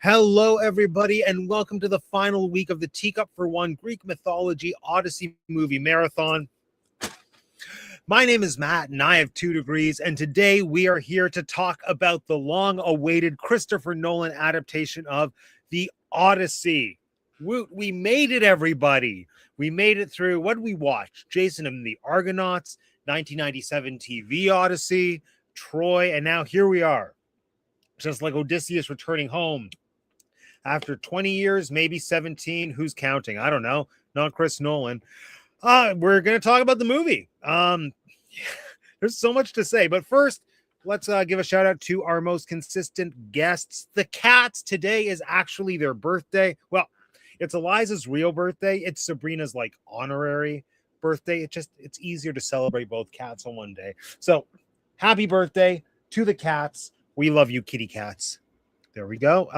Hello, everybody, and welcome to the final week of the Teacup for One Greek Mythology Odyssey movie marathon. My name is Matt, and I have 2 degrees, and today we are here to talk about the long-awaited Christopher Nolan adaptation of the Odyssey. Woot, we made it, everybody. We made it through, what did we watch? Jason and the Argonauts, 1997 TV Odyssey, Troy, and now here we are. Just like Odysseus returning home. After 20 years, maybe 17, who's counting? I don't know. Not Chris Nolan. We're going to talk about the movie. There's so much to say. But first, let's give a shout out to our most consistent guests. The cats. Today is actually their birthday. Well, it's Eliza's real birthday. It's Sabrina's like honorary birthday. It's easier to celebrate both cats on one day. So happy birthday to the cats. We love you, kitty cats. There we go.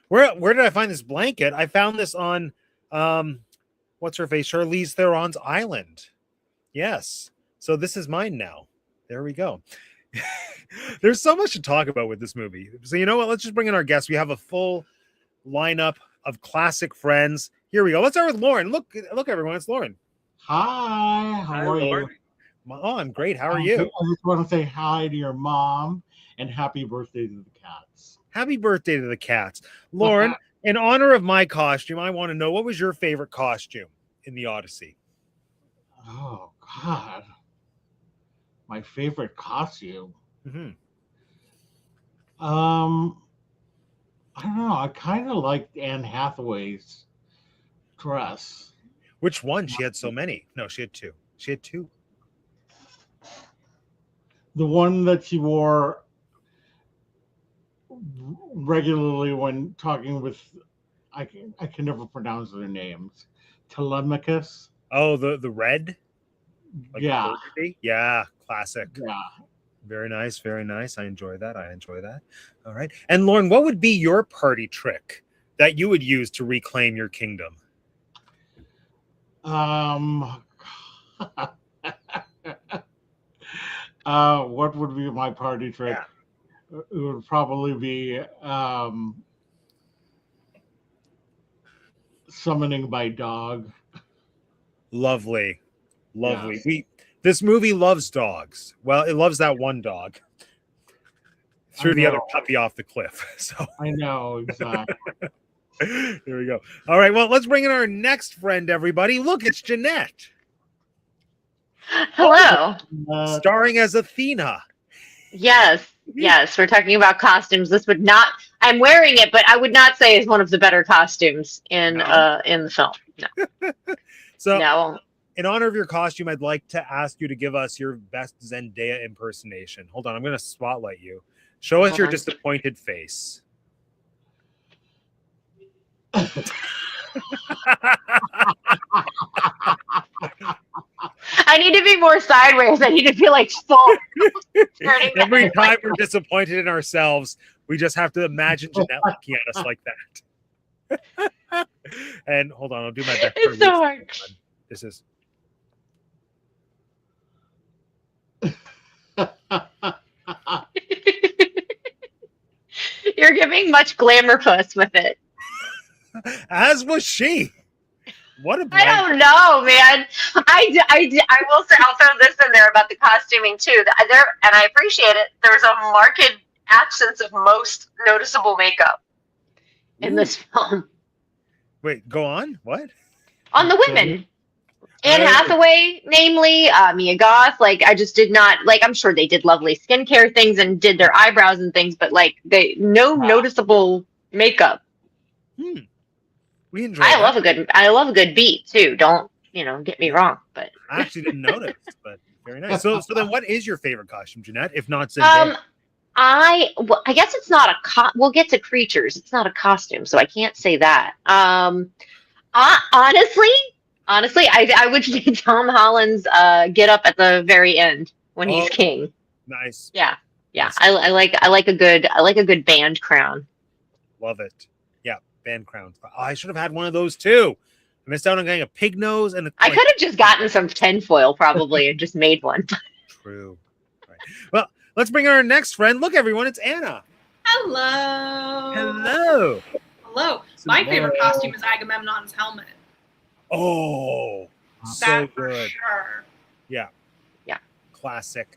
Where did I find this blanket? I found this on, what's her face? Charlize Theron's island. Yes. So this is mine now. There we go. There's so much to talk about with this movie. So you know what? Let's just bring in our guests. We have a full lineup of classic friends. Here we go. Let's start with Lauren. Look, everyone. It's Lauren. Hi. How are Lauren. you? Oh, I'm great. How are you? I just want to say hi to your mom and happy birthday to the cats. Happy birthday to the cats. Lauren, in honor of my costume, I want to know, what was your favorite costume in the Odyssey? Oh, God. My favorite costume. Mm-hmm. I don't know. I kind of liked Anne Hathaway's dress. Which one? She had so many. No, she had 2. She had 2. The one that she wore regularly when talking with, I can never pronounce their names. Telemachus. Oh, the red? Like yeah. Yeah, classic. Yeah. Very nice, very nice. I enjoy that. All right. And Lauren, what would be your party trick that you would use to reclaim your kingdom? What would be my party trick? Yeah. It would probably be summoning my dog. Lovely. Yes. This movie loves dogs. Well, it loves that one dog. Threw the other puppy off the cliff. So I know, exactly. There we go. All right, well, let's bring in our next friend, everybody. Look, it's Jeanette. Hello. Starring as Athena. Yes, we're talking about costumes. This would not, I'm wearing it, but I would not say is one of the better costumes in the film. No. So no. In honor of your costume, I'd like to ask you to give us your best Zendaya impersonation. Hold on, I'm going to spotlight you. Show us your disappointed face. I need to be more sideways. I need to feel like full. Every time we're disappointed in ourselves, we just have to imagine Jeanette looking at us like that. And hold on, I'll do my best. It's so hard. This is. You're giving much glamour puss with it. As was she. What a I don't know, man. I will say, I'll throw this in there about the costuming too. There, and I appreciate it. There's a marked absence of most noticeable makeup in this film. Wait, go on. What? On the women. Anne Hathaway, namely, Mia Goth, like, I just did not, like, I'm sure they did lovely skincare things and did their eyebrows and things, but, like, noticeable makeup. We enjoy I love a good beat, too. Don't, get me wrong, but. I actually didn't notice, but very nice. So then what is your favorite costume, Jeanette, if not Zendaya? I guess it's not we'll get to creatures. It's not a costume, so I can't say that. Honestly, I would say Tom Holland's get up at the very end when he's king. Nice. Yeah. Nice. I like a good band crown. Love it. Yeah, band crowns. Oh, I should have had one of those too. I missed out on getting a pig nose and I could have just gotten some tinfoil probably and just made one. True. Right. Well, let's bring our next friend. Look, everyone, it's Anna. Hello. Hello. Hello. Hello. My favorite costume is Agamemnon's helmet. Oh, so That for good. sure. Yeah. Yeah. Classic.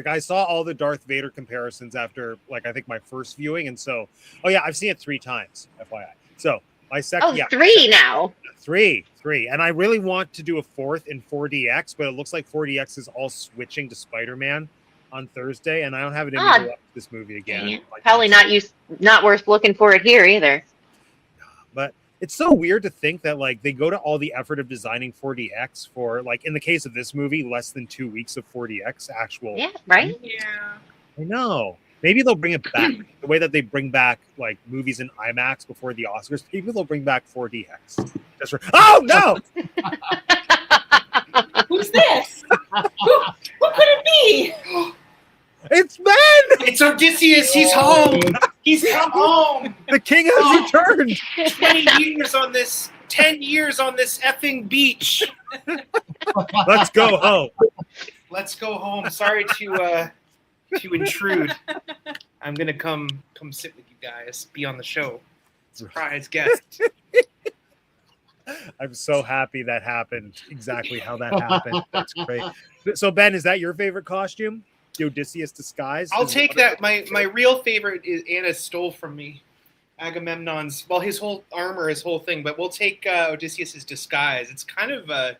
I saw all the Darth Vader comparisons after, like, I think my first viewing, and so, I've seen it 3 times, FYI. So my second, 3 now. three, and I really want to do a 4th in 4DX, but it looks like 4DX is all switching to Spider-Man on Thursday, and I don't have it in me to watch this movie again. Probably not worth looking for it here either. But it's so weird to think that, like, they go to all the effort of designing 4DX for, like, in the case of this movie, less than 2 weeks of 4DX actual. Yeah, right? Yeah. I know. Maybe they'll bring it back the way that they bring back, like, movies in IMAX before the Oscars. Maybe they'll bring back 4DX. Oh no! Who's this? who could it be? It's Ben! It's Odysseus. He's home. He's come home. The king has returned. 20 years on this, 10 years on this effing beach. Let's go home. Let's go home. Sorry to intrude. I'm gonna come sit with you guys, be on the show. Surprise guest. I'm so happy that happened. Exactly how that happened. That's great. So Ben, is that your favorite costume? The Odysseus disguise? I'll take that. My real favorite is Anna stole from me. Agamemnon's, well, his whole armor, his whole thing, but we'll take Odysseus's disguise. It's kind of a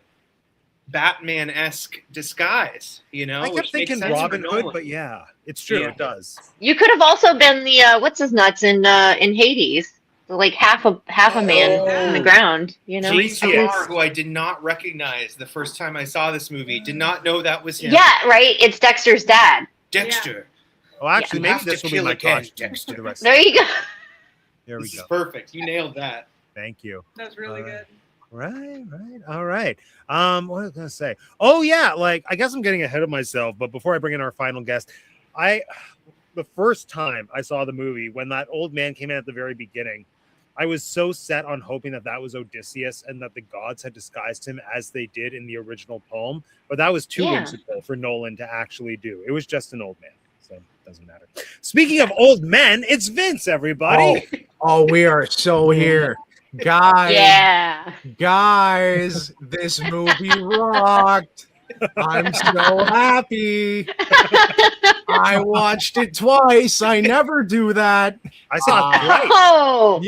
Batman-esque disguise, you know? I kept thinking Robin Hood, but yeah, it's true. Yeah. It does. You could have also been the what's his nuts in Hades, like half a man in the ground. You know, James Starr, who I did not recognize the first time I saw this movie, did not know that was him. Yeah, right. It's Dexter's dad. Dexter. Well, actually, You maybe have this to will be kill my again, costume. Dexter. For the rest There you go. There we This go. is perfect. You nailed that. Thank you. That was really good. Right. All right. What was I gonna say? Oh yeah, like I guess I'm getting ahead of myself, but before I bring in our final guest, the first time I saw the movie, when that old man came in at the very beginning, I was so set on hoping that was Odysseus and that the gods had disguised him as they did in the original poem. But that was 2 weeks ago for Nolan to actually do. It was just an old man, so it doesn't matter. Speaking of old men, it's Vince, everybody. Oh, we are so here. Guys, this movie rocked. I'm so happy. I watched it twice. I never do that. I saw it twice. Oh,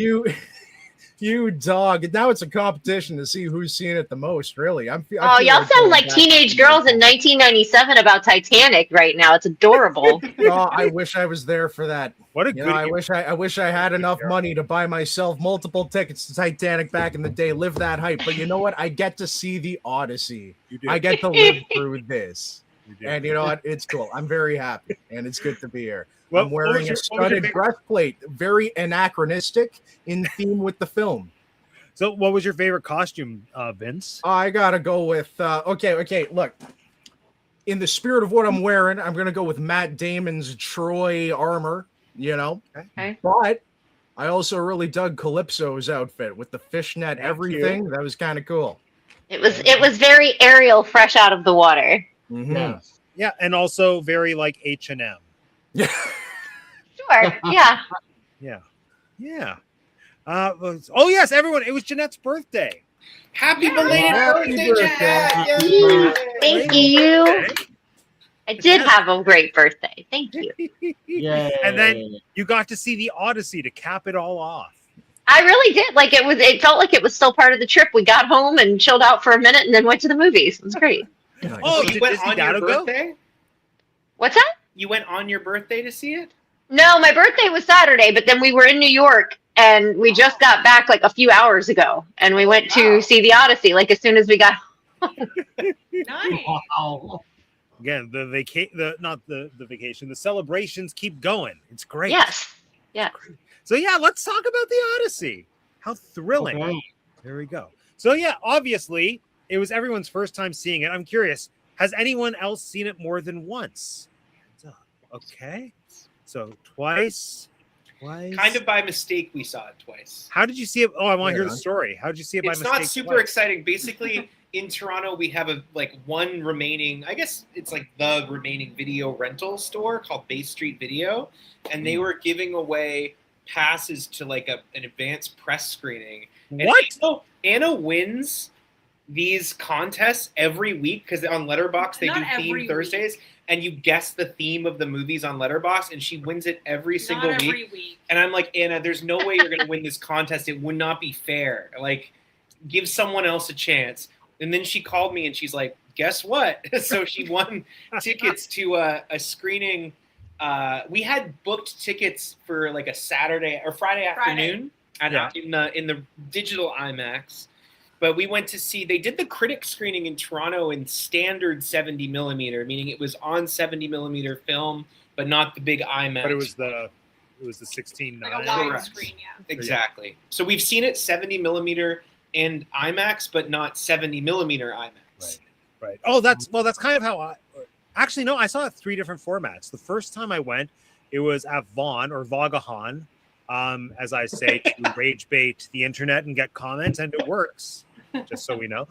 You dog. Now it's a competition to see who's seen it the most, really. y'all sound like teenage girls in 1997 about Titanic right now. It's adorable. Oh, I wish I was there for that. What a You good know, I wish I had enough money to buy myself multiple tickets to Titanic back in the day, live that hype. But you know what? I get to see the Odyssey. You do. I get to live through this. You do. And you know what? It's cool. I'm very happy, and it's good to be here. Well, I'm wearing a studded breastplate, very anachronistic in theme with the film. So, what was your favorite costume, Vince? I gotta go with okay. Look, in the spirit of what I'm wearing, I'm gonna go with Matt Damon's Troy armor. You know, Okay. but I also really dug Calypso's outfit with the fishnet, everything. That was kind of cool. It was very Ariel, fresh out of the water. Mm-hmm. Yes. Yeah, and also very like H&M. Yeah. Sure. Yeah. Yeah. Oh yes, everyone! It was Jeanette's birthday. Happy belated Happy birthday, birthday. Jack! Thank you. I did have a great birthday. Thank you. Yay. And then you got to see the Odyssey to cap it all off. I really did. Like it felt like it was still part of the trip. We got home and chilled out for a minute and then went to the movies. It was great. Nice. Oh, You did went Disney on your Dado go? birthday? What's that? You went on your birthday to see it? No, my birthday was Saturday, but then we were in New York and we just got back like a few hours ago and we went to see the Odyssey like as soon as we got Nice. Wow. Again, the vacation, the celebrations keep going. It's great. Yes. Yeah. So yeah, let's talk about the Odyssey. How thrilling. Okay. There we go. So yeah, obviously it was everyone's first time seeing it. I'm curious, has anyone else seen it more than once? Okay. So twice. Kind of by mistake, we saw it twice. How did you see it? Oh, I want to hear the story. How did you see it by It's mistake? not super twice? exciting. Basically, in Toronto, we have one remaining. I guess it's like the remaining video rental store called Bay Street Video, and they were giving away passes to like an advanced press screening. And What? Anna wins these contests every week because on Letterboxd they Not do every theme week. Thursdays, and you guess the theme of the movies on Letterboxd, and she wins it every single Not week. every week. And I'm like, Anna, there's no way you're gonna win this contest. It would not be fair. Like, give someone else a chance. And then she called me and she's like, guess what? So she won tickets to a screening. We had booked tickets for like a Saturday or Friday afternoon in the digital IMAX. But we went to see, they did the critic screening in Toronto in standard 70 millimeter, meaning it was on 70 millimeter film, but not the big IMAX. But it was the 16:9. Like a Correct. widescreen, yeah. Exactly. So we've seen it 70 millimeter and IMAX, but not 70 millimeter IMAX. Right. Oh, that's kind of how I actually no, I saw it 3 different formats. The first time I went, it was at Vaughn or Vaugahan, as I say, to rage bait the internet and get comments, and it works, just so we know.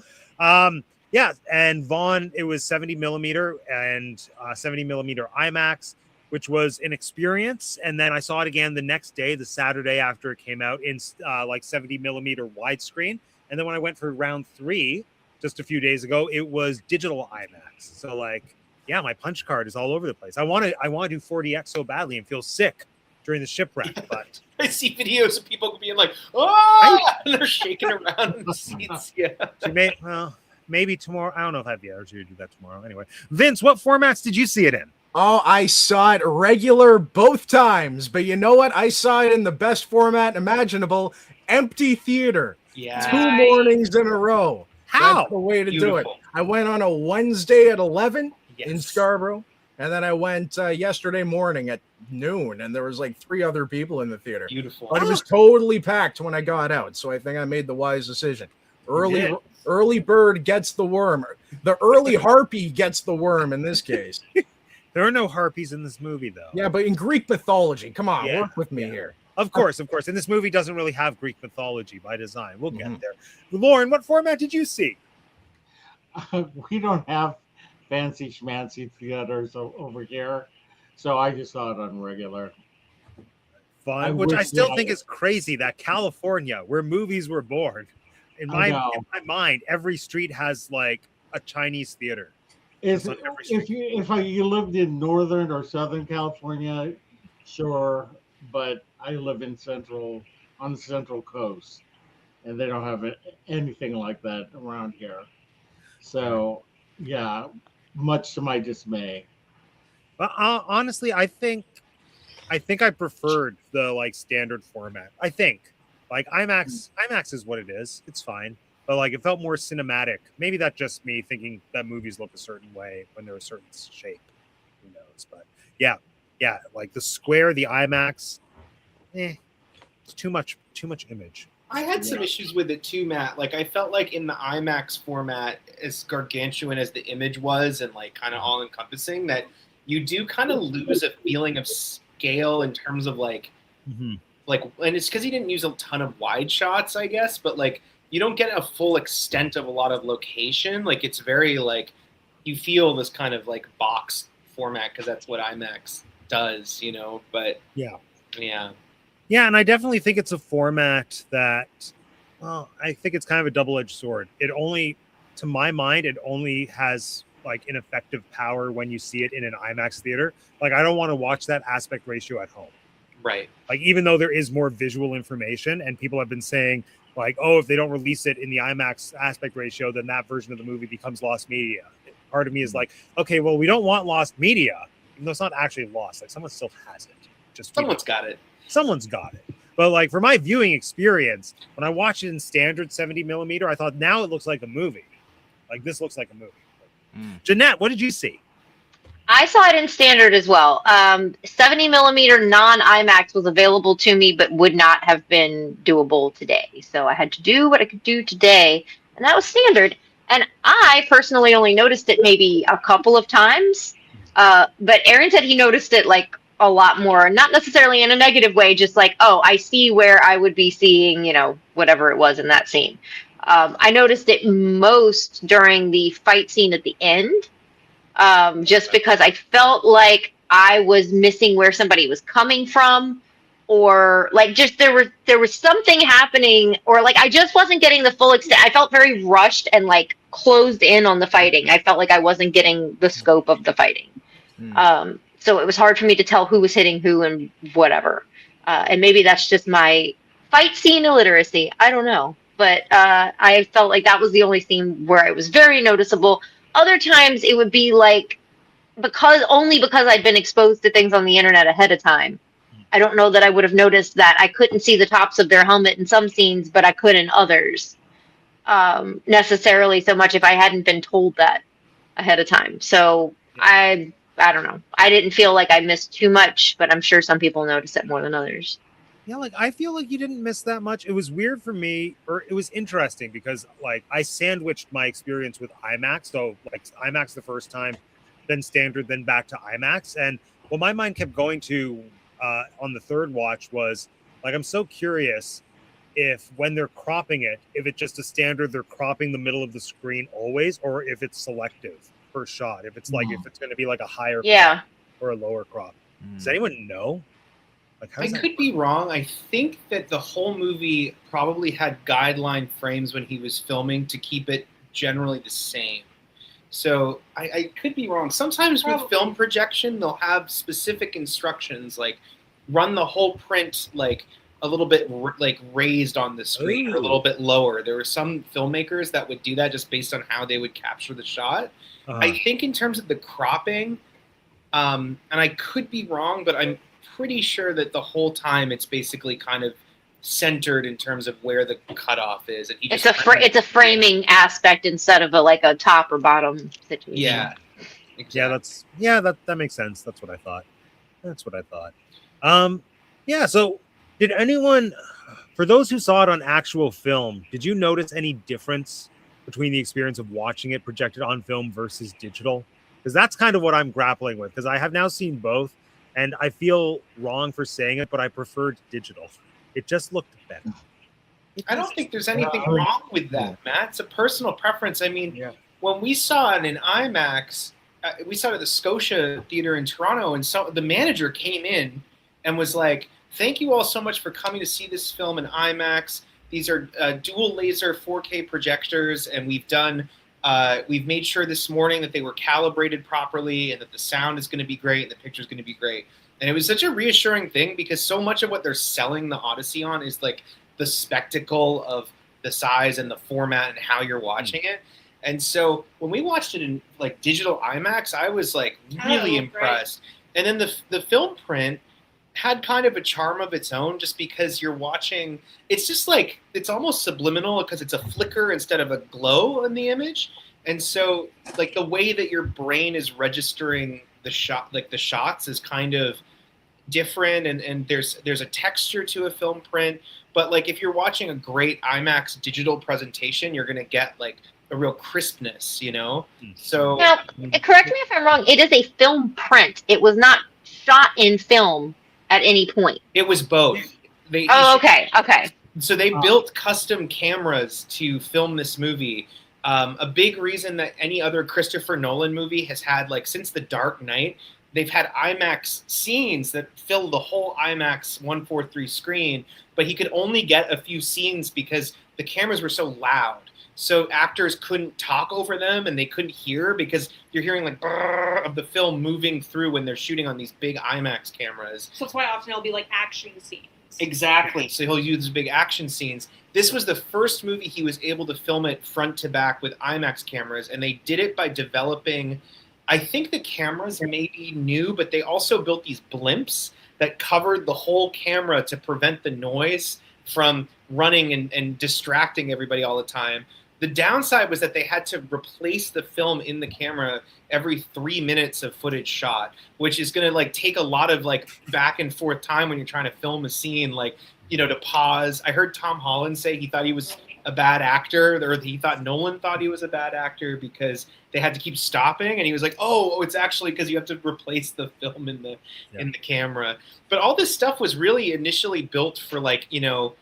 Yeah, and Vaughn, it was 70 millimeter and 70 millimeter IMAX, which was an experience. And then I saw it again the next day, the Saturday after it came out, in like 70 millimeter widescreen. And then when I went for round 3 just a few days ago, it was digital IMAX. So like, yeah, my punch card is all over the place. I want to do 4DX so badly and feel sick during the shipwreck, but I see videos of people being like, "Oh!" and they're shaking around in the seats. Yeah. Maybe tomorrow. I don't know if I have the energy to do that tomorrow. Anyway, Vince, what formats did you see it in? Oh, I saw it regular both times, but you know what? I saw it in the best format imaginable, empty theater. Yeah. 2 mornings in a row. How? That's the way to do it. Beautiful. I went on a Wednesday at 11 in Yes. Scarborough, and then I went yesterday morning at noon, and there was like 3 other people in the theater. Beautiful. But it was totally packed when I got out, so I think I made the wise decision. Early bird gets the worm. The early harpy gets the worm in this case. There are no harpies in this movie, though. Yeah, but in Greek mythology, come on, Yeah, work with me here. Of course. And this movie doesn't really have Greek mythology by design. We'll get there. Lauren, what format did you see? We don't have fancy schmancy theaters over here, so I just saw it on regular. Fun, which I still think is crazy that California, where movies were born, in my mind, every street has like a Chinese theater. If you lived in northern or southern California, sure, but I live on the Central Coast, and they don't have anything like that around here. So, yeah, much to my dismay. Honestly, I think I preferred the like standard format. I think like IMAX is what it is. It's fine. But like it felt more cinematic. Maybe that's just me thinking that movies look a certain way when they're a certain shape. Who knows? But yeah, like the square, the IMAX, it's too much image. I had some issues with it too, Matt. Like I felt like in the IMAX format, as gargantuan as the image was and like kind of all encompassing, that you do kind of lose a feeling of scale in terms of like, and it's because he didn't use a ton of wide shots, I guess, but like you don't get a full extent of a lot of location. Like it's very like you feel this kind of like box format because that's what IMAX does, you know. But yeah, and I definitely think it's a format that, well, I think it's kind of a double-edged sword. It only, to my mind, it only has like an effective power when you see it in an IMAX theater. Like I don't want to watch that aspect ratio at home. Right. Like even though there is more visual information and people have been saying like, oh, if they don't release it in the IMAX aspect ratio, then that version of the movie becomes lost media. Part of me is like, okay, well, we don't want lost media, even though it's not actually lost. Like someone still has it. Just someone's got it. Someone's got it. But like for my viewing experience, when I watched it in standard 70 millimeter, I thought now it looks like a movie. Like this looks like a movie. Jeanette, what did you see? I saw it in standard as well. 70 millimeter non-IMAX was available to me, but would not have been doable today. So I had to do what I could do today, and that was standard. And I personally only noticed it maybe a couple of times. But Aaron said he noticed it like a lot more, not necessarily in a negative way, just like, oh, I see where I would be seeing, whatever it was in that scene. I noticed it most during the fight scene at the end. Just because I felt like I was missing where somebody was coming from. or like just there was something happening, or like I just wasn't getting the full extent. I felt very rushed and like closed in on the fighting. I felt like I wasn't getting the scope of the fighting. So it was hard for me to tell who was hitting who and whatever. And maybe that's just my fight scene illiteracy. I don't know. But I felt like that was the only scene where it was very noticeable. Other times it would be like, because I'd been exposed to things on the internet ahead of time. I don't know that I would have noticed that I couldn't see the tops of their helmet in some scenes, but I could in others. Necessarily so much if I hadn't been told that ahead of time. So I don't know. I didn't feel like I missed too much, but I'm sure some people noticed it more than others. Yeah, like I feel like you didn't miss that much. It was weird for me, or it was interesting because like I sandwiched my experience with IMAX. So like IMAX the first time, then standard, then back to IMAX. And what my mind kept going to on the third watch was like, I'm so curious if when they're cropping it, if it's just a standard, they're cropping the middle of the screen always, or if it's selective per shot. If it's like, if it's going to be like a higher crop or a lower crop. Does anyone know? Like, I could be wrong. I think that the whole movie probably had guideline frames when he was filming to keep it generally the same. So I could be wrong. Sometimes with film projection, they'll have specific instructions like run the whole print like a little bit like raised on the screen or a little bit lower. There were some filmmakers that would do that just based on how they would capture the shot. I think in terms of the cropping, and I could be wrong, but I'm pretty sure that the whole time it's basically kind of centered in terms of where the cutoff is. And it's a framing aspect instead of a top or bottom situation. Yeah, exactly. That makes sense. That's what I thought. Yeah. So did anyone, for those who saw it on actual film, did you notice any difference between the experience of watching it projected on film versus digital? Because that's kind of what I'm grappling with, because I have now seen both and I feel wrong for saying it, but I preferred digital. It just looked better. I don't think there's anything wrong with that, Matt. It's a personal preference. I mean, when we saw it in IMAX, we saw it at the Scotia Theater in Toronto, and so the manager came in and was like, "Thank you all so much for coming to see this film in IMAX. These are dual laser 4K projectors, and we've made sure this morning that they were calibrated properly and that the sound is going to be great and the picture is going to be great." And it was such a reassuring thing because so much of what they're selling the Odyssey on is like the spectacle of the size and the format and how you're watching it. And so when we watched it in like digital IMAX, I was like really impressed. Right. And then the film print had kind of a charm of its own just because you're watching, it's just like, it's almost subliminal because it's a flicker instead of a glow in the image. And so like the way that your brain is registering the shot, like the shots is kind of different, and there's a texture to a film print. But like if you're watching a great IMAX digital presentation, you're gonna get like a real crispness, you know? So now, correct me if I'm wrong, it is a film print. It was not shot in film at any point. It was both. Okay. So they built custom cameras to film this movie. A big reason that any other Christopher Nolan movie has had, like since The Dark Knight, they've had IMAX scenes that fill the whole IMAX 143 screen, but he could only get a few scenes because the cameras were so loud. So actors couldn't talk over them and they couldn't hear because you're hearing like brrr of the film moving through when they're shooting on these big IMAX cameras. So that's why often it'll be like action scenes. Exactly. So he'll use big action scenes. This was the first movie he was able to film it front to back with IMAX cameras, and they did it by developing, I think the cameras may be new, but they also built these blimps that covered the whole camera to prevent the noise from running and distracting everybody all the time. The downside was that they had to replace the film in the camera every 3 minutes of footage shot, which is going to like take a lot of like back and forth time when you're trying to film a scene, like, you know, to pause. I heard Tom Holland say he thought he was a bad actor, or he thought Nolan thought he was a bad actor because they had to keep stopping, and he was like, oh, it's actually because you have to replace the film in the camera. But all this stuff was really initially built for like, you know,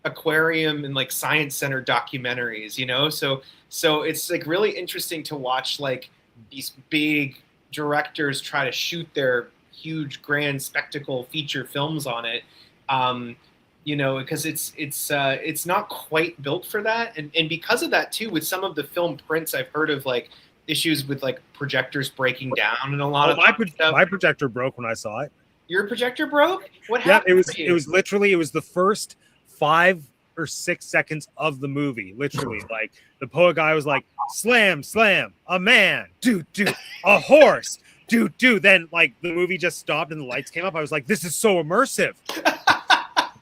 aquarium and like science center documentaries, you know? So it's like really interesting to watch like these big directors try to shoot their huge grand spectacle feature films on it. You know, because it's not quite built for that, and because of that too, with some of the film prints, I've heard of like issues with like projectors breaking down and a lot of stuff. My projector broke when I saw it. Your projector broke? What Yeah, happened? it was literally the first 5 or 6 seconds of the movie. Literally, like the poet guy was like, slam, slam, a man, do, a horse, do. Then like the movie just stopped and the lights came up. I was like, this is so immersive.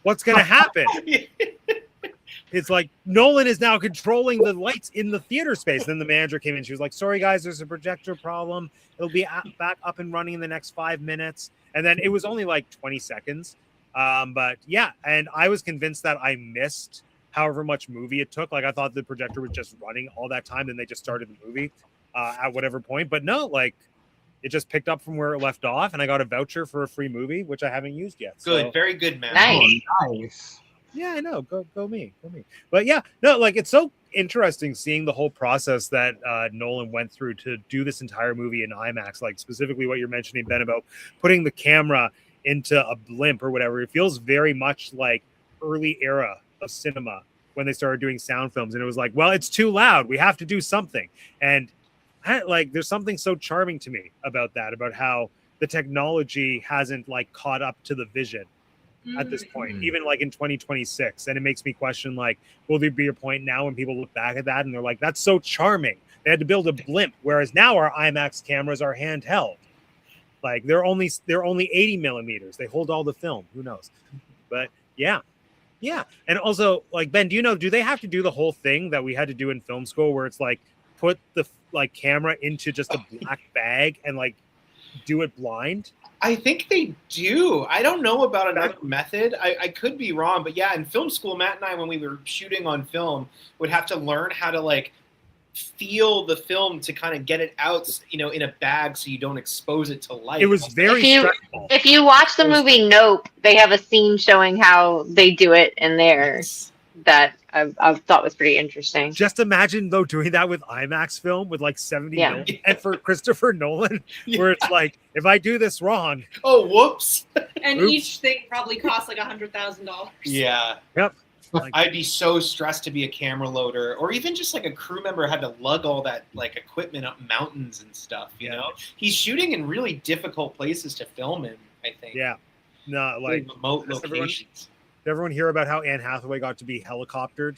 What's gonna happen? It's like Nolan is now controlling the lights in the theater space. Then the manager came in. She was like, sorry, guys, there's a projector problem. It'll be back up and running in the next 5 minutes. And then it was only like 20 seconds. But yeah, and I was convinced that I missed however much movie it took. Like I thought the projector was just running all that time. Then they just started the movie at whatever point. But no, like it just picked up from where it left off. And I got a voucher for a free movie, which I haven't used yet. Good. So, Very good, man. Nice. Oh, nice. yeah, I know. Go me. But yeah, no, like it's so interesting seeing the whole process that Nolan went through to do this entire movie in IMAX. Like specifically what you're mentioning, Ben, about putting the camera into a blimp or whatever. It feels very much like early era of cinema when they started doing sound films, and it was like, well, it's too loud. We have to do something. And like, there's something so charming to me about that, about how the technology hasn't like caught up to the vision at this point, even like in 2026. And it makes me question, like, will there be a point now when people look back at that and they're like, that's so charming. They had to build a blimp, whereas now our IMAX cameras are handheld. Like they're only 80 millimeters. They hold all the film. Who knows? But yeah. And also, like, Ben, do they have to do the whole thing that we had to do in film school where it's like put the like camera into just a black bag and like do it blind? I think they do. I don't know about another method. I could be wrong, but yeah, in film school, Matt and I, when we were shooting on film, would have to learn how to like feel the film to kind of get it out, you know, in a bag so you don't expose it to light. It was very stressful. If you watch the movie Nope, they have a scene showing how they do it in there that I thought was pretty interesting. Just imagine though doing that with IMAX film with like 70 mil, and for Christopher Nolan, where it's like, if I do this wrong, oh whoops, and Oops. each thing probably costs like $100,000. Yeah. Yep. Like, I'd be so stressed to be a camera loader, or even just like a crew member had to lug all that like equipment up mountains and stuff. You know, he's shooting in really difficult places to film in. I think. yeah, no, Really like remote locations. did everyone hear about how Anne Hathaway got to be helicoptered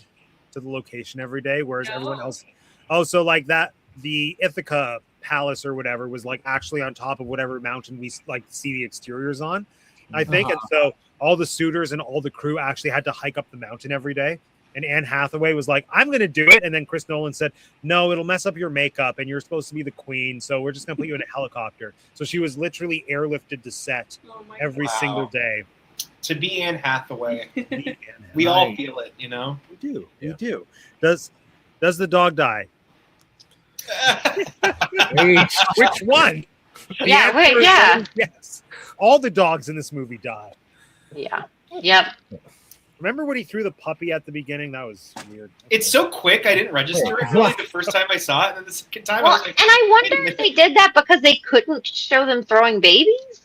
to the location every day, whereas everyone else? Oh, so like that, the Ithaca Palace or whatever was like actually on top of whatever mountain we like see the exteriors on, I think, and so all the suitors and all the crew actually had to hike up the mountain every day. And Anne Hathaway was like, I'm going to do it. And then Chris Nolan said, no, it'll mess up your makeup and you're supposed to be the queen. So we're just going to put you in a helicopter. So she was literally airlifted to set every single day. To be Anne Hathaway. We We all feel it, you know? We do. Yeah. We do. Does the dog die? Which one? Yeah, wait, yeah. Yes. All the dogs in this movie die. Yeah. Yep. Remember when he threw the puppy at the beginning? That was weird. It's so quick, I didn't register it really the first time I saw it. And then the second time I Well, was like, and I wonder if they did that because they couldn't show them throwing babies.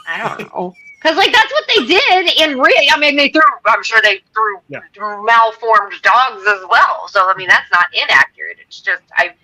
I don't know. Because, like, that's what they did in real. I mean, I'm sure they threw malformed dogs as well. So, I mean, that's not inaccurate. It's just, I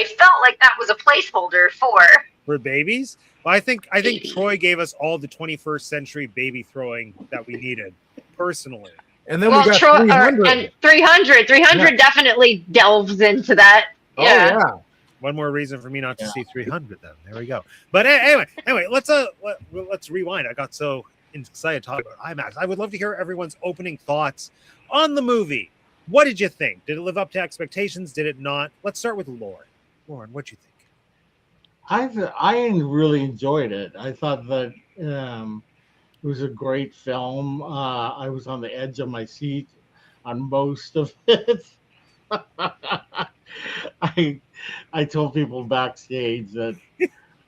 felt like that was a placeholder for babies. Well, I think Troy gave us all the 21st century baby throwing that we needed, personally. And then we got 300. And 300 definitely delves into that. Oh, yeah. One more reason for me not to see 300 then. There we go. But anyway, let's rewind. I got so excited to talk about IMAX. I would love to hear everyone's opening thoughts on the movie. What did you think? Did it live up to expectations? Did it not? Let's start with Lauren. Lauren, what'd you think? I really enjoyed it. I thought that it was a great film. I was on the edge of my seat on most of it. I told people backstage that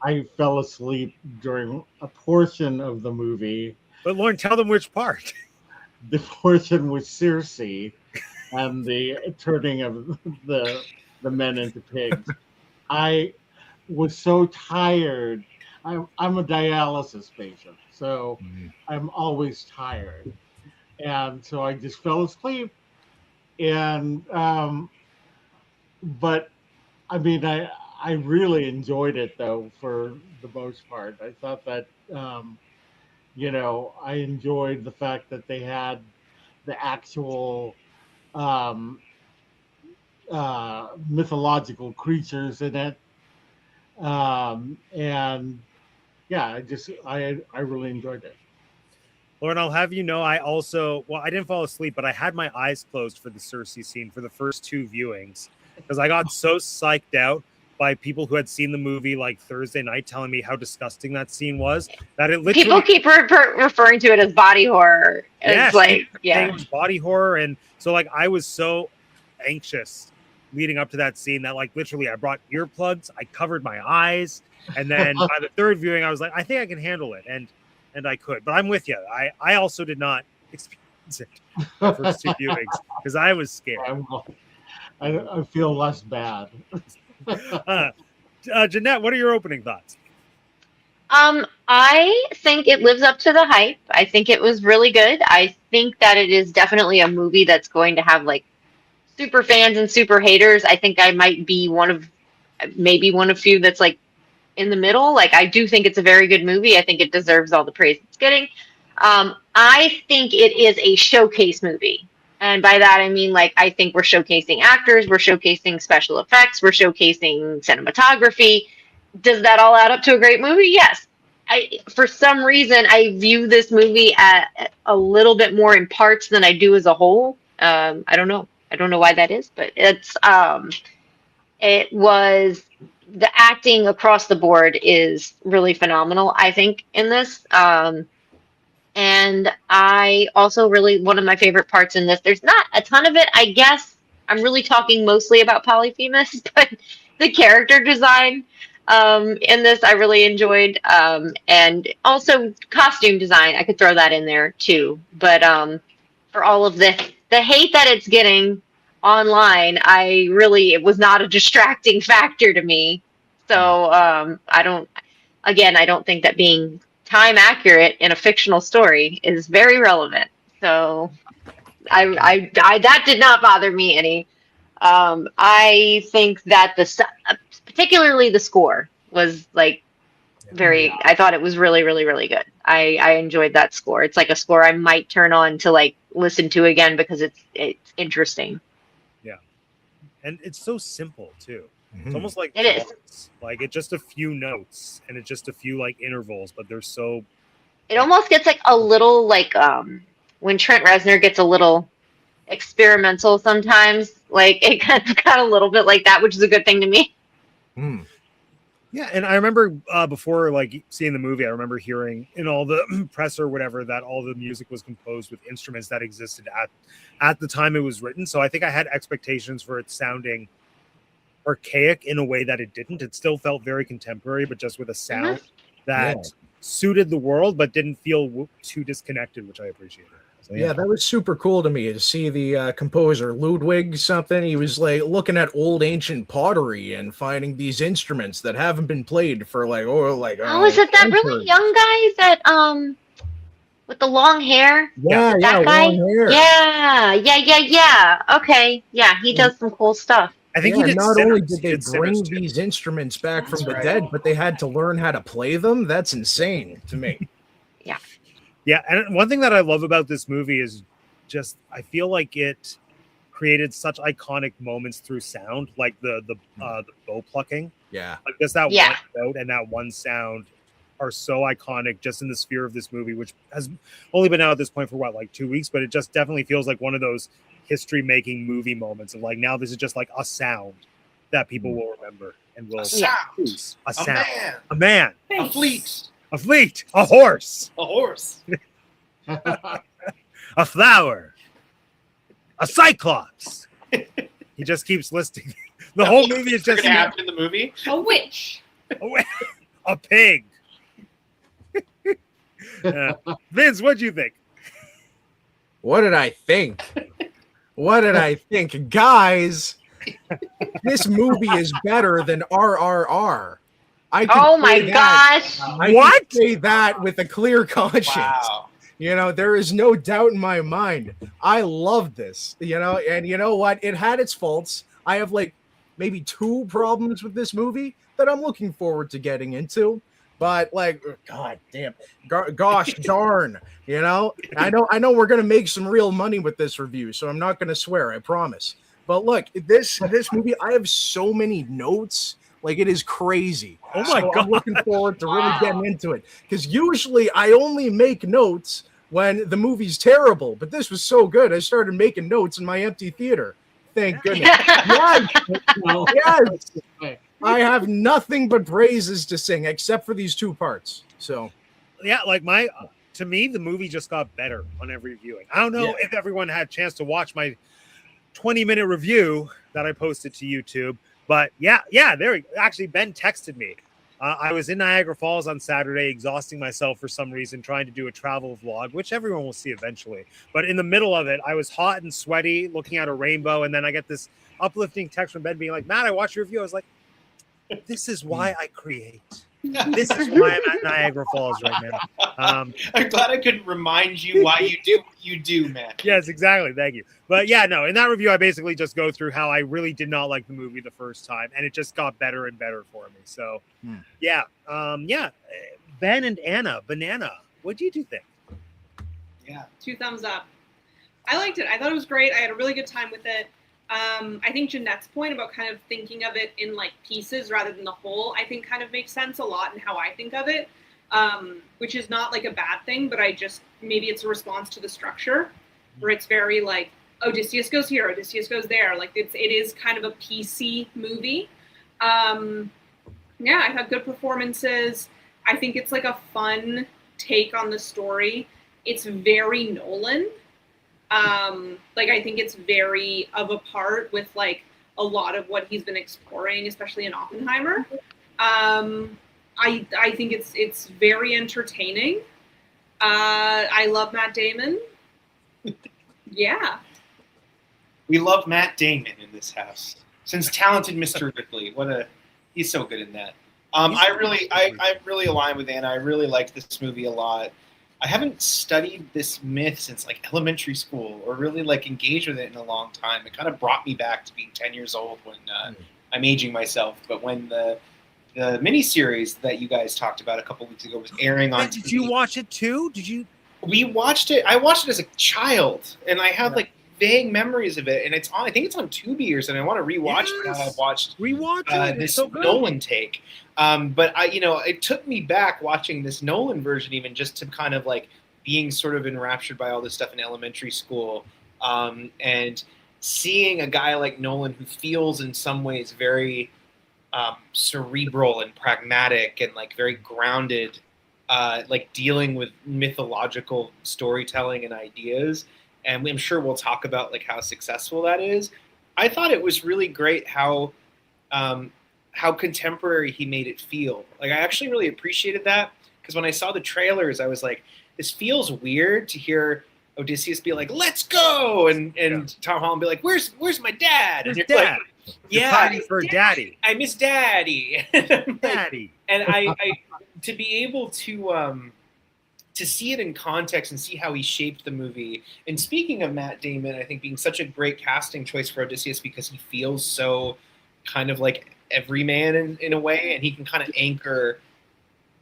I fell asleep during a portion of the movie. But Lauren, tell them which part. The portion with Circe and the turning of the men into pigs. I was so tired. I'm a dialysis patient, so I'm always tired, and so I just fell asleep. And but I mean, I really enjoyed it though for the most part. I thought that I enjoyed the fact that they had the actual um, mythological creatures in it, and yeah, I really enjoyed it. Lauren, I'll have you know, I also, well, I didn't fall asleep, but I had my eyes closed for the Cersei scene for the first two viewings because I got so psyched out by people who had seen the movie like Thursday night telling me how disgusting that scene was that it literally. People keep referring to it as body horror. It's Yes, yeah. it was body horror. And so, like, I was so anxious leading up to that scene that, like, literally I brought earplugs, I covered my eyes. And then by the third viewing, I was like, I think I can handle it. And I could, but I'm with you. I also did not experience it the first two viewings because I was scared. I feel less bad. Jeanette, what are your opening thoughts? I think it lives up to the hype. I think it was really good. I think that it is definitely a movie that's going to have like super fans and super haters. I think I might be maybe one of few that's like in the middle. Like, I do think it's a very good movie. I think it deserves all the praise it's getting. I think it is a showcase movie. And by that, I mean, like, I think we're showcasing actors, we're showcasing special effects, we're showcasing cinematography. Does that all add up to a great movie? Yes. For some reason, I view this movie at a little bit more in parts than I do as a whole. I don't know. I don't know why that is, but it was, the acting across the board is really phenomenal, I think, in this. And I also really, one of my favorite parts in this, there's not a ton of it, I guess. I'm really talking mostly about Polyphemus, but the character design in this I really enjoyed. And also costume design, I could throw that in there too. But for all of the hate that it's getting online, it was not a distracting factor to me. So I don't think that being time accurate in a fictional story is very relevant. So that did not bother me any. I think that particularly the score was like I thought it was really, really, really good. I enjoyed that score. It's like a score I might turn on to like listen to again because it's interesting. Yeah. And it's so simple too. It's almost like it is. Like, it's just a few notes and it's just a few like intervals, but they're so. It almost gets like a little like when Trent Reznor gets a little experimental sometimes. Like, it got a little bit like that, which is a good thing to me. Yeah, and I remember before like seeing the movie, I remember hearing in all the press or whatever that all the music was composed with instruments that existed at the time it was written. So I think I had expectations for it sounding archaic in a way that it didn't. It still felt very contemporary, but just with a sound that suited the world, but didn't feel too disconnected, which I appreciated. So, yeah, that was super cool to me to see the composer Ludwig something. He was like looking at old ancient pottery and finding these instruments that haven't been played for is it that really young guy that with the long hair? Yeah, that guy? long hair. Yeah. Okay, yeah, he does some cool stuff. I think he did not sinners. only did they bring these instruments back from the dead, but they had to learn how to play them. That's insane to me. Yeah, and one thing that I love about this movie is just I feel like it created such iconic moments through sound, like the bow plucking. Yeah, like just that one note and that one sound are so iconic just in the sphere of this movie, which has only been out at this point for like 2 weeks, but it just definitely feels like one of those history-making movie moments of like, now this is just like a sound that people will remember and will use. A sound, a man, a fleet, a horse, a flower, a cyclops. He just keeps listing. The whole movie is just happened in the movie. A witch, a pig. Vince, what'd you think? What did I think? Guys, this movie is better than RRR. I can Oh my say that. gosh. I What? can say that with a clear conscience. Wow. You know, there is no doubt in my mind. I love this, you know, and you know what? It had its faults. I have like maybe 2 problems with this movie that I'm looking forward to getting into. But like, god damn, gosh darn, you know, I know we're gonna make some real money with this review, so I'm not gonna swear, I promise. But look, this movie, I have so many notes, like it is crazy. Oh my So God. I'm looking forward to really getting into it because usually I only make notes when the movie's terrible, but this was so good. I started making notes in my empty theater. Thank goodness. Yes, No. yes. I have nothing but praises to sing except for these 2 parts. So Yeah, like to me, the movie just got better on every viewing. I don't know if everyone had a chance to watch my 20-minute review that I posted to YouTube, but yeah, there actually Ben texted me. I was in Niagara Falls on Saturday, exhausting myself for some reason, trying to do a travel vlog, which everyone will see eventually. But in the middle of it, I was hot and sweaty, looking at a rainbow, and then I get this uplifting text from Ben being like, "Matt, I watched your review." I was like, "This is why I create. This is why I'm at Niagara Falls right now." I'm glad I could remind you why you do what you do, man. Yes, exactly. Thank you. But yeah, no, in that review, I basically just go through how I really did not like the movie the first time, and it just got better and better for me. So, yeah. Ben and Anna, Banana, what do you think? Yeah. 2 thumbs up. I liked it. I thought it was great. I had a really good time with it. I think Jeanette's point about kind of thinking of it in like pieces rather than the whole, I think kind of makes sense a lot in how I think of it, which is not like a bad thing, but maybe it's a response to the structure where it's very like, Odysseus goes here, Odysseus goes there. Like it is kind of a PC movie. I had good performances. I think it's like a fun take on the story. It's very Nolan. I think it's very of a part with like a lot of what he's been exploring, especially in Oppenheimer. I think it's very entertaining. I love Matt Damon. Yeah. We love Matt Damon in this house. Since Talented Mr. Ripley, he's so good in that. I really align with Anna. I really liked this movie a lot. I haven't studied this myth since like elementary school, or really like engaged with it in a long time. It kind of brought me back to being 10 years old when I'm aging myself. But when the miniseries that you guys talked about a couple weeks ago was airing on Did TV, you watch it too? we watched it. I watched it as a child, and I have like vague memories of it. And I think it's on Tubi or something. I want to rewatch it now. I've watched this so good. Nolan take. But it took me back watching this Nolan version, even just to kind of like being sort of enraptured by all this stuff in elementary school, and seeing a guy like Nolan who feels in some ways very cerebral and pragmatic and like very grounded, like dealing with mythological storytelling and ideas. And I'm sure we'll talk about like how successful that is. I thought it was really great how contemporary he made it feel. Like I actually really appreciated that, because when I saw the trailers, I was like, this feels weird to hear Odysseus be like, "Let's go," and Tom Holland be like, "Where's my dad?" Where's and Dad? like, You're fighting for Daddy. I miss Daddy. Daddy. And I to be able to see it in context and see how he shaped the movie. And speaking of Matt Damon, I think being such a great casting choice for Odysseus, because he feels so kind of like everyman in a way, and he can kind of anchor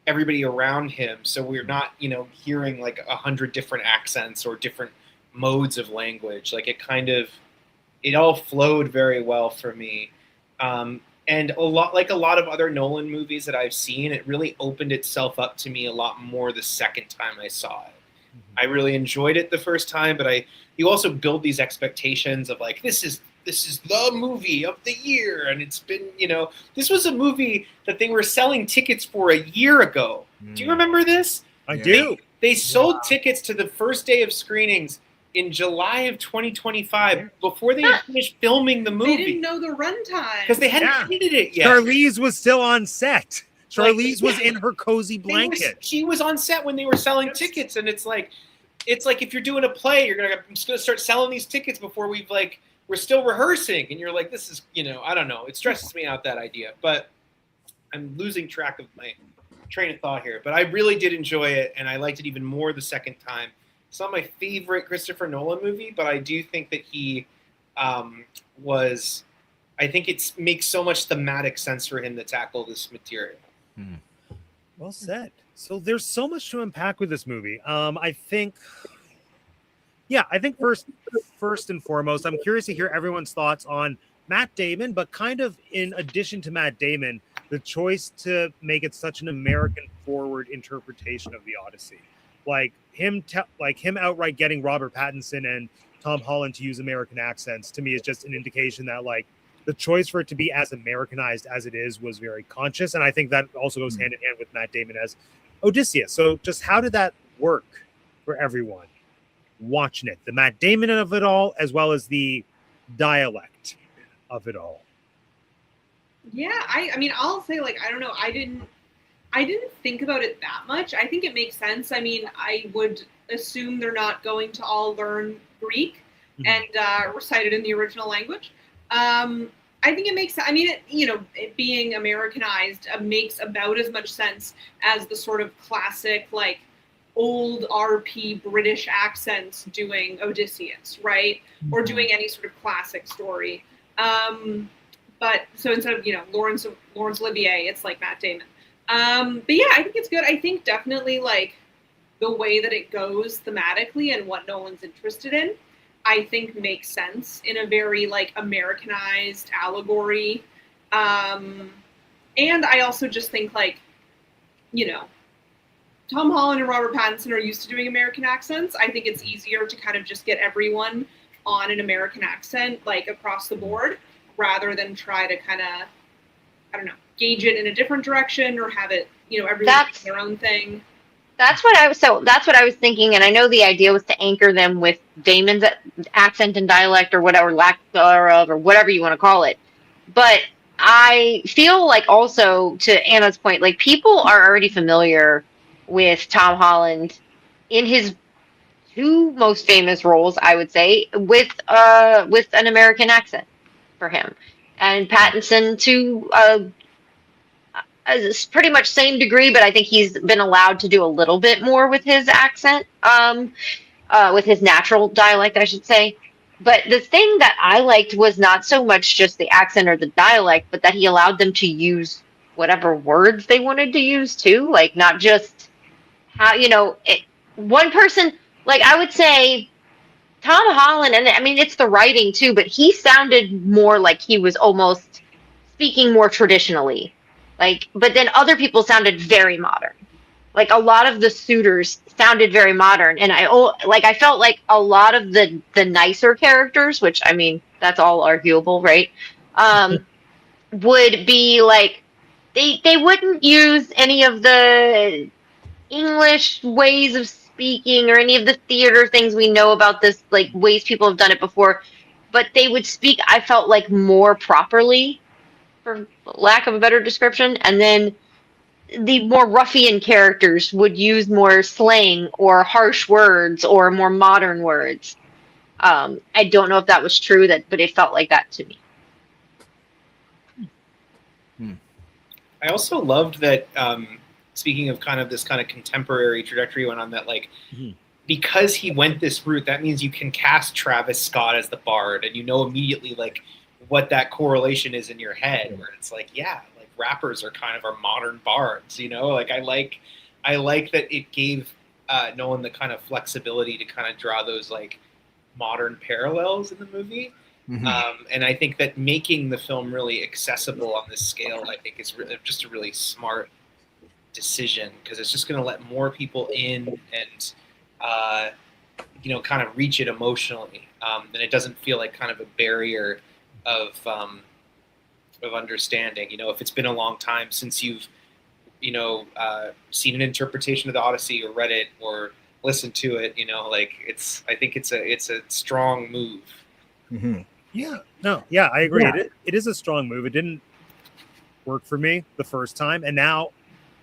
everybody around him. So we're not, hearing like 100 different accents or different modes of language. Like it all flowed very well for me. And a lot of other Nolan movies that I've seen, it really opened itself up to me a lot more the second time I saw it. Mm-hmm. I really enjoyed it the first time, but you also build these expectations of like, this is the movie of the year. And it's been, this was a movie that they were selling tickets for a year ago. Do you remember this? I do. They sold tickets to the first day of screenings in July of 2025 before they had finished filming the movie. They didn't know the runtime because they hadn't edited it yet. Charlize was still on set. Charlize was in her cozy blanket. She was on set when they were selling tickets, and it's like if you're doing a play, I'm just gonna start selling these tickets before we're still rehearsing, and you're like, this is I don't know. It stresses me out, that idea, but I'm losing track of my train of thought here, but I really did enjoy it, and I liked it even more the second time. It's not my favorite Christopher Nolan movie, but I do think that he was. I think it makes so much thematic sense for him to tackle this material. Well said. So there's so much to unpack with this movie. I think first and foremost, I'm curious to hear everyone's thoughts on Matt Damon, but kind of in addition to Matt Damon, the choice to make it such an American forward interpretation of the Odyssey, like him outright getting Robert Pattinson and Tom Holland to use American accents, to me is just an indication that like the choice for it to be as Americanized as it is was very conscious. And I think that also goes hand in hand with Matt Damon as Odysseus. So just how did that work for everyone watching it? The Matt Damon of it all, as well as the dialect of it all. Yeah, I mean, I'll say, like, I don't know. I didn't think about it that much. I think it makes sense. I mean, I would assume they're not going to all learn Greek and recite it in the original language. I think it makes sense. I mean, it being Americanized makes about as much sense as the sort of classic, like, old RP British accents doing Odysseus, right? Or doing any sort of classic story. But so instead of, Laurence Olivier, it's like Matt Damon. But yeah, I think it's good. I think definitely like the way that it goes thematically and what Nolan's interested in, I think makes sense in a very like Americanized allegory. And I also just think like, Tom Holland and Robert Pattinson are used to doing American accents. I think it's easier to kind of just get everyone on an American accent, like across the board, rather than try to kind of, I don't know, gauge it in a different direction or have it, everyone do their own thing. That's what I was thinking, and I know the idea was to anchor them with Damon's accent and dialect or whatever, lack thereof, or whatever you want to call it. But I feel like also, to Anna's point, like people are already familiar with Tom Holland in his two most famous roles, I would say, with an American accent for him, and Pattinson to pretty much same degree, but I think he's been allowed to do a little bit more with his accent, with his natural dialect, I should say. But the thing that I liked was not so much just the accent or the dialect, but that he allowed them to use whatever words they wanted to use too, like not just how, one person, like I would say Tom Holland, and I mean, it's the writing too, but he sounded more like he was almost speaking more traditionally. Like, but then other people sounded very modern. Like a lot of the suitors sounded very modern, and I felt like a lot of the nicer characters, which I mean that's all arguable, right? Would be like they wouldn't use any of the English ways of speaking or any of the theater things we know about this, like ways people have done it before, but they would speak, I felt like, more properly, for lack of a better description. And then the more ruffian characters would use more slang or harsh words or more modern words. I don't know if that was true, but it felt like that to me. I also loved that, speaking of kind of this kind of contemporary trajectory went on, that like, because he went this route, that means you can cast Travis Scott as the Bard, and immediately like what that correlation is in your head, where it's like, yeah, like rappers are kind of our modern bards, like I like that it gave Nolan the kind of flexibility to kind of draw those like modern parallels in the movie. And I think that making the film really accessible on this scale, I think is just a really smart decision, because it's just going to let more people in and kind of reach it emotionally, and it doesn't feel like kind of a barrier of understanding. If it's been a long time since you've seen an interpretation of the Odyssey or read it or listened to it, I think it's a strong move. I agree. It is a strong move. It didn't work for me the first time, and now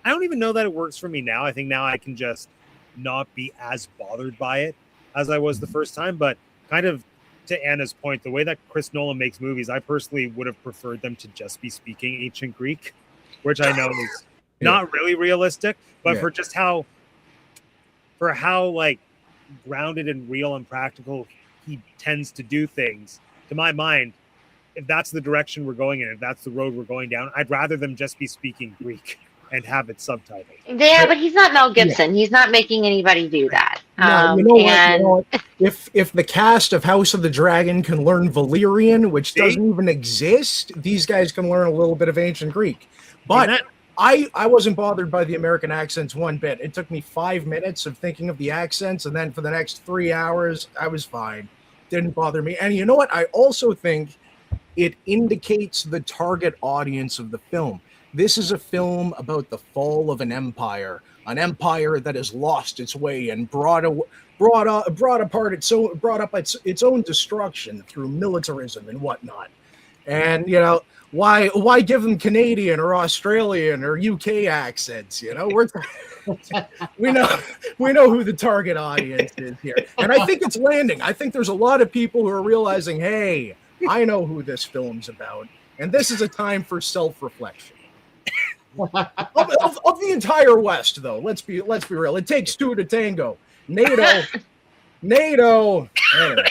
I don't even know that it works for me now. I think now I can just not be as bothered by it as I was the first time. But kind of to Anna's point, the way that Chris Nolan makes movies, I personally would have preferred them to just be speaking ancient Greek. which I know is not really realistic, but for just how like grounded and real and practical he tends to do things, to my mind, if that's the direction we're going in, if that's the road we're going down, I'd rather them just be speaking Greek and have it subtitled. Yeah, but he's not Mel Gibson. He's not making anybody do that. No, you know what? If the cast of House of the Dragon can learn Valyrian, which doesn't even exist, these guys can learn a little bit of ancient Greek. But I wasn't bothered by the American accents one bit. It took me 5 minutes of thinking of the accents, and then for the next 3 hours, I was fine. Didn't bother me. And you know what? I also think it indicates the target audience of the film. This is a film about the fall of an empire that has lost its way and brought up its own destruction through militarism and whatnot. And you know, why give them Canadian or Australian or UK accents? You know, we know who the target audience is here, and I think it's landing. I think there's a lot of people who are realizing, hey, I know who this film's about, and this is a time for self-reflection. of the entire West, though, let's be real. It takes two to tango. NATO. Anyway.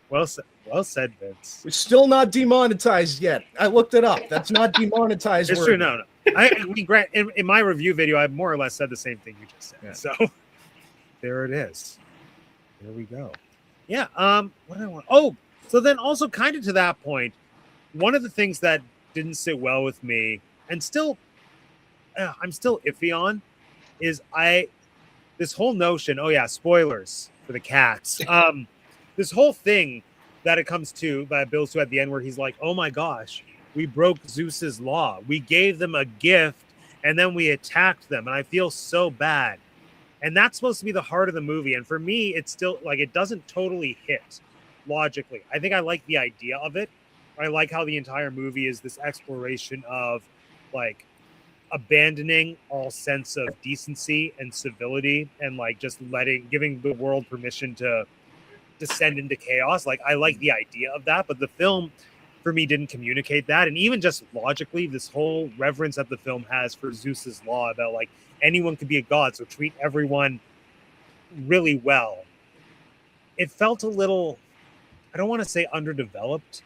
Well said, Vince. We're still not demonetized yet. I looked it up. That's not demonetized. It's true. No. In my review video, I more or less said the same thing you just said. Yeah. So there it is. There we go. Yeah. What do I want? Oh, so then also kind of to that point, one of the things that didn't sit well with me, and still, I'm still iffy on, is this whole notion. Oh yeah, spoilers for the cats. This whole thing that it comes to that builds to at the end, where he's like, "Oh my gosh, we broke Zeus's law. We gave them a gift, and then we attacked them, and I feel so bad." And that's supposed to be the heart of the movie. And for me, it's still like it doesn't totally hit logically. I think I like the idea of it. I like how the entire movie is this exploration of like abandoning all sense of decency and civility and like just giving the world permission to descend into chaos. Like I like the idea of that, but the film for me didn't communicate that. And even just logically, this whole reverence that the film has for Zeus's law about like anyone could be a god, so treat everyone really well. It felt a little, I don't want to say underdeveloped,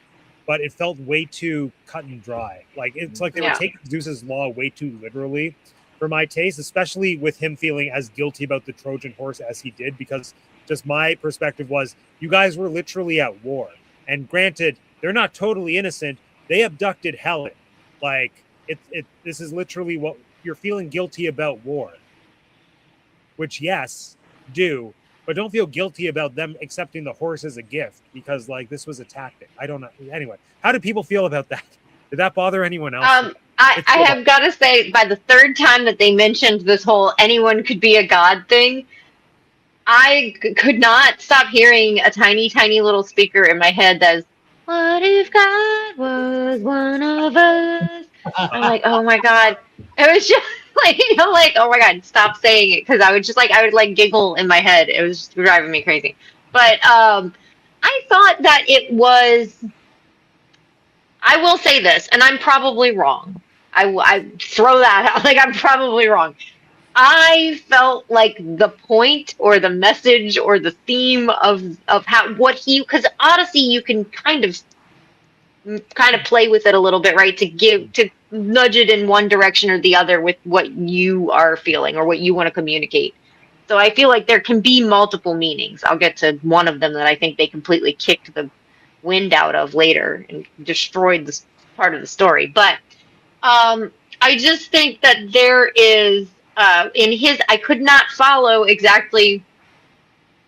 but it felt way too cut and dry. Like it's like they were taking Zeus's law way too literally for my taste, especially with him feeling as guilty about the Trojan horse as he did, because just my perspective was you guys were literally at war. And granted, they're not totally innocent. They abducted Helen. Like this is literally what you're feeling guilty about war, which yes, do. But don't feel guilty about them accepting the horse as a gift because, like, this was a tactic. I don't know. Anyway, how do people feel about that? Did that bother anyone else? I have got to say, by the third time that they mentioned this whole anyone could be a god thing, I could not stop hearing a tiny, tiny little speaker in my head that's, what if God was one of us? I'm like, oh my God. It was just like, oh my God, stop saying it. Because I would giggle in my head. It was just driving me crazy. But I thought that it was, I will say this, and I'm probably wrong. I throw that out, like I'm probably wrong. I felt like the point or the message or the theme of because Odyssey, you can kind of play with it a little bit, right? To nudge it in one direction or the other with what you are feeling or what you want to communicate. So I feel like there can be multiple meanings. I'll get to one of them that I think they completely kicked the wind out of later and destroyed this part of the story. But I just think that there is I could not follow exactly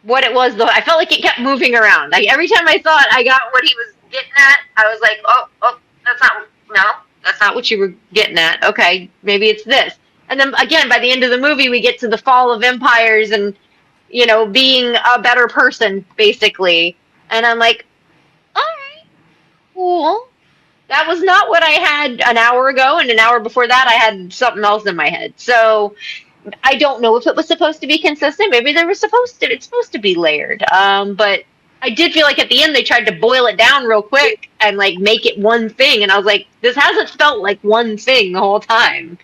what it was though. I felt like it kept moving around. Like every time I thought I got what he was getting at, I was like, oh, that's not what you were getting at. Okay, maybe it's this. And then again, by the end of the movie, we get to the fall of empires and, being a better person, basically. And I'm like, all right, cool. That was not what I had an hour ago, and an hour before that, I had something else in my head. So I don't know if it was supposed to be consistent. Maybe it's supposed to be layered. But I did feel like at the end they tried to boil it down real quick and like make it one thing, and I was like, this hasn't felt like one thing the whole time.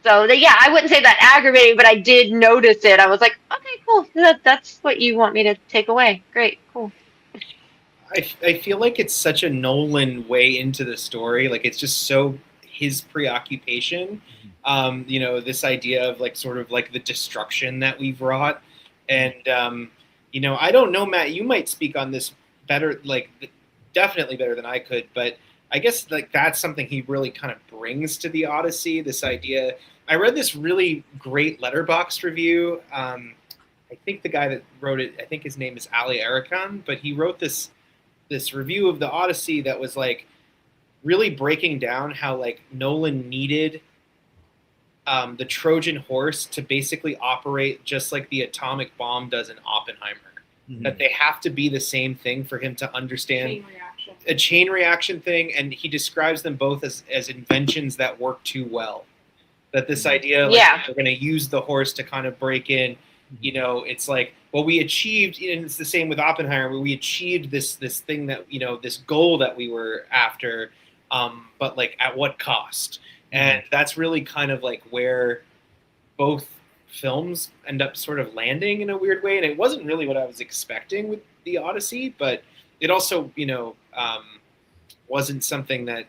So yeah, I wouldn't say that aggravating, but I did notice it. I was like, okay, cool. That's what you want me to take away. Great, cool. I feel like it's such a Nolan way into the story. Like it's just so his preoccupation. This idea of like sort of like the destruction that we've wrought. And I don't know, Matt, you might speak on this better, like definitely better than I could, but I guess like that's something he really kind of brings to the Odyssey, this idea. I read this really great Letterboxd review. I think the guy that wrote it, I think his name is Ali Arakan, but he wrote this review of the Odyssey that was like really breaking down how like Nolan needed the Trojan horse to basically operate just like the atomic bomb does in Oppenheimer. Mm-hmm. That they have to be the same thing for him to understand a chain reaction thing, and he describes them both as inventions that work too well. That this idea, like, we're going to use the horse to kind of break in. It's like, well, we achieved, and it's the same with Oppenheimer, where we achieved this thing that, this goal that we were after, but like at what cost? And that's really kind of like where both films end up sort of landing in a weird way. And it wasn't really what I was expecting with the Odyssey, but it also, wasn't something that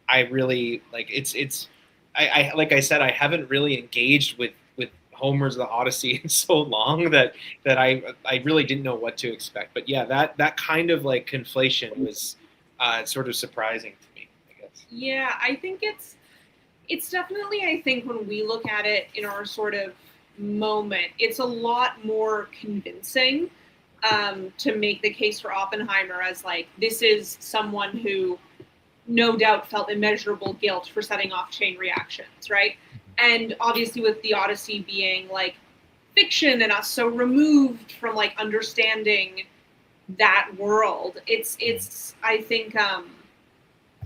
I really like. I like I said, I haven't really engaged with Homer's The Odyssey in so long that I really didn't know what to expect. But yeah, that kind of like conflation was sort of surprising to me, I guess. Yeah, I think it's definitely, I think when we look at it in our sort of moment, it's a lot more convincing to make the case for Oppenheimer as like, this is someone who no doubt felt immeasurable guilt for setting off chain reactions, right? And obviously with the Odyssey being like fiction and us so removed from like understanding that world, it's I think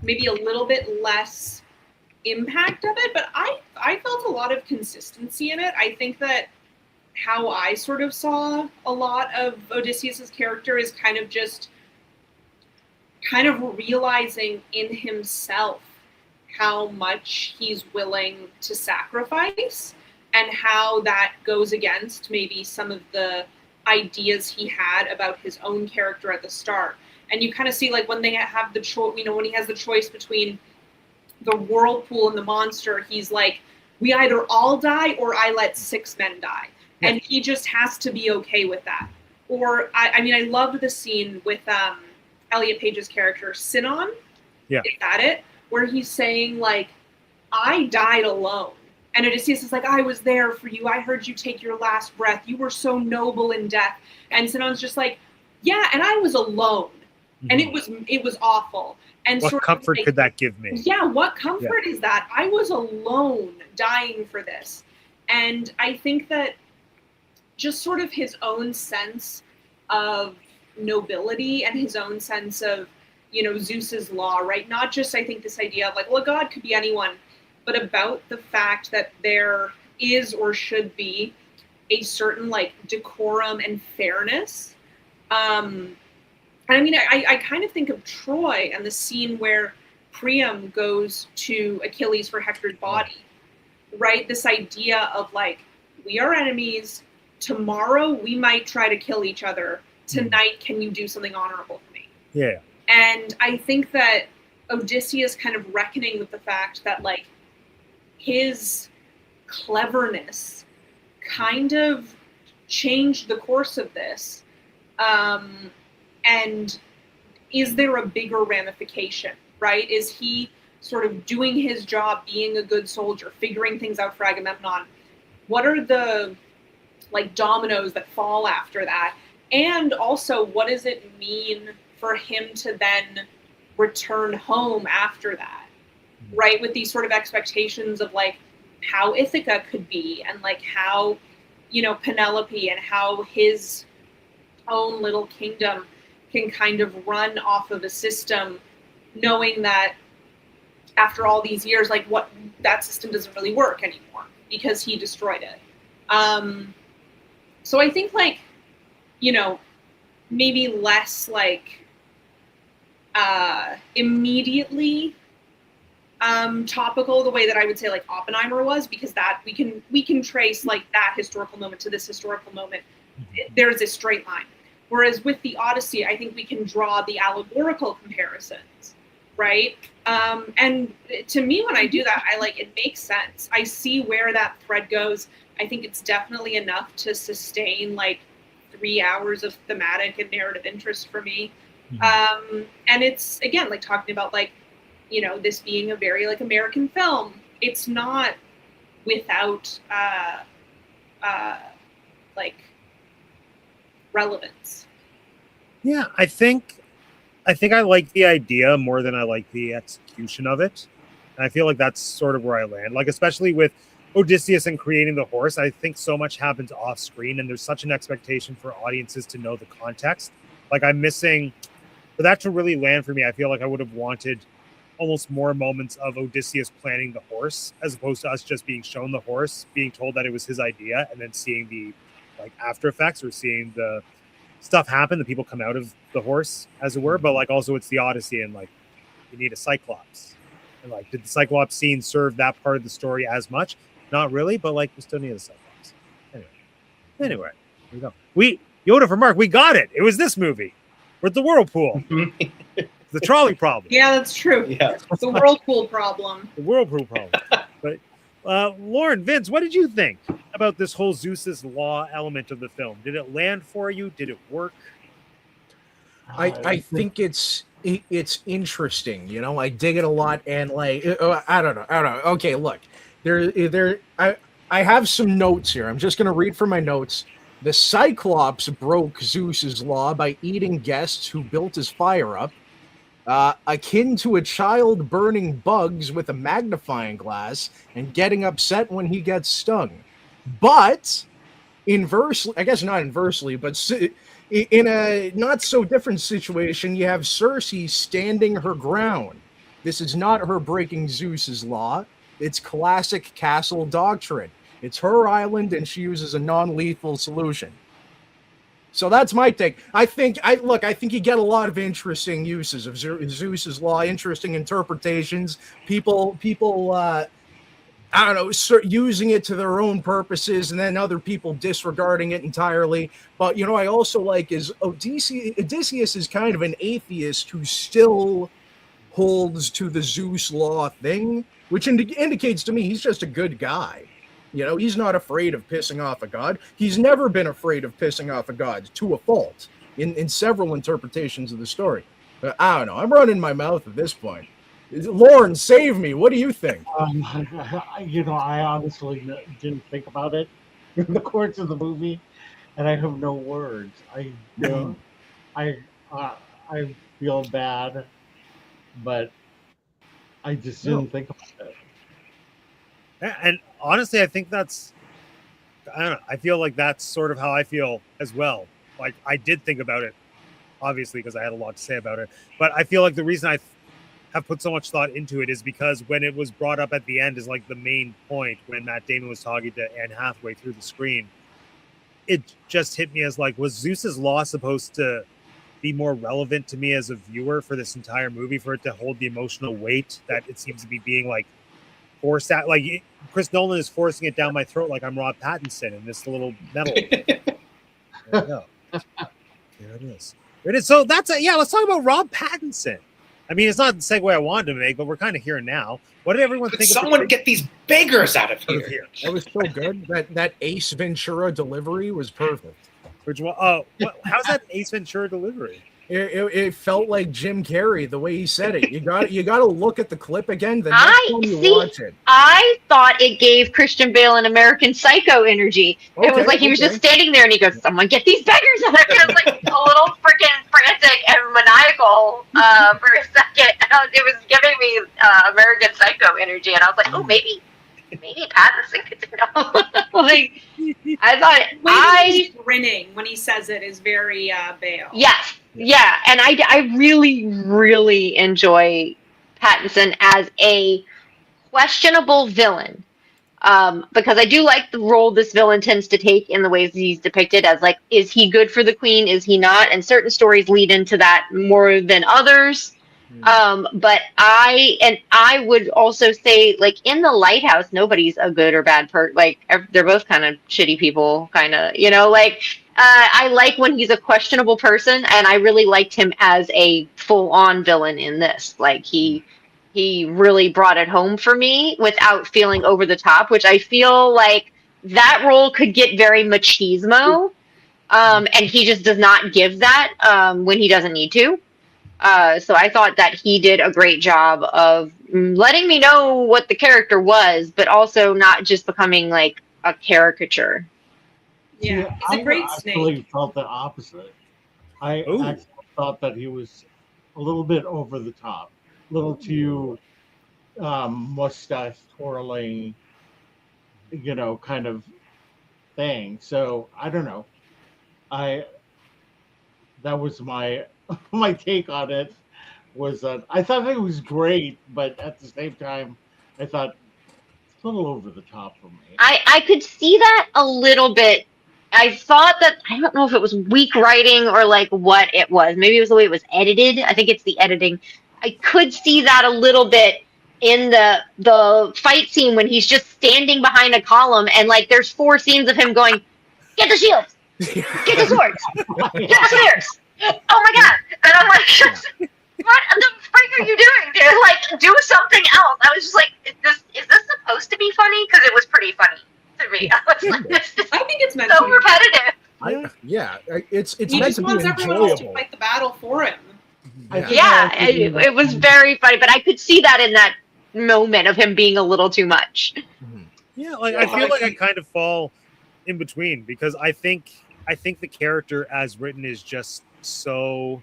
maybe a little bit less impact of it, but I felt a lot of consistency in it. I think that how I sort of saw a lot of Odysseus's character is kind of realizing in himself how much he's willing to sacrifice and how that goes against maybe some of the ideas he had about his own character at the start. And you kind of see like when they have the choice, when he has the choice between the whirlpool and the monster, he's like, we either all die or I let 6 men die. Yeah. And he just has to be okay with that. Or, I loved the scene with Elliot Page's character, Sinon. Yeah. Is that it? Where he's saying, like, I died alone. And Odysseus is like, I was there for you. I heard you take your last breath. You were so noble in death. And Sinon's just like, yeah, and I was alone. Mm-hmm. And it was awful. And what comfort could that give me? Yeah, what comfort is that? I was alone dying for this. And I think that just sort of his own sense of nobility and his own sense of, Zeus's law, right? Not just, I think, this idea of like, well, God could be anyone, but about the fact that there is or should be a certain like decorum and fairness. I kind of think of Troy and the scene where Priam goes to Achilles for Hector's body, right? This idea of like, we are enemies. Tomorrow we might try to kill each other. Tonight, can you do something honorable for me? Yeah. And I think that Odysseus kind of reckoning with the fact that like his cleverness kind of changed the course of this. And is there a bigger ramification, right? Is he sort of doing his job, being a good soldier, figuring things out for Agamemnon? What are the like dominoes that fall after that? And also, what does it mean for him to then return home after that, right? With these sort of expectations of like how Ithaca could be and like how, Penelope and how his own little kingdom can kind of run off of a system, knowing that after all these years, like what that system doesn't really work anymore because he destroyed it. So I think like, maybe less like immediately topical the way that I would say like Oppenheimer was, because that we can trace like that historical moment to this historical moment. There's a straight line. Whereas with the Odyssey, I think we can draw the allegorical comparisons, right? And to me, when I do that, it makes sense. I see where that thread goes. I think it's definitely enough to sustain like 3 hours of thematic and narrative interest for me. And it's, again, like talking about like, you know, this being a very like American film. It's not without like relevance. Yeah, I think I like the idea more than I like the execution of it. And I feel like that's sort of where I land. Like, especially with Odysseus and creating the horse, I think so much happens off screen, and there's such an expectation for audiences to know the context. Like, I'm missing, for that to really land for me, I feel like I would have wanted almost more moments of Odysseus planning the horse, as opposed to us just being shown the horse, being told that it was his idea, and then seeing the like after effects or seeing the stuff happen, the people come out of the horse, as it were. But like also it's the Odyssey, and like you need a Cyclops. And like, did the Cyclops scene serve that part of the story as much? Not really, but like we still need a Cyclops. Anyway, here we go. Yoda for Mark, we got it. It was this movie. We're at the whirlpool. The trolley problem. Yeah, that's true. Yeah. The whirlpool problem. The whirlpool problem. But Lauren, Vince, what did you think about this whole Zeus's law element of the film? Did it land for you? Did it work? I think it's interesting. You know, I dig it a lot, and like I don't know. Okay, look, I have some notes here. I'm just gonna read from my notes. The Cyclops broke Zeus's law by eating guests who built his fire up, akin to a child burning bugs with a magnifying glass and getting upset when he gets stung. But inversely, I guess not inversely, but in a not so different situation, you have Circe standing her ground. This is not her breaking Zeus's law. It's classic castle doctrine. It's her island, and she uses a non-lethal solution. So that's my take. I think you get a lot of interesting uses of Zeus's law, interesting interpretations. People, I don't know, using it to their own purposes, and then other people disregarding it entirely. But, you know, I also like is Odysseus is kind of an atheist who still holds to the Zeus law thing, which indicates to me he's just a good guy. You know, he's not afraid of pissing off a god. He's never been afraid of pissing off a god, to a fault, in several interpretations of the story. I don't know. I'm running my mouth at this point. Lauren, save me. What do you think? You know, I honestly didn't think about it in the course of the movie, and I have no words. I feel bad, but I just didn't think about it. And honestly, I think I don't know. I feel like that's sort of how I feel as well. Like, I did think about it, obviously, because I had a lot to say about it. But I feel like the reason I have put so much thought into it is because when it was brought up at the end is like the main point when Matt Damon was talking to Anne Hathaway through the screen, it just hit me as like, was Zeus's law supposed to be more relevant to me as a viewer for this entire movie, for it to hold the emotional weight that it seems to be being like forced out? Like, Chris Nolan is forcing it down my throat like I'm Rob Pattinson in this little metal. There we go. There it is. So let's talk about Rob Pattinson. I mean, it's not the segue I wanted to make, but we're kind of here now. What did everyone think? Someone get these beggars out of here. That was so good. That Ace Ventura delivery was perfect. Which one? Oh, how's that Ace Ventura delivery? It felt like Jim Carrey the way he said it. You got to look at the clip again the next time you watch it. I thought it gave Christian Bale an American Psycho energy. It was like he was just standing there and he goes, "Someone get these beggars out of here!" It was like a little freaking frantic and maniacal for a second. It was giving me American Psycho energy, and I was like, "Oh, maybe Pattinson could do it." Like, I thought he's grinning when he says it is very Bale. Yes. Yeah, and I really, really enjoy Pattinson as a questionable villain. because I do like the role this villain tends to take in the ways he's depicted as like, is he good for the queen? Is he not? And certain stories lead into that more than others. But I would also say, like, in the lighthouse, nobody's a good or bad like they're both kind of shitty people, kind of, like, I like when he's a questionable person, and I really liked him as a full-on villain in this. Like, he really brought it home for me without feeling over the top, which I feel like that role could get very machismo, and he just does not give that when he doesn't need to. So I thought that he did a great job of letting me know what the character was, but also not just becoming like a caricature. Yeah, he's a great snake. I actually felt the opposite. I actually thought that he was a little bit over the top, a little too mustache twirling, kind of thing. So I don't know. That was my my take on it, was that I thought it was great, but at the same time, I thought it's a little over the top for me. I could see that a little bit. I thought that, I don't know if it was weak writing or like what it was. Maybe it was the way it was edited. I think it's the editing. I could see that a little bit in the fight scene when he's just standing behind a column, and like there's 4 scenes of him going, "Get the shields, get the swords, get the spears." Oh my god! And I'm like, what the freak are you doing, dude? Like, do something else. I was just like, is this supposed to be funny? Because it was pretty funny to me. I was like, this is I think it's meant so to be. repetitive. It's He meant just to be wants everyone else to enjoyable. fight the battle for him. Yeah, it was very funny, but I could see that in that moment of him being a little too much. Yeah, like I feel like I kind of fall in between, because I think the character as written is just so,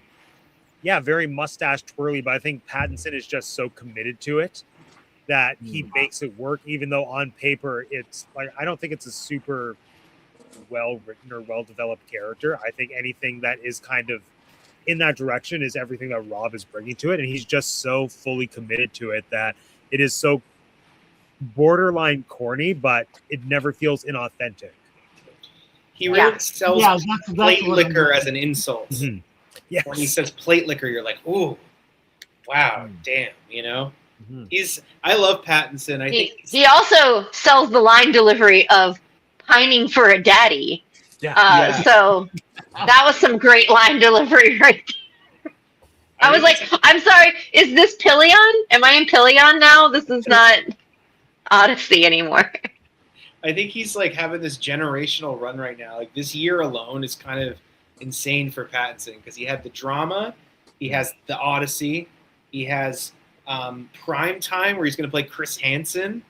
very mustache twirly, but I think Pattinson is just so committed to it that he makes it work, even though on paper it's like, I don't think it's a super well written or well developed character. I think anything that is kind of in that direction is everything that Rob is bringing to it, and he's just so fully committed to it that it is so borderline corny, but it never feels inauthentic. He really sells that's plate what liquor I'm- as an insult. Mm-hmm. Yes. When he says plate liquor, you're like, ooh, wow, damn, I love Pattinson. I think He also sells the line delivery of pining for a daddy. So that was some great line delivery right there. I was like, I'm sorry, is this Pillion? Am I in Pillion now? This is not Odyssey anymore. I think he's like having this generational run right now. Like this year alone is kind of insane for Pattinson, because he had the drama, he has the Odyssey, he has Prime Time, where he's going to play Chris Hansen.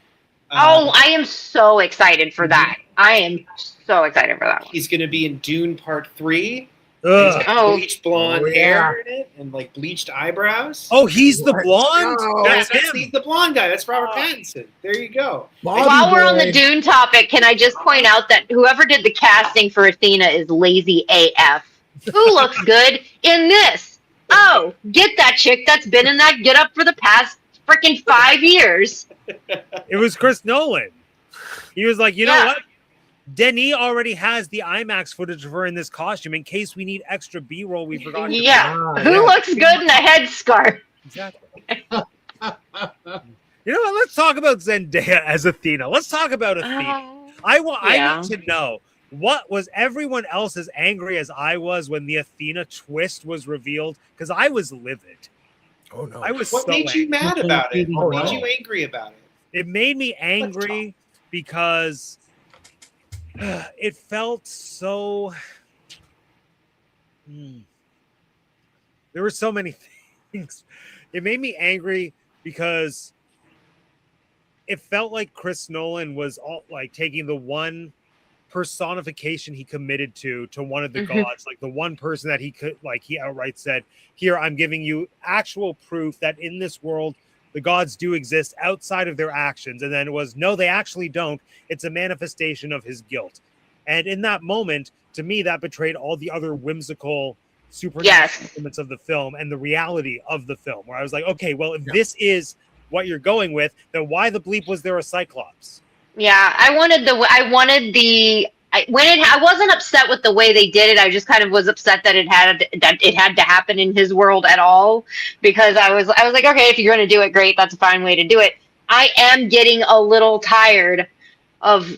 I am so excited for that. I am so excited for that one. He's going to be in Dune Part 3. Ugh. He's got bleached blonde hair in it and like bleached eyebrows. Oh, he's the blonde? That's him. He's the blonde guy. That's Robert Pattinson. There you go. While we're on the Dune topic, can I just point out that whoever did the casting for Athena is lazy AF. Who looks good in this? Oh, get that chick that's been in that get up for the past freaking 5 years. It was Chris Nolan. He was like, you know what? Denis already has the IMAX footage of her in this costume in case we need extra B-roll. We forgot. Who looks good in a headscarf? Exactly. You know what? Let's talk about Zendaya as Athena. Let's talk about Athena. I need to know, what was everyone else as angry as I was when the Athena twist was revealed? Because I was livid. Oh no! What made you mad about it? What made you angry about it? It made me angry because it felt so. There were so many things. It made me angry because it felt like Chris Nolan was taking the one personification he committed to one of the gods, like the one person that he could, like, he outright said, here, I'm giving you actual proof that in this world the gods do exist outside of their actions. And then it was, no, they actually don't. It's a manifestation of his guilt. And in that moment, to me, that betrayed all the other whimsical supernatural elements of the film and the reality of the film, where I was like, okay, well, if this is what you're going with, then why the bleep was there a Cyclops? Yeah, I wanted I wasn't upset with the way they did it. I just kind of was upset that it had to happen in his world at all, because I was like, okay, if you're going to do it, great, that's a fine way to do it. I am getting a little tired of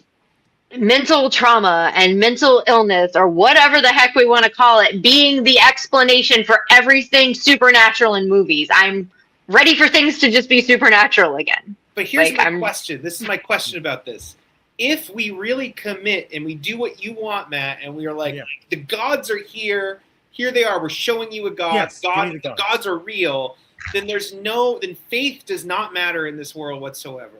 mental trauma and mental illness, or whatever the heck we want to call it, being the explanation for everything supernatural in movies. I'm ready for things to just be supernatural again. But here's Like, my question. This is my question about this. If we really commit and we do what you want, Matt, and we are like, the gods are here, here they are, we're showing you a god, Yes, the gods are real, then then faith does not matter in this world whatsoever.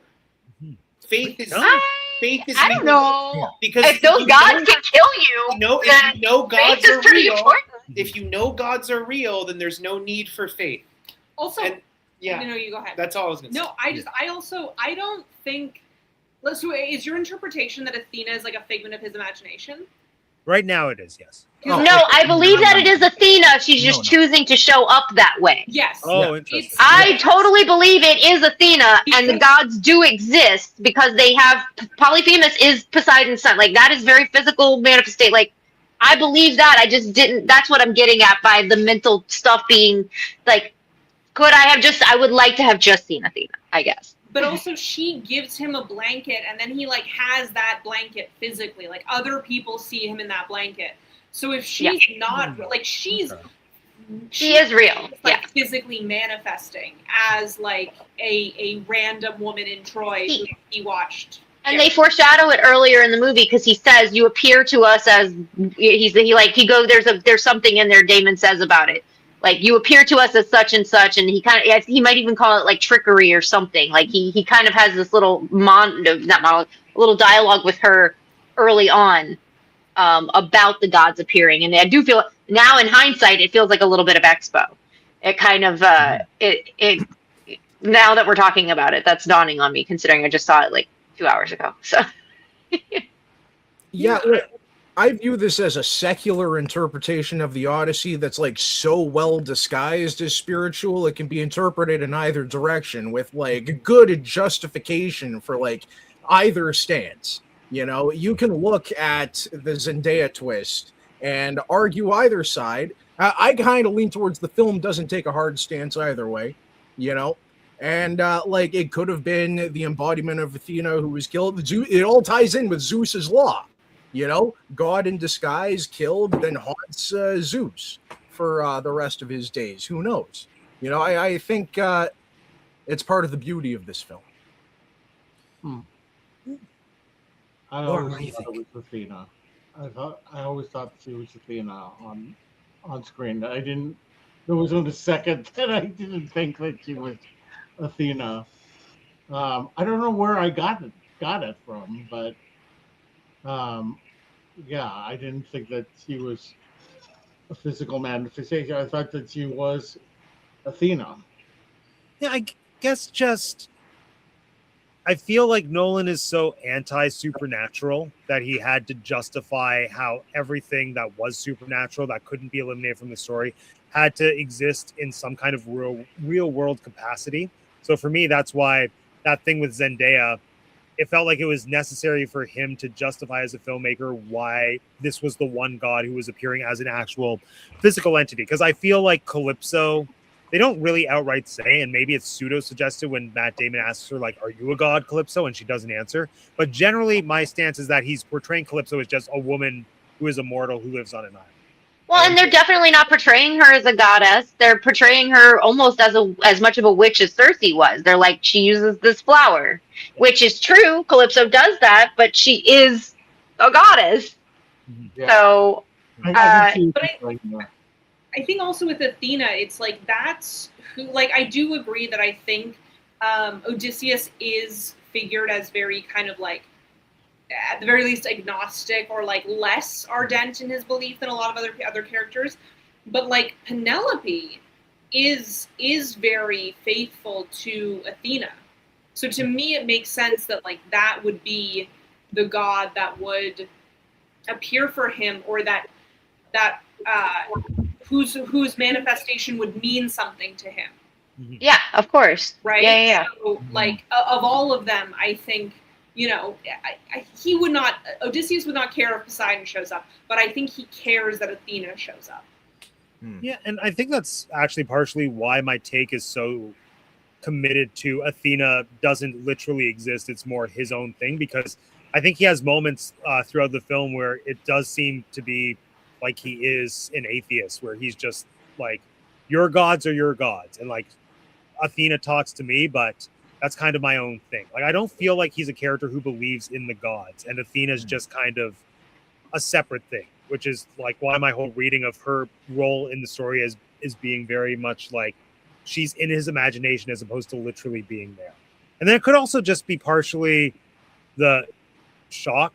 Faith is I don't know. Because if those gods can kill you, if you know gods are real, important. if you know gods are real, then there's no need for faith. Also, yeah, no, you go ahead. That's all I was going to say. No, I don't think. So, is your interpretation that Athena is like a figment of his imagination? Right now, it is, yes. No, I believe that it is Athena. She's just choosing to show up that way. Yes. Oh, interesting. I totally believe it is Athena, and the gods do exist because they have Polyphemus is Poseidon's son. Like, that is very physical manifestation. Like, I believe that. I just didn't. That's what I'm getting at by the mental stuff being like. I would like to have just seen Athena, I guess. But also, she gives him a blanket, and then he like has that blanket physically. Like, other people see him in that blanket. So if she's not like she is real, like physically manifesting as like a random woman in Troy who he watched. And they foreshadow it earlier in the movie because he says, "You appear to us as there's something in there." Damon says about it. Like, you appear to us as such and such, and he might even call it like trickery or something. Like, he kind of has this little little dialogue with her early on about the gods appearing. And I do feel now in hindsight, it feels like a little bit of Expo. It kind of it now that we're talking about it, that's dawning on me, considering I just saw it like 2 hours ago. So yeah. I view this as a secular interpretation of the Odyssey that's like so well disguised as spiritual, it can be interpreted in either direction with like good justification for like either stance. You know, you can look at the Zendaya twist and argue either side. I kind of lean towards the film doesn't take a hard stance either way, you know? And like, it could have been the embodiment of Athena who was killed. It all ties in with Zeus's law. You know, God in disguise killed, then haunts Zeus for the rest of his days. Who knows? You know, I think it's part of the beauty of this film. I always thought it was Athena. I always thought she was Athena on screen. There was only a second that I didn't think that she was Athena. I don't know where I got it from, but yeah, I didn't think that she was a physical manifestation. I thought that she was Athena. Yeah, I guess I feel like Nolan is so anti-supernatural that he had to justify how everything that was supernatural that couldn't be eliminated from the story had to exist in some kind of real world capacity. So for me, that's why that thing with Zendaya, it felt like it was necessary for him to justify as a filmmaker why this was the one god who was appearing as an actual physical entity. Because I feel like Calypso, they don't really outright say, and maybe it's pseudo-suggested when Matt Damon asks her, like, are you a god, Calypso? And she doesn't answer. But generally, my stance is that he's portraying Calypso as just a woman who is immortal who lives on an island. Well, and they're definitely not portraying her as a goddess. They're portraying her almost as much of a witch as Circe was. They're like, she uses this flower, which is true. Calypso does that, but she is a goddess. Yeah. So, I think also with Athena, it's like that's who. Like, I do agree that I think Odysseus is figured as very kind of like, at the very least, agnostic or like less ardent in his belief than a lot of other characters. But like Penelope is very faithful to Athena. So to me, it makes sense that like that would be the god that would appear for him, or that whose manifestation would mean something to him. Yeah, of course. Right? Yeah. So like of all of them, I think you know, he would not, Odysseus would not care if Poseidon shows up, but I think he cares that Athena shows up. Yeah, and I think that's actually partially why my take is so committed to Athena doesn't literally exist. It's more his own thing, because I think he has moments throughout the film where it does seem to be like he is an atheist, where he's just like, your gods are your gods. And like, Athena talks to me, but that's kind of my own thing. Like, I don't feel like he's a character who believes in the gods, and Athena's just kind of a separate thing, which is like why my whole reading of her role in the story is being very much like she's in his imagination as opposed to literally being there. And then it could also just be partially the shock,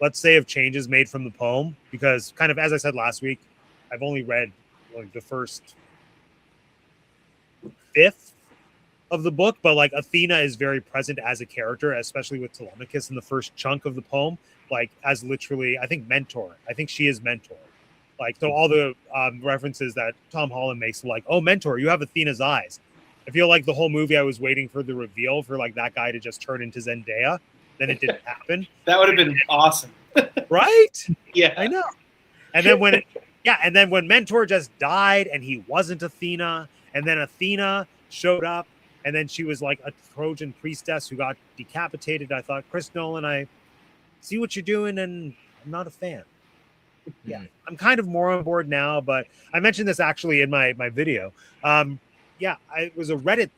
let's say, of changes made from the poem, because kind of, as I said last week, I've only read like the first fifth of the book, but like Athena is very present as a character, especially with Telemachus in the first chunk of the poem, like as literally, I think, mentor. I think she is mentor. Like, so all the references that Tom Holland makes, like, oh, mentor, you have Athena's eyes. I feel like the whole movie I was waiting for the reveal for like that guy to just turn into Zendaya. Then it didn't happen. That would have been awesome. Right? Yeah. I know. And then when Mentor just died and he wasn't Athena, and then Athena showed up, and then she was like a Trojan priestess who got decapitated, I thought, Chris Nolan, I see what you're doing, and I'm not a fan. Yeah, I'm kind of more on board now, but I mentioned this actually in my video. It was a Reddit,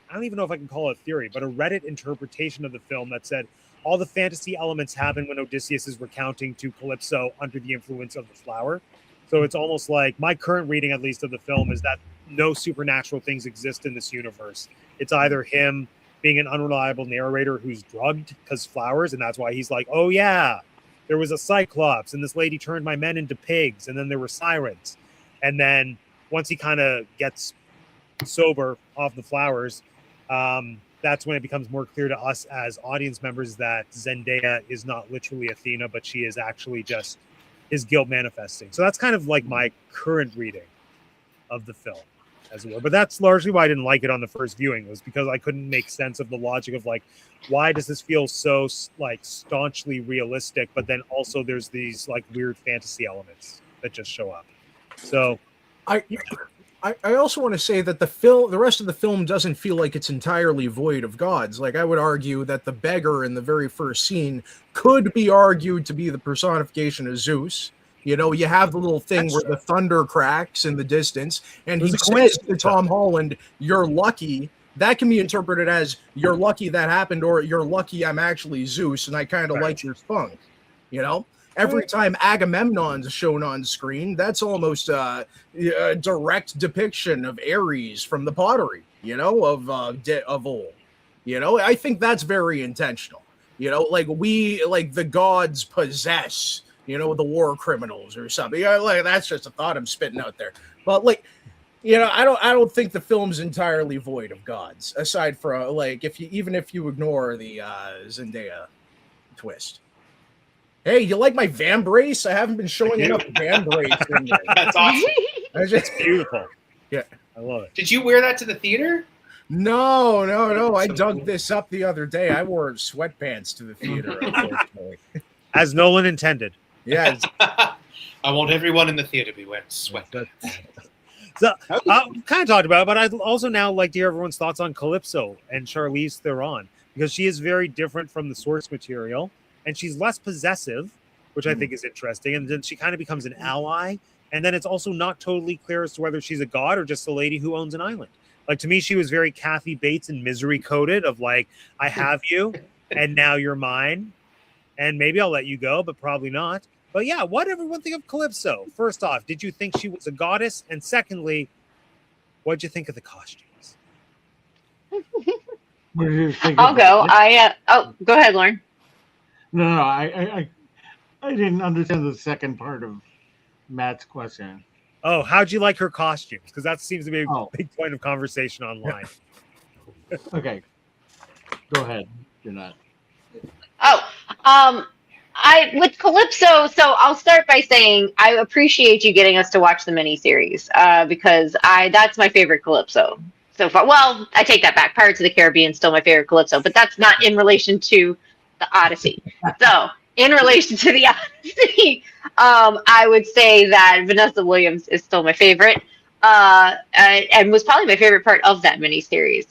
I don't even know if I can call it a theory, but a Reddit interpretation of the film that said all the fantasy elements happen when Odysseus is recounting to Calypso under the influence of the flower. So it's almost like my current reading, at least, of the film is that no supernatural things exist in this universe. It's either him being an unreliable narrator who's drugged because flowers, and that's why he's like, oh yeah, there was a cyclops and this lady turned my men into pigs, and then there were sirens. And then once he kind of gets sober off the flowers, that's when it becomes more clear to us as audience members that Zendaya is not literally Athena, but she is actually just his guilt manifesting. So that's kind of like my current reading of the film, as it were. But that's largely why I didn't like it on the first viewing, was because I couldn't make sense of the logic of like, why does this feel so like staunchly realistic, but then also there's these like weird fantasy elements that just show up. So I also want to say that the rest of the film doesn't feel like it's entirely void of gods. Like, I would argue that the beggar in the very first scene could be argued to be the personification of Zeus. You know, you have the little thing where the thunder cracks in the distance, and he says to Tom Holland, "You're lucky." That can be interpreted as, "You're lucky that happened," or "You're lucky I'm actually Zeus, and I kind of like your spunk." You know? Every time Agamemnon's shown on screen, that's almost a direct depiction of Ares from the pottery, you know, of old. You know, I think that's very intentional. You know, like the gods possess, you know, the war criminals or something. Like, that's just a thought I'm spitting out there. But like, you know, I don't think the film's entirely void of gods, aside from like if you ignore the Zendaya twist. Hey, you like my van brace? I haven't been showing enough van brace. That's awesome. It's beautiful. Yeah, I love it. Did you wear that to the theater? No. I dug this up the other day. I wore sweatpants to the theater, unfortunately. As Nolan intended. Yeah. I want everyone in the theater to be wearing sweatpants. So kind of talked about it, but I'd also now like to hear everyone's thoughts on Calypso and Charlize Theron, because she is very different from the source material. And she's less possessive, which I think is interesting. And then she kind of becomes an ally. And then it's also not totally clear as to whether she's a god or just a lady who owns an island. Like, to me, she was very Kathy Bates and Misery coded of like, I have you and now you're mine. And maybe I'll let you go, but probably not. But yeah, what did everyone think of Calypso? First off, did you think she was a goddess? And secondly, what did you think of the costumes? I'll go. Go ahead, Lauren. No, I didn't understand the second part of Matt's question. Oh, how'd you like her costumes? Because that seems to be a big point of conversation online. Okay, go ahead. You're not. With Calypso. So I'll start by saying I appreciate you getting us to watch the miniseries because that's my favorite Calypso so far. Well, I take that back. Pirates of the Caribbean is still my favorite Calypso, but that's not in relation to the Odyssey. So, in relation to the Odyssey, I would say that Vanessa Williams is still my favorite, and was probably my favorite part of that miniseries.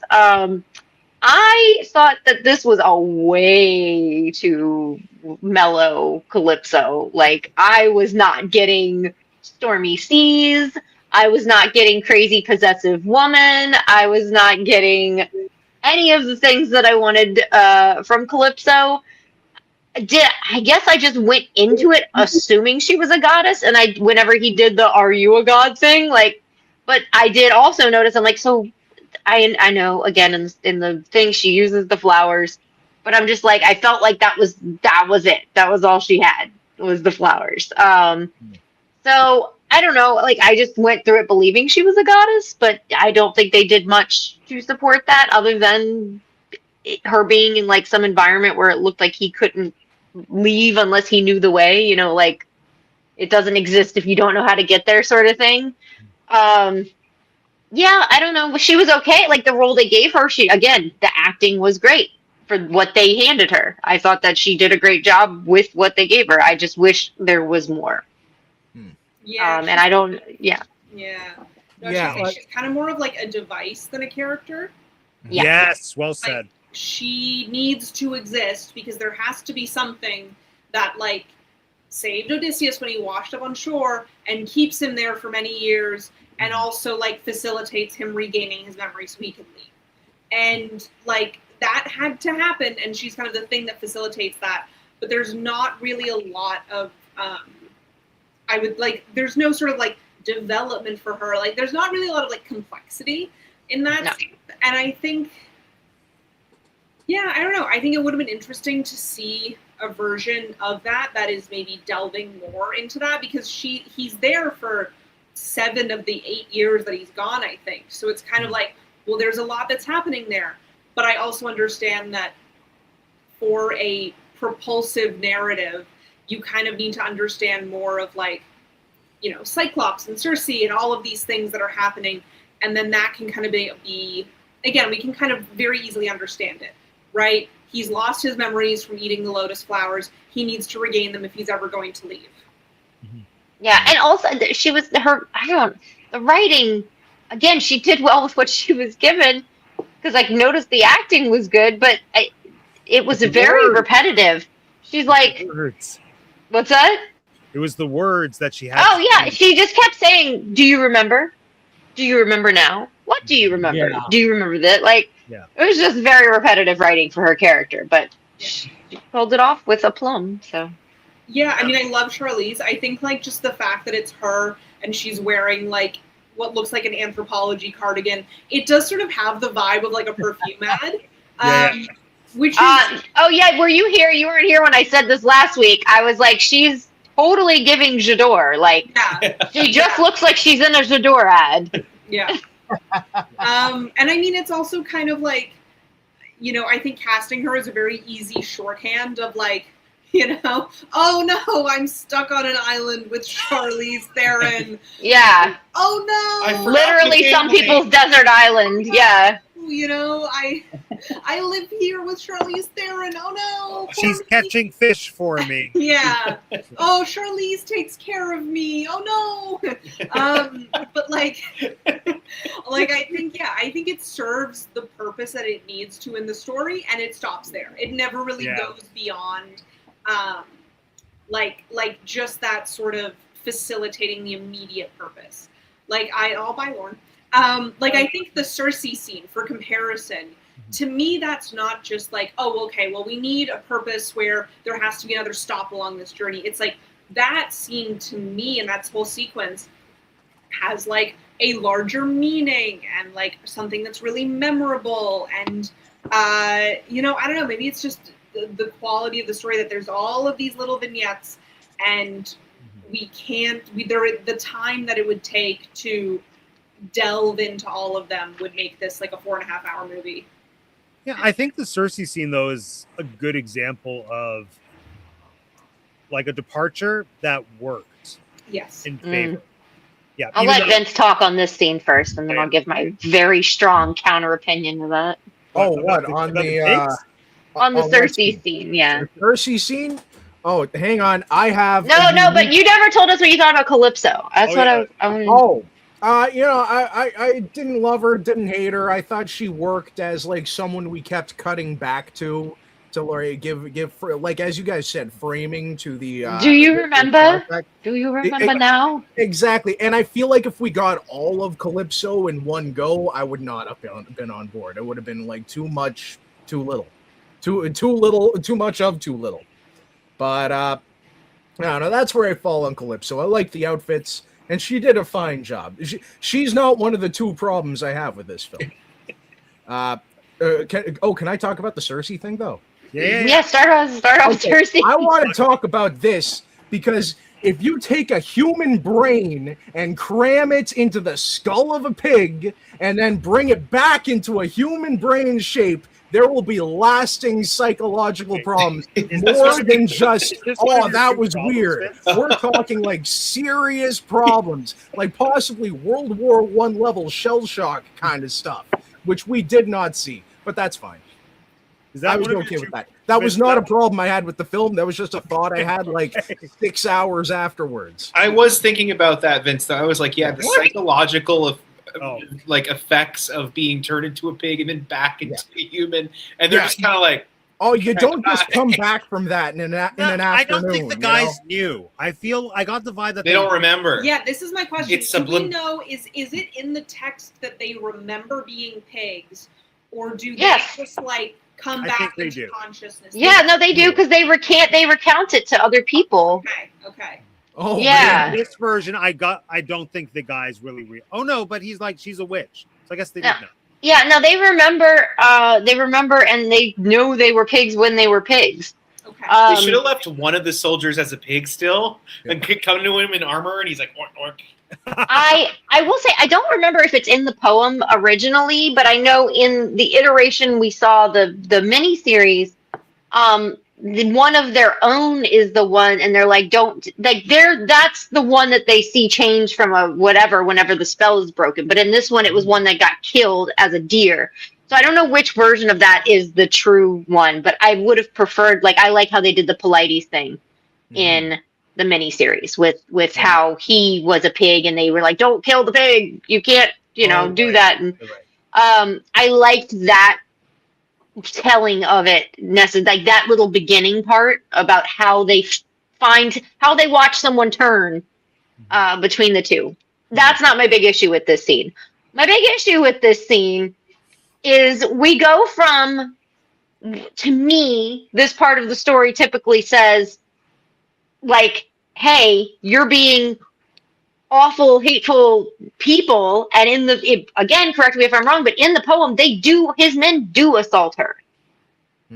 I thought that this was a way too mellow Calypso. Like, I was not getting stormy seas. I was not getting crazy possessive woman. I was not getting any of the things that I wanted from Calypso. I guess I just went into it assuming she was a goddess, and whenever he did the "Are you a god" thing, like, but I did also notice, I'm like, so I know again in the thing she uses the flowers, but I'm just like, I felt like that was it. That was all she had, was the flowers. So I don't know, like, I just went through it believing she was a goddess, but I don't think they did much to support that other than her being in like some environment where it looked like he couldn't leave unless he knew the way, like it doesn't exist if you don't know how to get there, sort of thing. Yeah, I don't know. She was okay. Like, the role they gave her, the acting was great for what they handed her. I thought that she did a great job with what they gave her. I just wish there was more. Yeah. And I don't. Yeah. Yeah. No, Yeah, she's kind of more of like a device than a character. Yeah. Yes, well said. Like, she needs to exist because there has to be something that, like, saved Odysseus when he washed up on shore and keeps him there for many years, and also, like, facilitates him regaining his memory so he can leave. And, like, that had to happen, and she's kind of the thing that facilitates that. But there's not really a lot of, there's no sort of, like, development for her. Like, there's not really a lot of, like, complexity in that. No. And I think, yeah, I don't know. I think it would have been interesting to see a version of that is maybe delving more into that, because he's there for 7 of the 8 years that he's gone, I think. So it's kind of like, well, there's a lot that's happening there. But I also understand that for a propulsive narrative, you kind of need to understand more of, like, Cyclops and Circe and all of these things that are happening. And then that can kind of be again, we can kind of very easily understand it, right? He's lost his memories from eating the lotus flowers. He needs to regain them if he's ever going to leave. Yeah, and also the writing, again, she did well with what she was given, because I noticed the acting was good, but it was very repetitive. She's like, Words. What's that? It was the words that she had. Oh, yeah, she just kept saying, do you remember? Do you remember now? What do you remember? Yeah. Do you remember that? Like, Yeah. It was just very repetitive writing for her character, but she pulled it off with aplomb, so. Yeah, I mean, I love Charlize. I think, like, just the fact that it's her and she's wearing, like, what looks like an Anthropology cardigan, it does sort of have the vibe of, like, a perfume ad. Which is... oh, yeah, were you here? You weren't here when I said this last week. I was like, she's totally giving J'adore. Like, she just looks like she's in a J'adore ad. Yeah. And I mean, it's also kind of like, I think casting her is a very easy shorthand of, like, oh no, I'm stuck on an island with Charlize Theron. Yeah. Oh no. Literally some people's desert island. Yeah. I live here with Charlize Theron. Oh no. She's catching fish for me. Yeah. Oh, Charlize takes care of me. Oh no. But like I think it serves the purpose that it needs to in the story, and it stops there. It never really goes beyond like just that sort of facilitating the immediate purpose. Like, I'll buy Lorne. I think the Circe scene, for comparison, to me, that's not just like, oh, okay, well, we need a purpose where there has to be another stop along this journey. It's like, that scene, to me, and that whole sequence has, like, a larger meaning and, like, something that's really memorable. And, I don't know, maybe it's just the quality of the story that there's all of these little vignettes, and the time that it would take to delve into all of them would make this like a 4.5-hour movie. Yeah, I think the Circe scene, though, is a good example of, like, a departure that worked. Yes. In favor. Yeah. I'll let Vince talk on this scene first, and then I'll give my very strong counter opinion to that. Oh, what? On the On the on what Cersei scene, yeah. The Cersei scene? Oh, hang on. I have No, but you never told us what you thought about Calypso. That's what yeah. I didn't love her, didn't hate her. I thought she worked as like someone we kept cutting back to like give like as you guys said, framing to the. Do you the remember? project. Do you remember now? Exactly, and I feel like if we got all of Calypso in one go, I would not have been on board. It would have been like too much, too little, too little, too much of too little. But I don't know. That's where I fall on Calypso. I like the outfits, and she did a fine job. She's not one of the two problems I have with this film. Can I talk about the Cersei thing though? Yeah. Start off Cersei. I want to talk about this because if you take a human brain and cram it into the skull of a pig and then bring it back into a human brain shape, there will be lasting psychological problems more than just, oh, that was weird. We're talking like serious problems, like possibly World War I level shell shock kind of stuff, which we did not see, but that's fine. I was okay with that. That was not a problem I had with the film. That was just a thought I had like 6 hours afterwards. I was thinking about that, Vince, though. I was like, yeah, the psychological like effects of being turned into a pig and then back into a human. And they're just kind of like, oh, you don't just come back from that in an afternoon. I don't think the guys knew. I got the vibe that they don't remember. Yeah, this is my question. It's do we know, is it in the text that they remember being pigs, or do they just like come back into consciousness? Yeah, no, they do, because they recount it to other people. Okay. Oh yeah. In this version, I don't think the guys really oh no, but he's like, she's a witch. So I guess they didn't know. Yeah, no, they remember and they know they were pigs when they were pigs. Okay. They should have left one of the soldiers as a pig still and come to him in armor and he's like, ork, ork. I will say, I don't remember if it's in the poem originally, but I know in the iteration we saw, the miniseries, one of their own is the one, and they're like, that's the one that they see change from a whatever whenever the spell is broken. But in this one, it was one that got killed as a deer. So I don't know which version of that is the true one, but I would have preferred, like, I like how they did the Polites thing in the miniseries with how he was a pig and they were like, don't kill the pig. You can't, do that. And I liked that telling of it, like that little beginning part about how they watch someone turn between the two. That's not my big issue with this scene. My big issue with this scene is we go from, to me, this part of the story typically says, like, hey, you're being awful, hateful people, and again, correct me if I'm wrong, but in the poem, his men do assault her.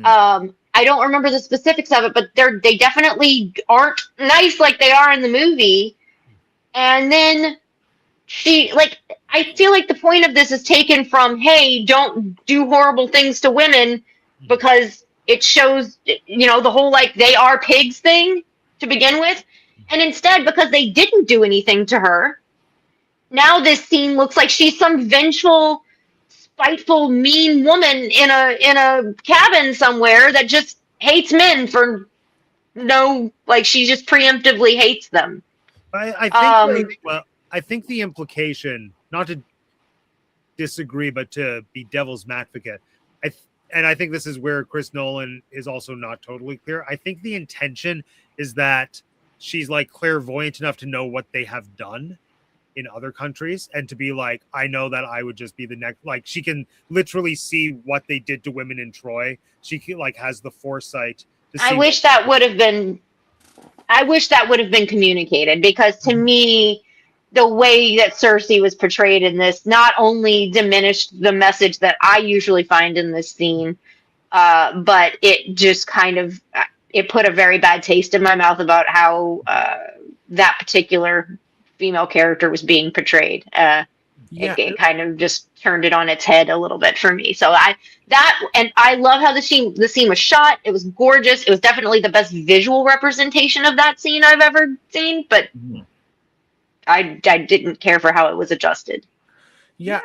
I don't remember the specifics of it, but they definitely aren't nice like they are in the movie. And then I feel like the point of this is taken from, hey, don't do horrible things to women, because it shows, the whole, like, they are pigs thing to begin with. And instead, because they didn't do anything to her, now this scene looks like she's some vengeful, spiteful, mean woman in a cabin somewhere that just hates men for she just preemptively hates them. I think the implication, not to disagree, but to be devil's advocate, and I think this is where Chris Nolan is also not totally clear. I think the intention is that she's like clairvoyant enough to know what they have done in other countries and to be like, I know that I would just be the next, like, she can literally see what they did to women in Troy. She can, like, has the foresight to see. I wish that would have been communicated, because to me, the way that Cersei was portrayed in this not only diminished the message that I usually find in this scene, but it just kind of, it put a very bad taste in my mouth about how that particular female character was being portrayed. It kind of just turned it on its head a little bit for me. So I love how the scene was shot. It was gorgeous. It was definitely the best visual representation of that scene I've ever seen, but I didn't care for how it was adjusted. Yeah,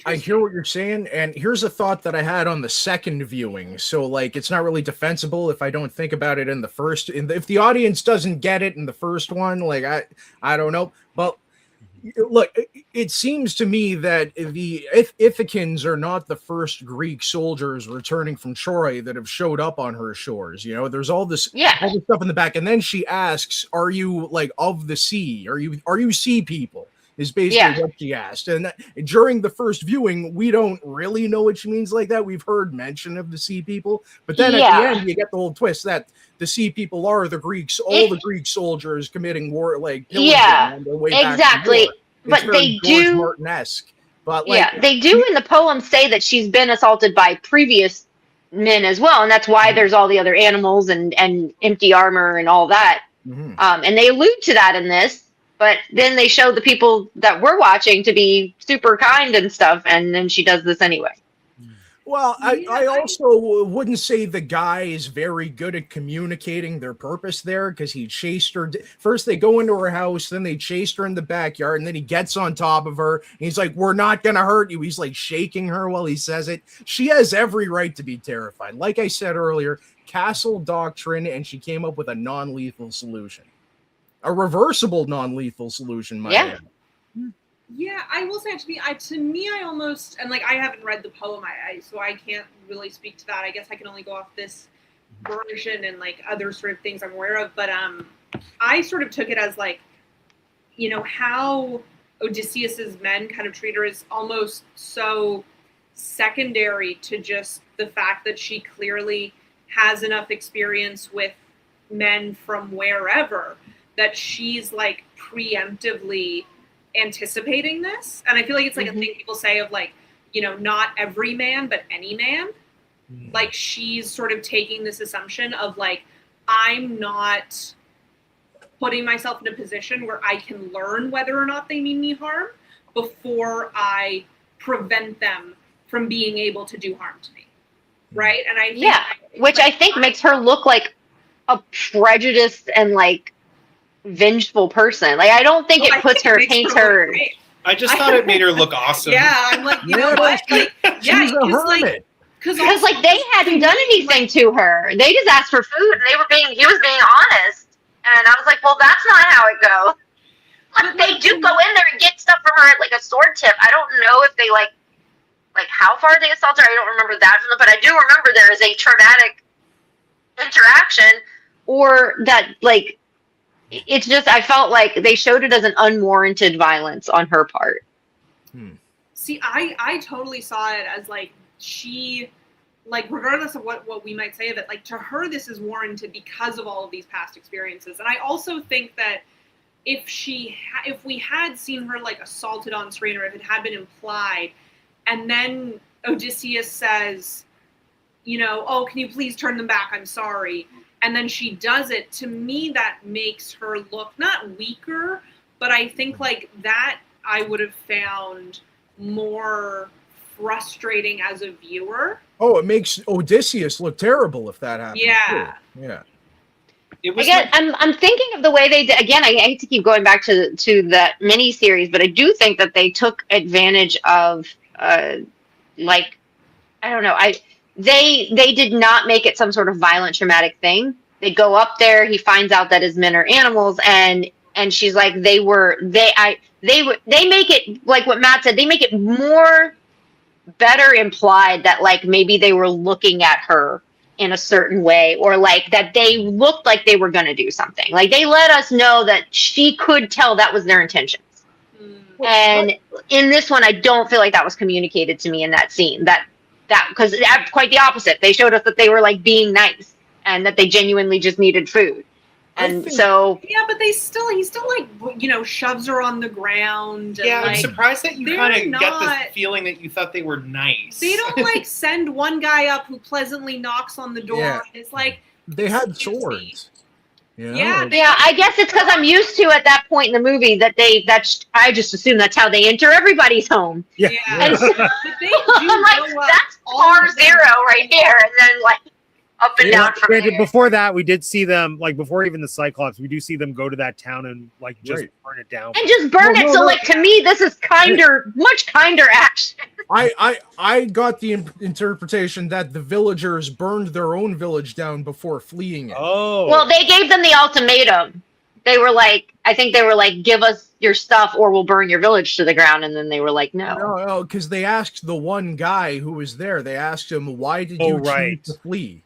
I hear what you're saying, and here's a thought that I had on the second viewing. So, like, it's not really defensible if I don't think about it in the first. If the audience doesn't get it in the first one, like, I don't know. But look, it seems to me that the Ithacans are not the first Greek soldiers returning from Troy that have showed up on her shores. You know, there's all this stuff in the back, and then she asks, "Are you like of the sea? Are you sea people?" Is basically what she asked. And during the first viewing, we don't really know what she means like that. We've heard mention of the sea people, but then at the end, you get the whole twist that the sea people are the Greeks, all the Greek soldiers committing war, like pillaging on their way back to war. But they do Martin-esque. But like, they do in the poem say that she's been assaulted by previous men as well, and that's why there's all the other animals and empty armor and all that. And they allude to that in this. But then they show the people that we're watching to be super kind and stuff, and then she does this anyway. Well, I also wouldn't say the guy is very good at communicating their purpose there, because he chased her. First, they go into her house, then they chased her in the backyard, and then he gets on top of her, and he's like, "We're not going to hurt you." He's like shaking her while he says it. She has every right to be terrified. Like I said earlier, castle doctrine, and she came up with a non-lethal solution. A reversible non-lethal solution, Yeah, I will say to me, I almost, and like I haven't read the poem, so I can't really speak to that. I guess I can only go off this version and like other sort of things I'm aware of. But I sort of took it as like, you know, how Odysseus's men kind of treat her is almost so secondary to just the fact that she clearly has enough experience with men from wherever that she's like preemptively anticipating this. And I feel like it's like a thing people say of like, you know, not every man, but any man. Like she's sort of taking this assumption of like, I'm not putting myself in a position where I can learn whether or not they mean me harm before I prevent them from being able to do harm to me. Right? And I think which I think makes her look like a prejudiced and like vengeful person. Like I don't think it paints her. I just thought it made her look awesome. Yeah, I'm like, you know what? Like, she's a hermit. Because like they hadn't done anything to her. They just asked for food, and he was being honest. And I was like, well, that's not how it goes. Like they do go in there and get stuff from her at like a sword tip. I don't know if they like how far they assault her. I don't remember that from but I do remember there is a traumatic interaction, or that like. It's just, I felt like they showed it as an unwarranted violence on her part. See, I totally saw it as like she, like regardless of what we might say of it, like to her this is warranted because of all of these past experiences. And I also think that if we had seen her like assaulted on screen, or if it had been implied, and then Odysseus says, you know, "Oh, can you please turn them back? I'm sorry." And then she does it. To me, that makes her look not weaker, but I think like that I would have found more frustrating as a viewer. Oh, it makes Odysseus look terrible if that happens. Yeah. Too. Yeah. Again, I'm thinking of the way they did. Again, I hate to keep going back to that mini series, but I do think that they took advantage of like, I don't know, They did not make it some sort of violent, traumatic thing. They go up there. He finds out that his men are animals, and she's like, they make it like what Matt said. They make it more better implied that like maybe they were looking at her in a certain way, or like that they looked like they were going to do something. Like they let us know that she could tell that was their intentions. And in this one, I don't feel like that was communicated to me in that scene. That because quite the opposite. They showed us that they were like being nice and that they genuinely just needed food. And so but he still like, you know, shoves her on the ground. And, yeah, like, I'm surprised that you kind of get the feeling that you thought they were nice. They don't like send one guy up who pleasantly knocks on the door. Yeah. It's like they had swords. You know? Yeah, I guess it's because I'm used to at that point in the movie that I just assume that's how they enter everybody's home. Yeah. And so, I'm like, that's par zero right here. And then like, up and down from Granted, there. before that, we did see them, like before even the Cyclops, we do see them go to that town and like just Right. burn it down. And just burn it. So, like, to me, this is much kinder action. I got the interpretation that the villagers burned their own village down before fleeing it. Oh, Well, they gave them the ultimatum. They were like, I think they were like, give us your stuff or we'll burn your village to the ground. And then they were like, no. No, because they asked the one guy who was there. They asked him, "Why did you choose to flee?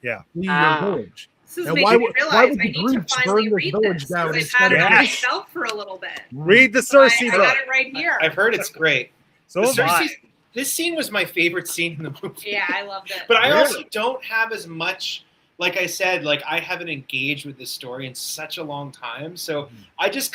Yeah, flee your village." This is And making why me would realize the I need to Greeks finally burn this read village this. down I've instead had of- it Yes. myself for a little bit. read the So Cersei I book. got it right here. I've heard it's great. So The have I. Cersei, this scene was my favorite scene in the movie. Yeah, I loved it. But I Really? also don't have as much, like I said, like I haven't engaged with this story in such a long time. So I just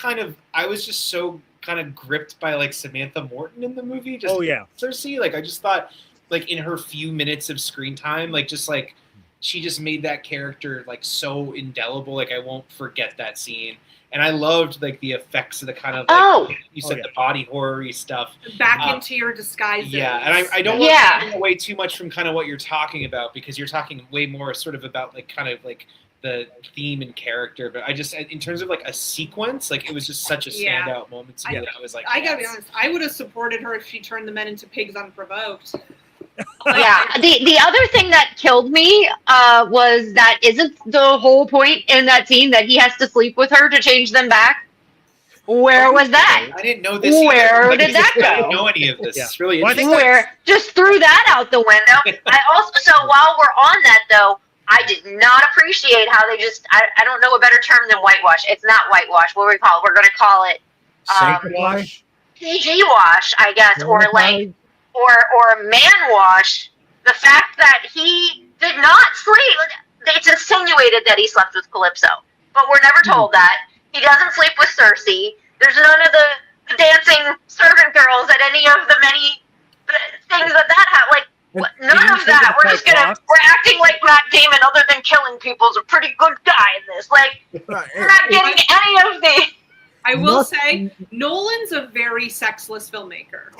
I was just so kind of gripped by like Samantha Morton in the movie. Just Oh yeah, Cersei, like I just thought, like in her few minutes of screen time, like just like she just made that character like so indelible. Like I won't forget that scene. And I loved like the effects of the kind of like you said the body horror-y stuff. Back into your disguises. Yeah, and I don't want to take away too much from kind of what you're talking about because you're talking way more sort of about like kind of like the theme and character. But I just in terms of like a sequence, like it was just such a standout moment to me that I was like, I gotta be honest, I would have supported her if she turned the men into pigs unprovoked. Yeah. The other thing that killed me was that isn't the whole point in that scene that he has to sleep with her to change them back? Where was that? I didn't know this. Where did that I didn't go? know any of this. Yeah. It's really Well, I think interesting. Where just threw that out the window. I also while we're on that though, I did not appreciate how they just I don't know a better term than whitewash. It's not whitewash. What do we call it? We're gonna call it Sanctified? PG wash, I guess, or like or man wash. The fact that he did not sleep. It's insinuated that he slept with Calypso, but we're never told that. He doesn't sleep with Cersei. There's none of the dancing servant girls at any of the many things that have. Like none of that. We're acting like Matt Damon, other than killing people, is a pretty good guy in this. Like we're not getting any of the. I will say, Nolan's a very sexless filmmaker.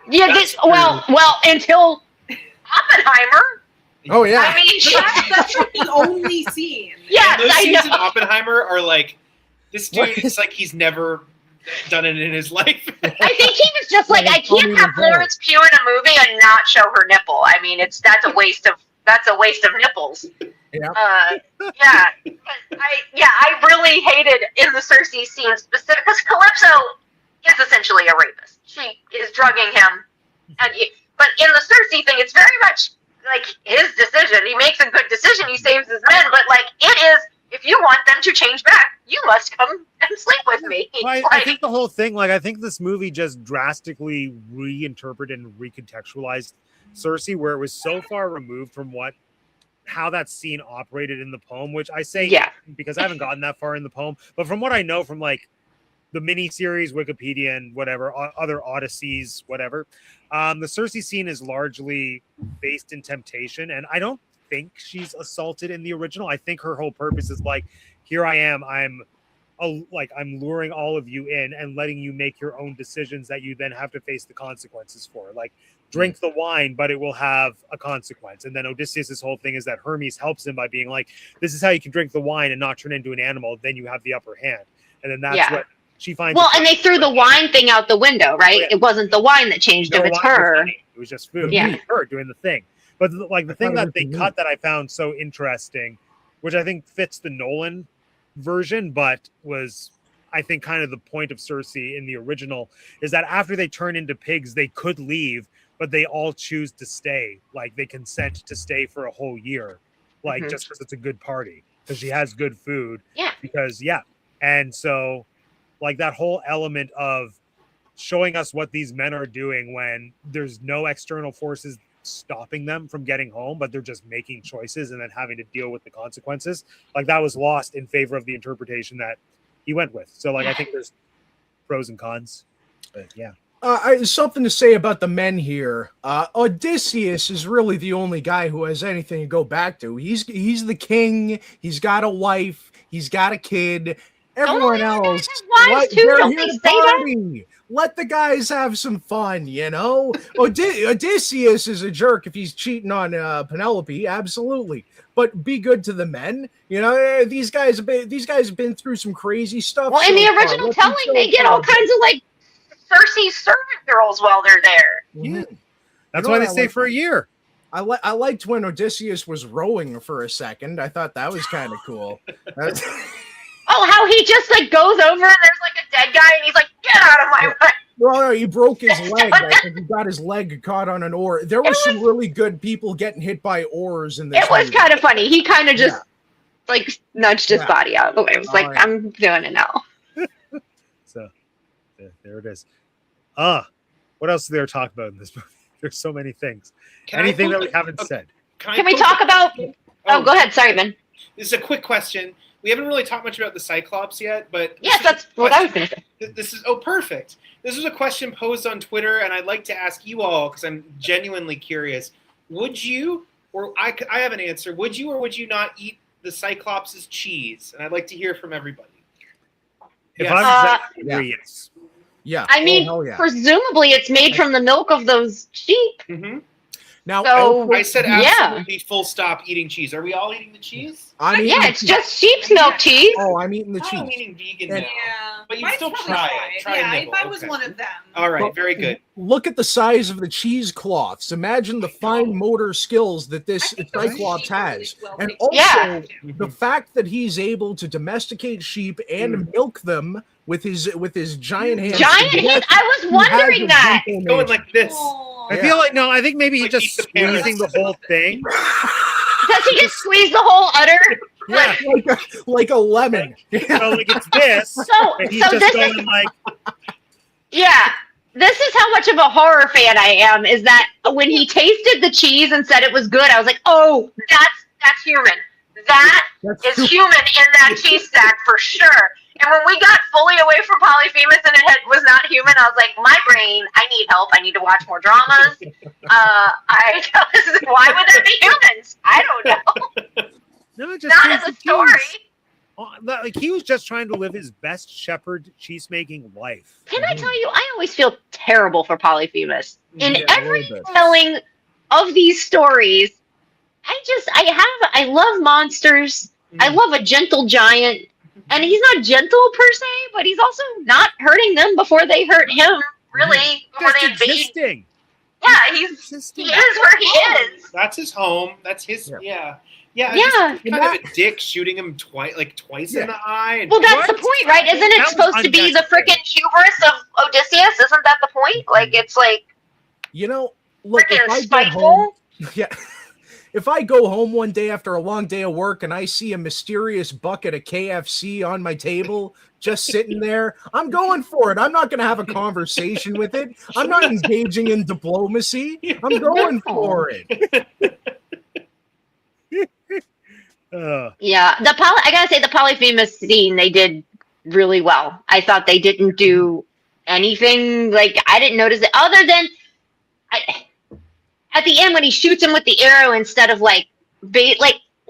Yeah, well, until Oppenheimer. Oh yeah. I mean, That's like the only scene. Yes, Those I scenes in know. Oppenheimer are like this dude. It's like he's never done it in his life. I think he was just like, I can't have Florence Pugh in a movie and not show her nipple. I mean, that's a waste of nipples. Yeah. I really hated in the Cersei scene specific because Calypso is essentially a rapist. She is drugging him, but in the Cersei thing, it's very much like his decision. He makes a good decision. He saves his men, but like it is, if you want them to change back, you must come and sleep with me. Well, I think the whole thing, like I think this movie just drastically reinterpreted and recontextualized Cersei, where it was so far removed from how that scene operated in the poem, which I say because I haven't gotten that far in the poem, but from what I know from like the miniseries, Wikipedia, and whatever other Odysseys, whatever, the Cersei scene is largely based in temptation, and I don't think she's assaulted in the original. I think her whole purpose is like, here I am, I'm luring all of you in and letting you make your own decisions that you then have to face the consequences for. Like, drink the wine, but it will have a consequence. And then Odysseus' whole thing is that Hermes helps him by being like, this is how you can drink the wine and not turn into an animal. Then you have the upper hand. And then that's what she finds. Well, and they threw the wine thing out the window, right? It wasn't the wine that changed him. It's her. It was just food. Yeah. It was her doing the thing. But like the thing that they cut that I found so interesting, which I think fits the Nolan version, but was, I think, kind of the point of Cersei in the original, is that after they turn into pigs, they could leave, but they all choose to stay. Like they consent to stay for a whole year, like just because it's a good party, because she has good food. Yeah. Because and so like that whole element of showing us what these men are doing when there's no external forces stopping them from getting home, but they're just making choices and then having to deal with the consequences. Like that was lost in favor of the interpretation that he went with. So like I think there's pros and cons. But Something to say about the men here. Odysseus is really the only guy who has anything to go back to. He's the king. He's got a wife. He's got a kid. Everyone else, wives too. Don't they say that? let the guys have some fun, you know? Odysseus is a jerk if he's cheating on Penelope, absolutely. But be good to the men, you know. These guys have been through some crazy stuff. Well, in the original telling, they get all kinds of like Cersei's servant girls while they're there. Yeah. That's why they stay for a year. I liked when Odysseus was rowing for a second. I thought that was kind of cool. Oh, how he just like goes over and there's like a dead guy and he's like, "Get out of my way!" Well, no, he broke his leg. I think he got his leg caught on an oar. There was some really good people getting hit by oars in this. It was kind of funny. He kind of just like nudged his body out of the way. It was like, I'm doing it now. So there it is. What else is there to talk about in this movie? There's so many things. Anything that we haven't said? Can we talk about? Oh, go ahead. Sorry, Ben. This is a quick question. We haven't really talked much about the Cyclops yet, but yes, that's what I was going to say. This is perfect. This was a question posed on Twitter, and I'd like to ask you all because I'm genuinely curious. Would you, or I have an answer. Would you or would you not eat the Cyclops' cheese? And I'd like to hear from everybody. If I was yes. Yeah. I mean, presumably it's made from the milk of those sheep. Mm-hmm. Now, so, I said absolutely full stop eating cheese. Are we all eating the cheese? It's just sheep's milk cheese. Oh, I'm eating the cheese. I'm eating vegan now. Yeah. But you still try it. If I was one of them. All right, very good. Look at the size of the cheesecloths. Imagine the fine motor skills that this Cyclops has. And also the fact that he's able to domesticate sheep and milk them with his giant hands. I was wondering that. Going like this. I feel like I think maybe he's just squeezing the whole thing. Does he just squeeze the whole udder? Yeah, like a lemon. Like it's this. And he's just going like. Yeah, this is how much of a horror fan I am. Is that when he tasted the cheese and said it was good, I was like, oh, that's human. That is human in that cheese stack for sure. And when we got fully away from Polyphemus and it was not human, I was like, my brain, I need help. I need to watch more dramas. Why would that be humans? I don't know. No, just not as a story. Like he was just trying to live his best shepherd cheese-making life. Can I tell you, I always feel terrible for Polyphemus. In every telling of these stories, I love monsters. I love a gentle giant. And he's not gentle per se, but he's also not hurting them before they hurt him, really, before they invade. Existing. Yeah, he is where he is. That's his home. That's his, Yeah. Kind of a dick shooting him twice in the eye. And well, that's the point, right? Isn't it supposed to be the freaking hubris of Odysseus? Isn't that the point? Like, it's like, look, if I get home, if I go home one day after a long day of work and I see a mysterious bucket of KFC on my table just sitting there, I'm going for it. I'm not going to have a conversation with it. I'm not engaging in diplomacy. I'm going for it. I gotta say the Polyphemus scene they did really well. I thought they didn't do anything like I didn't notice it other than at the end when he shoots him with the arrow instead of like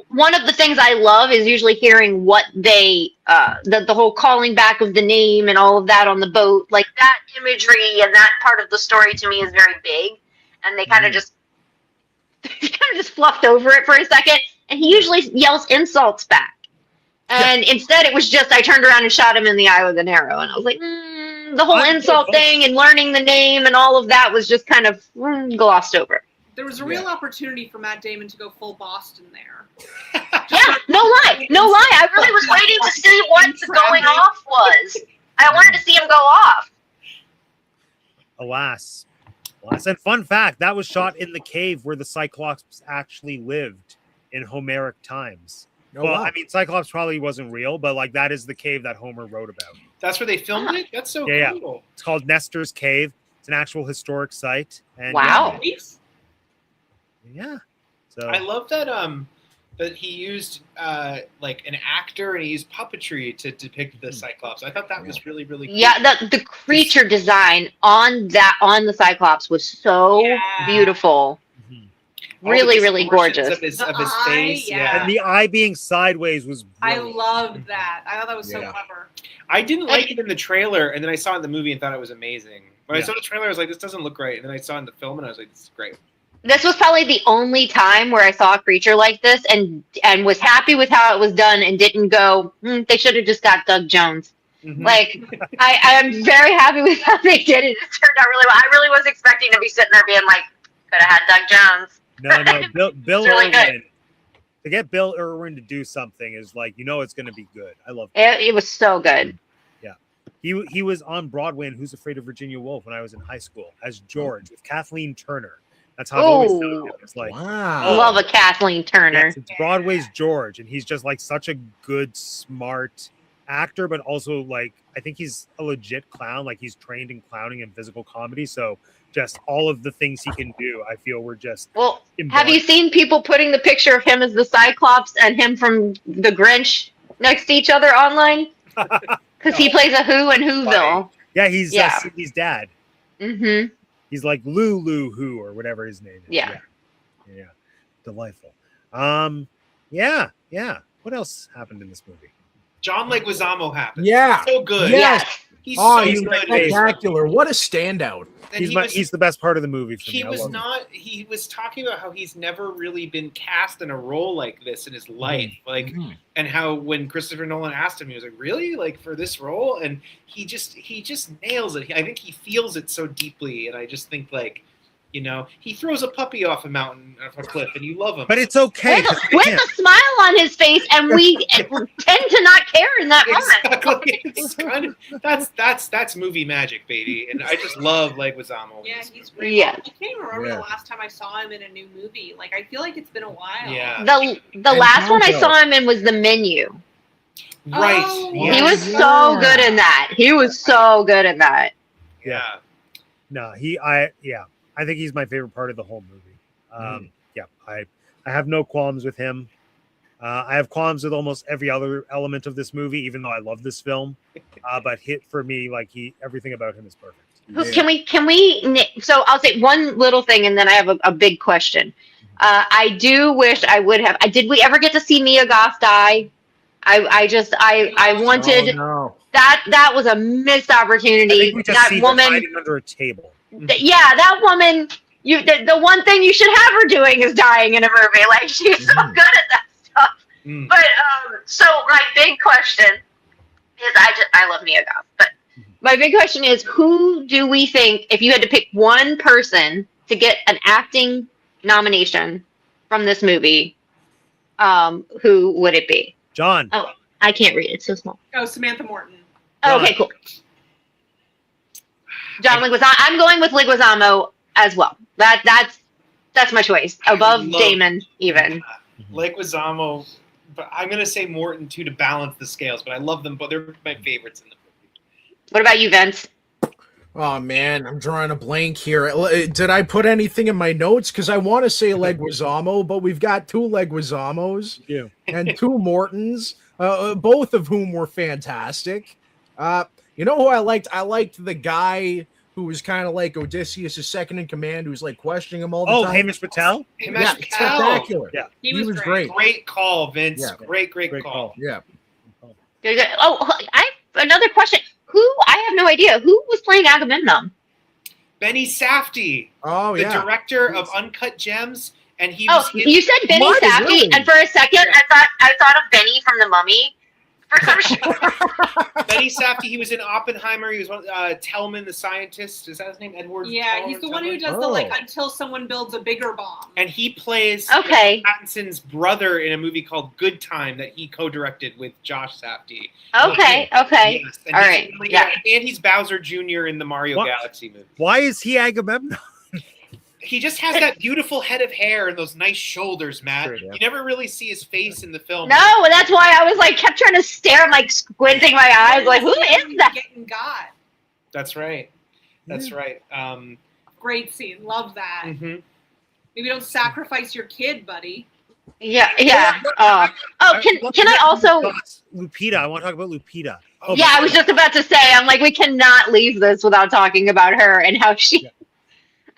one of the things I love is usually hearing what they the whole calling back of the name and all of that on the boat. Like that imagery and that part of the story to me is very big, and they kind of just fluffed over it for a second. And he usually yells insults back. And instead it was just, I turned around and shot him in the eye with an arrow. And I was like, the whole insult thing and learning the name and all of that was just kind of glossed over. There was a real opportunity for Matt Damon to go full Boston there. No lie. I really was waiting to see what the going off was. I wanted to see him go off. Alas. And fun fact, that was shot in the cave where the Cyclops actually lived in Homeric times. I mean, Cyclops probably wasn't real, but like that is the cave that Homer wrote about. That's where they filmed it? That's so cool. Yeah. It's called Nestor's Cave. It's an actual historic site. And wow. Yeah. So I love that that he used like an actor and he used puppetry to depict the Cyclops. I thought that was really, really cool. Yeah, the creature design on the Cyclops was so beautiful. Really, the really distortions gorgeous. of his The face. eye, yeah. And the eye being sideways was I brilliant. loved that. I thought that was so Yeah. clever. I didn't like it in the trailer, and then I saw it in the movie and thought it was amazing. When I Yeah. saw the trailer, I was like, this doesn't look right. And then I saw it in the film, and I was like, this is great. This was probably the only time where I saw a creature like this and was happy with how it was done and didn't go, they should have just got Doug Jones. Mhm. Like, I am very happy with how they did it. It turned out really well. I really was expecting to be sitting there being like, could have had Doug Jones. No, Bill It's really good. Irwin. To get Bill Irwin to do something is like, it's going to be good. I love it. It was so good. He was on Broadway in Who's Afraid of Virginia Woolf when I was in high school as George with Kathleen Turner. That's how I've always Ooh. known him. It's like, Wow. Love a Kathleen Turner. yes, it's Broadway's George, and he's just like such a good, smart actor, but also like I think he's a legit clown. Like he's trained in clowning and physical comedy, so just all of the things he can do, I feel were just. Well, have you seen people putting the picture of him as the Cyclops and him from The Grinch next to each other online? Because he plays a Who in Whoville. Yeah, he's Yeah. Sydney's dad. Mm-hmm. He's like Lulu Who or whatever his name is. Yeah. Yeah. Delightful. Yeah. What else happened in this movie? John Leguizamo happened. Yeah. So good. Yes. He's Oh, so he's good. spectacular. What a standout. And He's the best part of the movie for me. he I was love him. not he was talking about how he's never really been cast in a role like this in his life, like Mhm. and how when Christopher Nolan asked him, he was like, really, like for this role? And he just nails it. I think he feels it so deeply, and I just think like, he throws a puppy off a mountain, off a cliff, and you love him. But it's okay. 'cause With again, a smile on his face, and we tend to not care in that moment. Exactly. It's kind of that's movie magic, baby, and I just love Leguizamo. Yeah, he's great. Yeah. I can't even remember Yeah. the last time I saw him in a new movie. Like, I feel like it's been a while. Yeah. The last one I Gonzo. saw him in was The Menu. Right. Oh, Yes. He was Yeah. so good in that. He was so good in that. Yeah. no, I think he's my favorite part of the whole movie. Yeah, I have no qualms with him. I have qualms with almost every other element of this movie, even though I love this film. But for me, like everything about him is perfect. Can we? So I'll say one little thing, and then I have a big question. I do wish I would have. Did we ever get to see Mia Goth die? I wanted Oh, no. that was a missed I opportunity. think we just That see her woman, hiding under a table. yeah, that woman. The one thing you should have her doing is dying in a movie. Like she's so good at that stuff. Mm. But so my big question is, I love Mia Goth, but my big question is, who do we think, if you had to pick one person to get an acting nomination from this movie, who would it be? John. Oh, I can't read. It's so small. Oh, Samantha Morton. Oh, okay, cool. John Leguizamo. I'm going with Leguizamo as well. That's my choice. Above love- Damon, even. Leguizamo, but I'm gonna say Morton too to balance the scales. But I love them, but they're my favorites in the movie. What about you, Vince? Oh man, I'm drawing a blank here. Did I put anything in my notes? Because I want to say Leguizamo, but we've got two Leguizamos Yeah. and two Mortons, both of whom were fantastic. You know who I liked? I liked the guy who was kind of like Odysseus' second in command, who was like questioning him all the Oh, time. Hamish Patel. Himesh Yeah, Patel. spectacular. Yeah. He was great. Great call, Vince. Yeah. Great Great call. call. Yeah. Oh, I have another question. I have no idea. Who was playing Agamemnon? Benny Safdie, Oh the yeah. director of Uncut Gems, and he Oh, was in- you said Benny What? Safdie, Really? and for a second, I thought of Benny from The Mummy. For some reason. Benny Safdie. He was in Oppenheimer. He was one. Tellman, the scientist. Is that his name? Edward. Yeah, Tellman he's the or one who something? does the Oh. until someone builds a bigger bomb. And he plays Okay. Pattinson's brother in a movie called Good Time that he co-directed with Josh Safdie. Okay. Yes, and All he's right, really yeah. good. And he's Bowser Jr. in the Mario What? Galaxy movie. Why is he Agamemnon? He just has that beautiful head of hair and those nice shoulders, Matt. Sure, yeah. You never really see his face in the film. No, that's why I was like kept trying to stare, like squinting my eyes, like who is that? Getting got. That's right. That's right. Great scene. Love that. Mhm. Maybe don't sacrifice your kid, buddy. Yeah. Can I also? Lupita. I want to talk about Lupita. Oh, Yeah, I was just about to say. I'm like, we cannot leave this without talking about her and how she. Yeah.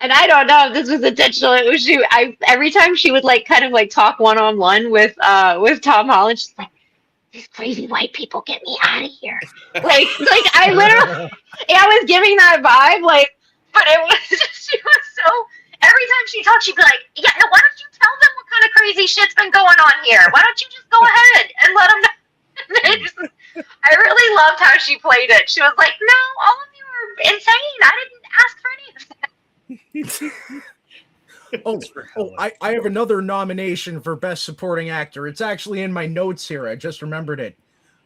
And I don't know if this was intentional. It was she. Every time she would like kind of like talk one-on-one with Tom Holland, she's like, "These crazy white people, get me out of here!" like I literally, I was giving that vibe. Like, but it was she was so. Every time she talked, she'd be like, "Yeah, no, why don't you tell them what kind of crazy shit's been going on here? Why don't you just go ahead and let them know?" I really loved how she played it. She was like, "No, all of you are insane. I didn't ask for any of that." I have another nomination for Best Supporting Actor. It's actually in my notes here. I just remembered it.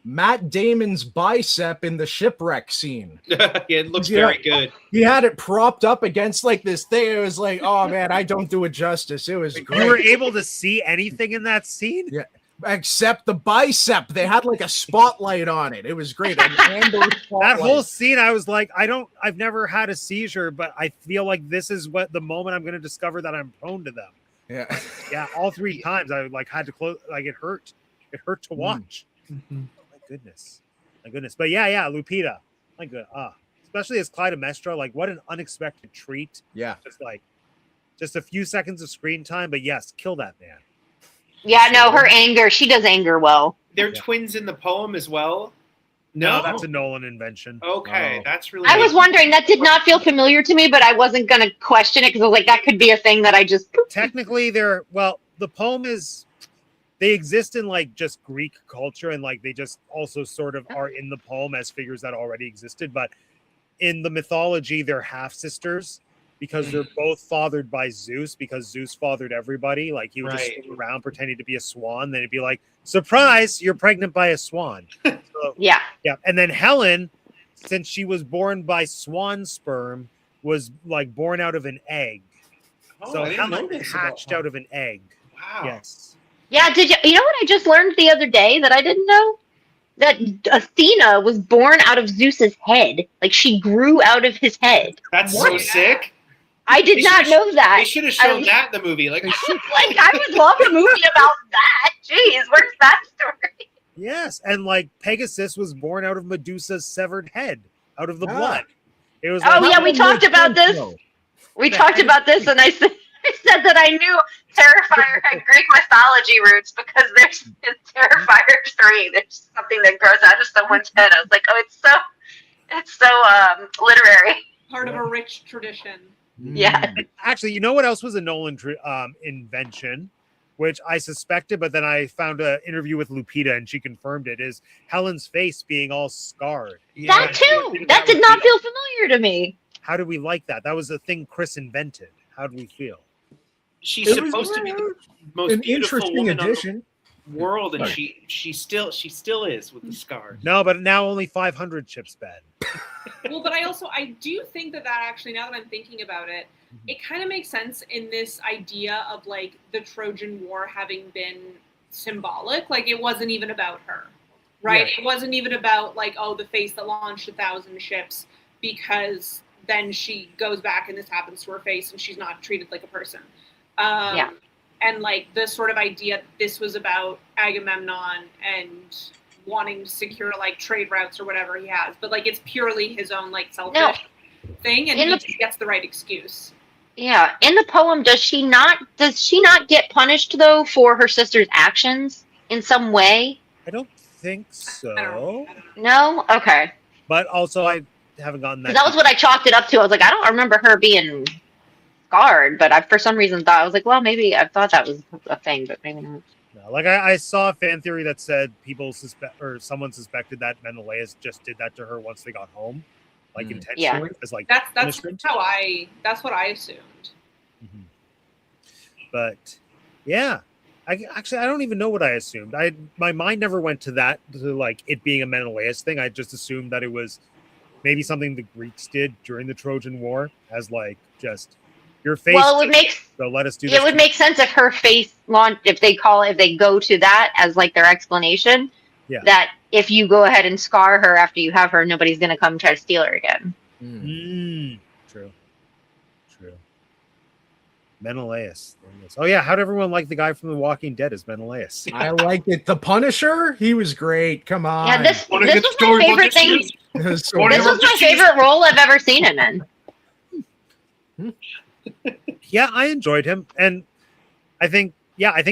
Matt Damon's bicep in the shipwreck scene. Yeah, it looks very good. He had it propped up against like this thing. It was like, oh man, I don't do it justice. It was great. You were able to see anything in that scene? Yeah. Except the bicep. They had like a spotlight on it. It was great. That whole scene, I was like, I've never had a seizure, but I feel like this is what the moment I'm going to discover that I'm prone to them. Yeah. Yeah. All 3 times I like had to close, like it hurt to watch. Mm-hmm. My goodness. But yeah, Lupita. My good. Especially as Clytemnestra, like what an unexpected treat. Yeah. Just a few seconds of screen time, but yes, kill that man. Yeah, no, her anger. She does anger well. They're twins in the poem as well. No, that's a Nolan invention. Okay, that's really. I was wondering. That did not feel familiar to me, but I wasn't going to question it because I was like, that could be a thing that I just. Technically, the poem is. They exist in like just Greek culture, and like they just also sort of are in the poem as figures that already existed. But in the mythology, they're half sisters because they're both fathered by Zeus, because Zeus fathered everybody. Like he would just swim around pretending to be a swan. Then it'd be like, surprise, you're pregnant by a swan. So, yeah. And then Helen, since she was born by swan sperm, was like born out of an egg. So Helen hatched out of an egg. Wow. Yes. Yeah, you know what I just learned the other day that I didn't know? That Athena was born out of Zeus's head. Like she grew out of his head. That's so sick. I did not know that. They should have shown that in the movie. Like I would love a movie about that. Jeez, where's that story? Yes, and like Pegasus was born out of Medusa's severed head, out of the blood. It was. Oh yeah, we talked about this. We talked about this, and I said that I knew Terrifier had Greek mythology roots because there's in Terrifier 3. There's something that grows out of someone's head. I was like, oh, it's so literary. Part of a rich tradition. Yeah. Actually, you know what else was a Nolan invention, which I suspected, but then I found an interview with Lupita and she confirmed it, is Helen's face being all scarred. That too. That did not feel familiar to me. How did we like that? That was a thing Chris invented. How did we feel? She's supposed to be the most beautiful woman on the world, and she still is with the scars. No, but now only 500 chips bad. Well, but I do think that actually, now that I'm thinking about it, it kind of makes sense in this idea of like the Trojan War having been symbolic. Like it wasn't even about her, right? Yeah. It wasn't even about like, oh, the face that launched 1,000 ships, because then she goes back and this happens to her face and she's not treated like a person. And like the sort of idea that this was about Agamemnon and wanting to secure like trade routes or whatever he has, but like it's purely his own like selfish thing, and he just gets the right excuse. Yeah, in the poem, does she not get punished though for her sister's actions in some way? I don't think so. I don't know. No? Okay. But also I haven't gotten that. That was what I chalked it up to. I was like, I don't remember her being scarred, but I for some reason thought, I was like, well, maybe I thought that was a thing, but maybe not. No, like I saw a fan theory that said someone suspected that Menelaus just did that to her once they got home, like intentionally. As like that's what I assumed. Mm-hmm. But yeah, I don't even know what I assumed. My mind never went to that, to like it being a Menelaus thing. I just assumed that it was maybe something the Greeks did during the Trojan War, as like just your face. Well, it would make so let us do this. It would make sense if her face if they go to that as like their explanation. Yeah. That if you go ahead and scar her after you have her, nobody's gonna come try to steal her again. True. Menelaus. Oh yeah, how'd everyone like the guy from The Walking Dead as Menelaus? I liked it. The Punisher, he was great. Come on. Yeah, this was my favorite thing. This was my favorite role I've ever seen him in. Yeah, I enjoyed him, and I think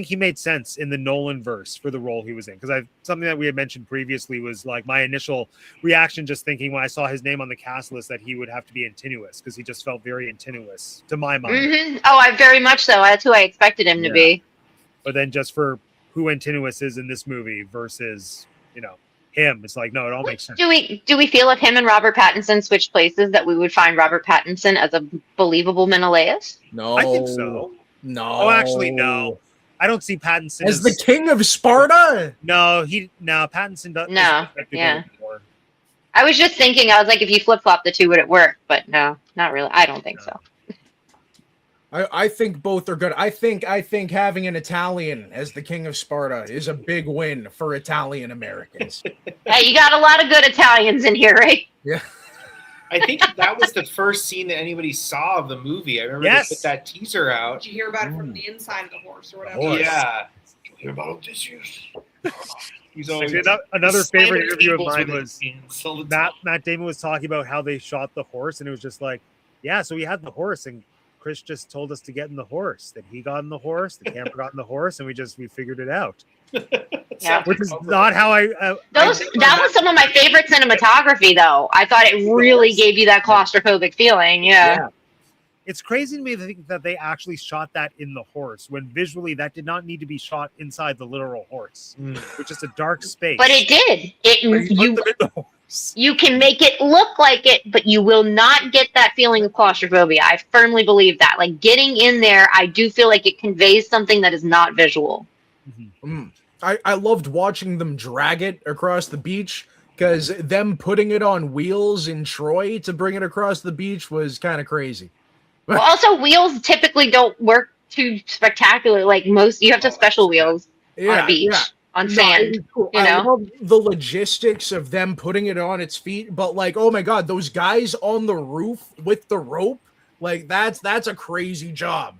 he made sense in the Nolan verse for the role he was in, because something that we had mentioned previously was like my initial reaction, just thinking when I saw his name on the cast list that he would have to be Antinous, because he just felt very Antinous to my mind. Mm-hmm. Oh, I very much so. That's who I expected him to be. But then just for who Antinous is in this movie versus him, it's like, no, it all makes sense. Do we feel if him and Robert Pattinson switched places that we would find Robert Pattinson as a believable Menelaus? No, I think so. No. Oh, actually, no. I don't see Pattinson as the king of Sparta. No, Pattinson doesn't. No, yeah. I was just thinking. I was like, if you flip flop the two, would it work? But no, not really. I don't think so. I think both are good. I think having an Italian as the king of Sparta is a big win for Italian Americans. Hey, you got a lot of good Italians in here, right? Yeah. I think that was the first scene that anybody saw of the movie. I remember they put that teaser out. Did you hear about it from the inside of the horse or whatever? Yeah. Did you hear about Odysseus? He's always another favorite interview of mine was Matt Damon was talking about how they shot the horse, and it was just like, yeah, so we had the horse, and Chris just told us to get in the horse. Then he got in the horse, the camera got in the horse, and we figured it out. Yeah. Which is not how that was some of my favorite cinematography, though. I thought it really gave you that claustrophobic feeling. Yeah. It's crazy to me to think that they actually shot that in the horse, when visually that did not need to be shot inside the literal horse, which is a dark space. But it did. You can make it look like it, but you will not get that feeling of claustrophobia. I firmly believe that. Like, getting in there, I do feel like it conveys something that is not visual. Mm-hmm. I loved watching them drag it across the beach, because them putting it on wheels in Troy to bring it across the beach was kind of crazy. Well, also, wheels typically don't work too spectacular. Like you have to special wheels on a beach. On sand, cool. I love the logistics of them putting it on its feet, but like, oh my god, those guys on the roof with the rope, like that's a crazy job.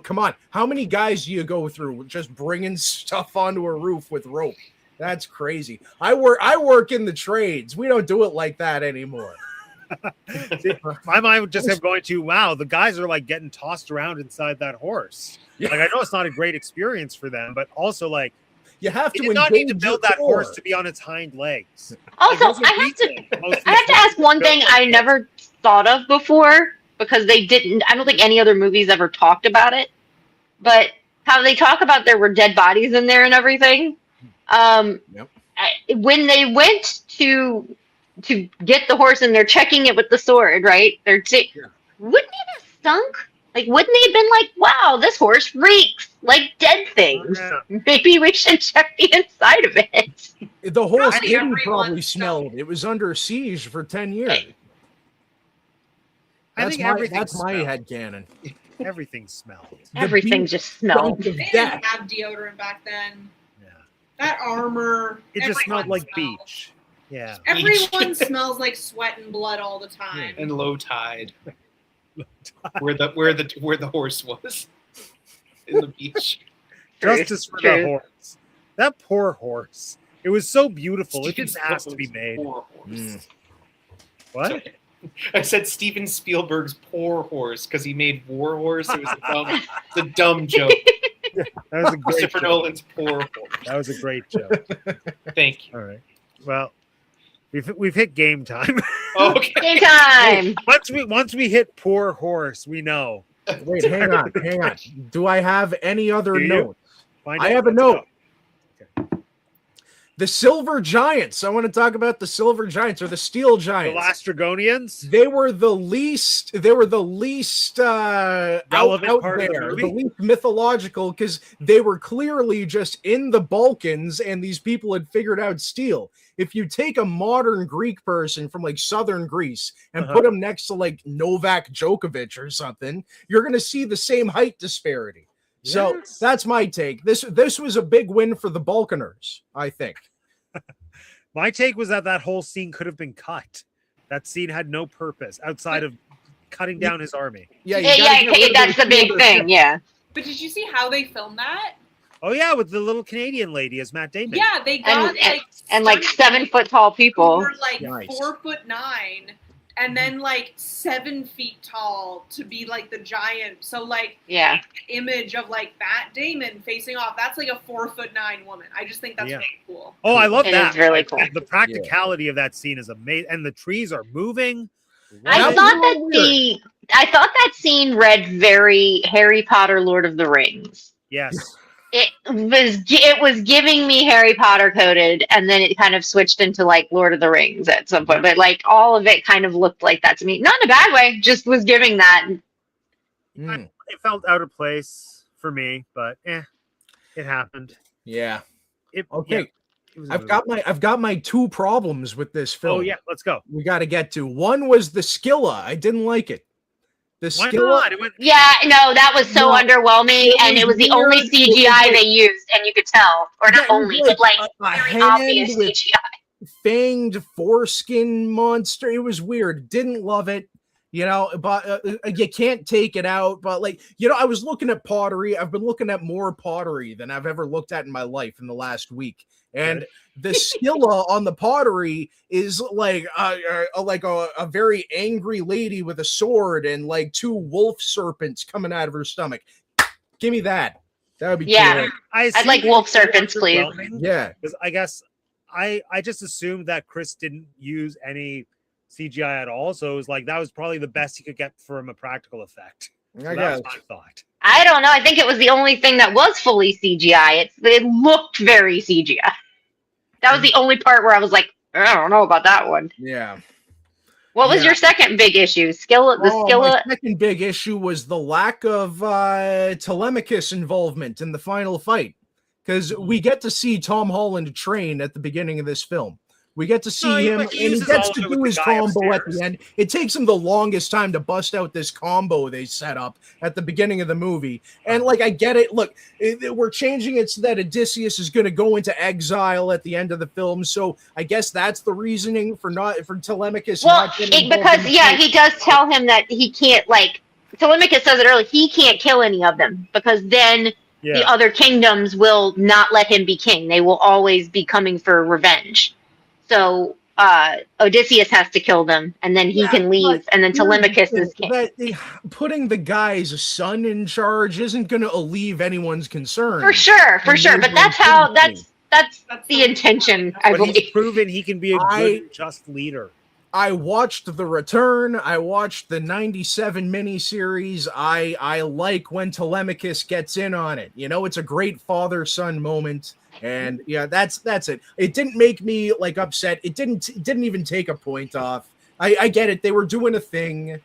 Come on, how many guys do you go through just bringing stuff onto a roof with rope? That's crazy. I work in the trades. We don't do it like that anymore. See, my mind would just have going to, wow, the guys are like getting tossed around inside that horse. Yeah. Like, I know it's not a great experience for them, but also like, you have to. You did not need to build that horse to be on its hind legs. Also, I have to ask one thing I never thought of before, because they didn't. I don't think any other movies ever talked about it, but how they talk about there were dead bodies in there and everything. When they went to get the horse and they're checking it with the sword, right? Wouldn't it have stunk? Like, wouldn't they have been like, wow, this horse reeks like dead things? Yeah. Maybe we should check the inside of it. The whole skin probably smelled. It was under siege for 10 years. That's my headcanon. Everything smelled. Everything just smelled. They didn't have deodorant back then. Yeah. That armor. It just smelled like beach. Yeah. Everyone smells like sweat and blood all the time. And low tide. where the horse was in the beach. Justice for the horse. That poor horse. It was so beautiful. It didn't ask to be made. What? Sorry. I said Steven Spielberg's poor horse because he made War Horse. It was a dumb joke. Yeah, that was a great Christopher joke. Nolan's poor horse. That was a great joke. Thank you. All right. Well, we've hit game time. Okay. Game time. Once we hit poor horse, we know. Wait, hang on. Do I have any other notes? I have a note. Okay. The Silver Giants. I want to talk about the Silver Giants, or the Steel Giants. The last Dragonians. They were the least relevant part of the movie. The least mythological, because they were clearly just in the Balkans, and these people had figured out steel. If you take a modern Greek person from like southern Greece and put them next to like Novak Djokovic or something, you're going to see the same height disparity. Yes. So that's my take. This was a big win for the Balkaners, I think. My take was that whole scene could have been cut. That scene had no purpose outside of cutting down his army. Yeah, that's the big thing. Yeah. But did you see how they filmed that? Oh yeah, with the little Canadian lady as Matt Damon. Yeah, they got and 7 foot tall people. Who were like 4'9", and then like 7 feet tall to be like the giant. So like Yeah. image of like Matt Damon facing off. That's like a 4'9" woman. I just think that's Yeah. really cool. Oh, I love It that. is really Like, cool. The practicality of that scene is amazing, and the trees are moving. I Love it. thought that scene read very Harry Potter, Lord of the Rings. Yes. It was giving me Harry Potter coded, and then it kind of switched into like Lord of the Rings at some point. But like all of it kind of looked like that to me. Not in a bad way, just was giving that. Mm, It felt out of place for me, but it happened. yeah. It, Okay. yeah, it was a I've got my 2 problems with this film. Oh yeah, let's go. We got to get to. One was the Skilla. I didn't like it. The Why Skilla. not? It went. Yeah, no, that was so No, underwhelming, and it was the only weird. CGI they used, and you could tell, or not Yeah, it was only, but like a very hand obvious with CGI. fanged foreskin monster. It was weird. Didn't love it. You know, but you can't take it out. But like, you know, I was looking at pottery. I've been looking at more pottery than I've ever looked at in my life in the last week. And the Skilla on the pottery is like a very angry lady with a sword and like 2 wolf serpents coming out of her stomach. Give me that. That would be Yeah. cool. I'd like wolf serpents, please. Yeah. Because I guess I just assumed that Chris didn't use any CGI at all, so it was like that was probably the best he could get from a practical effect. So I that was guess. my thought. I don't know. I think it was the only thing that was fully CGI. It looked very CGI. That was the only part where I was like, I don't know about that one. Yeah. What was Yeah. your second big issue? Skilla. My second big issue was the lack of Telemachus involvement in the final fight, because we get to see Tom Holland train at the beginning of this film. We get to see him, and he uses gets all to of it with do the his guy combo at upstairs. the end. It takes him the longest time to bust out this combo they set up at the beginning of the movie. And like, I get it. Look, we're changing it so that Odysseus is going to go into exile at the end of the film. So I guess that's the reasoning for Telemachus. Well, not getting involved because in the fight. he does tell him that he can't, like, Telemachus says it early, he can't kill any of them because then the other kingdoms will not let him be king. They will always be coming for revenge. So Odysseus has to kill them, and then he can leave, and then Telemachus is king. Putting the guy's son in charge isn't going to alleviate anyone's concern. For sure. But that's the intention, I But believe. he's proven he can be a good and just leader. I watched The Return. I watched the 97 miniseries. I like when Telemachus gets in on it. You know, it's a great father-son moment. And yeah, that's it. It didn't make me like upset. It didn't even take a point off. I get it. They were doing a thing,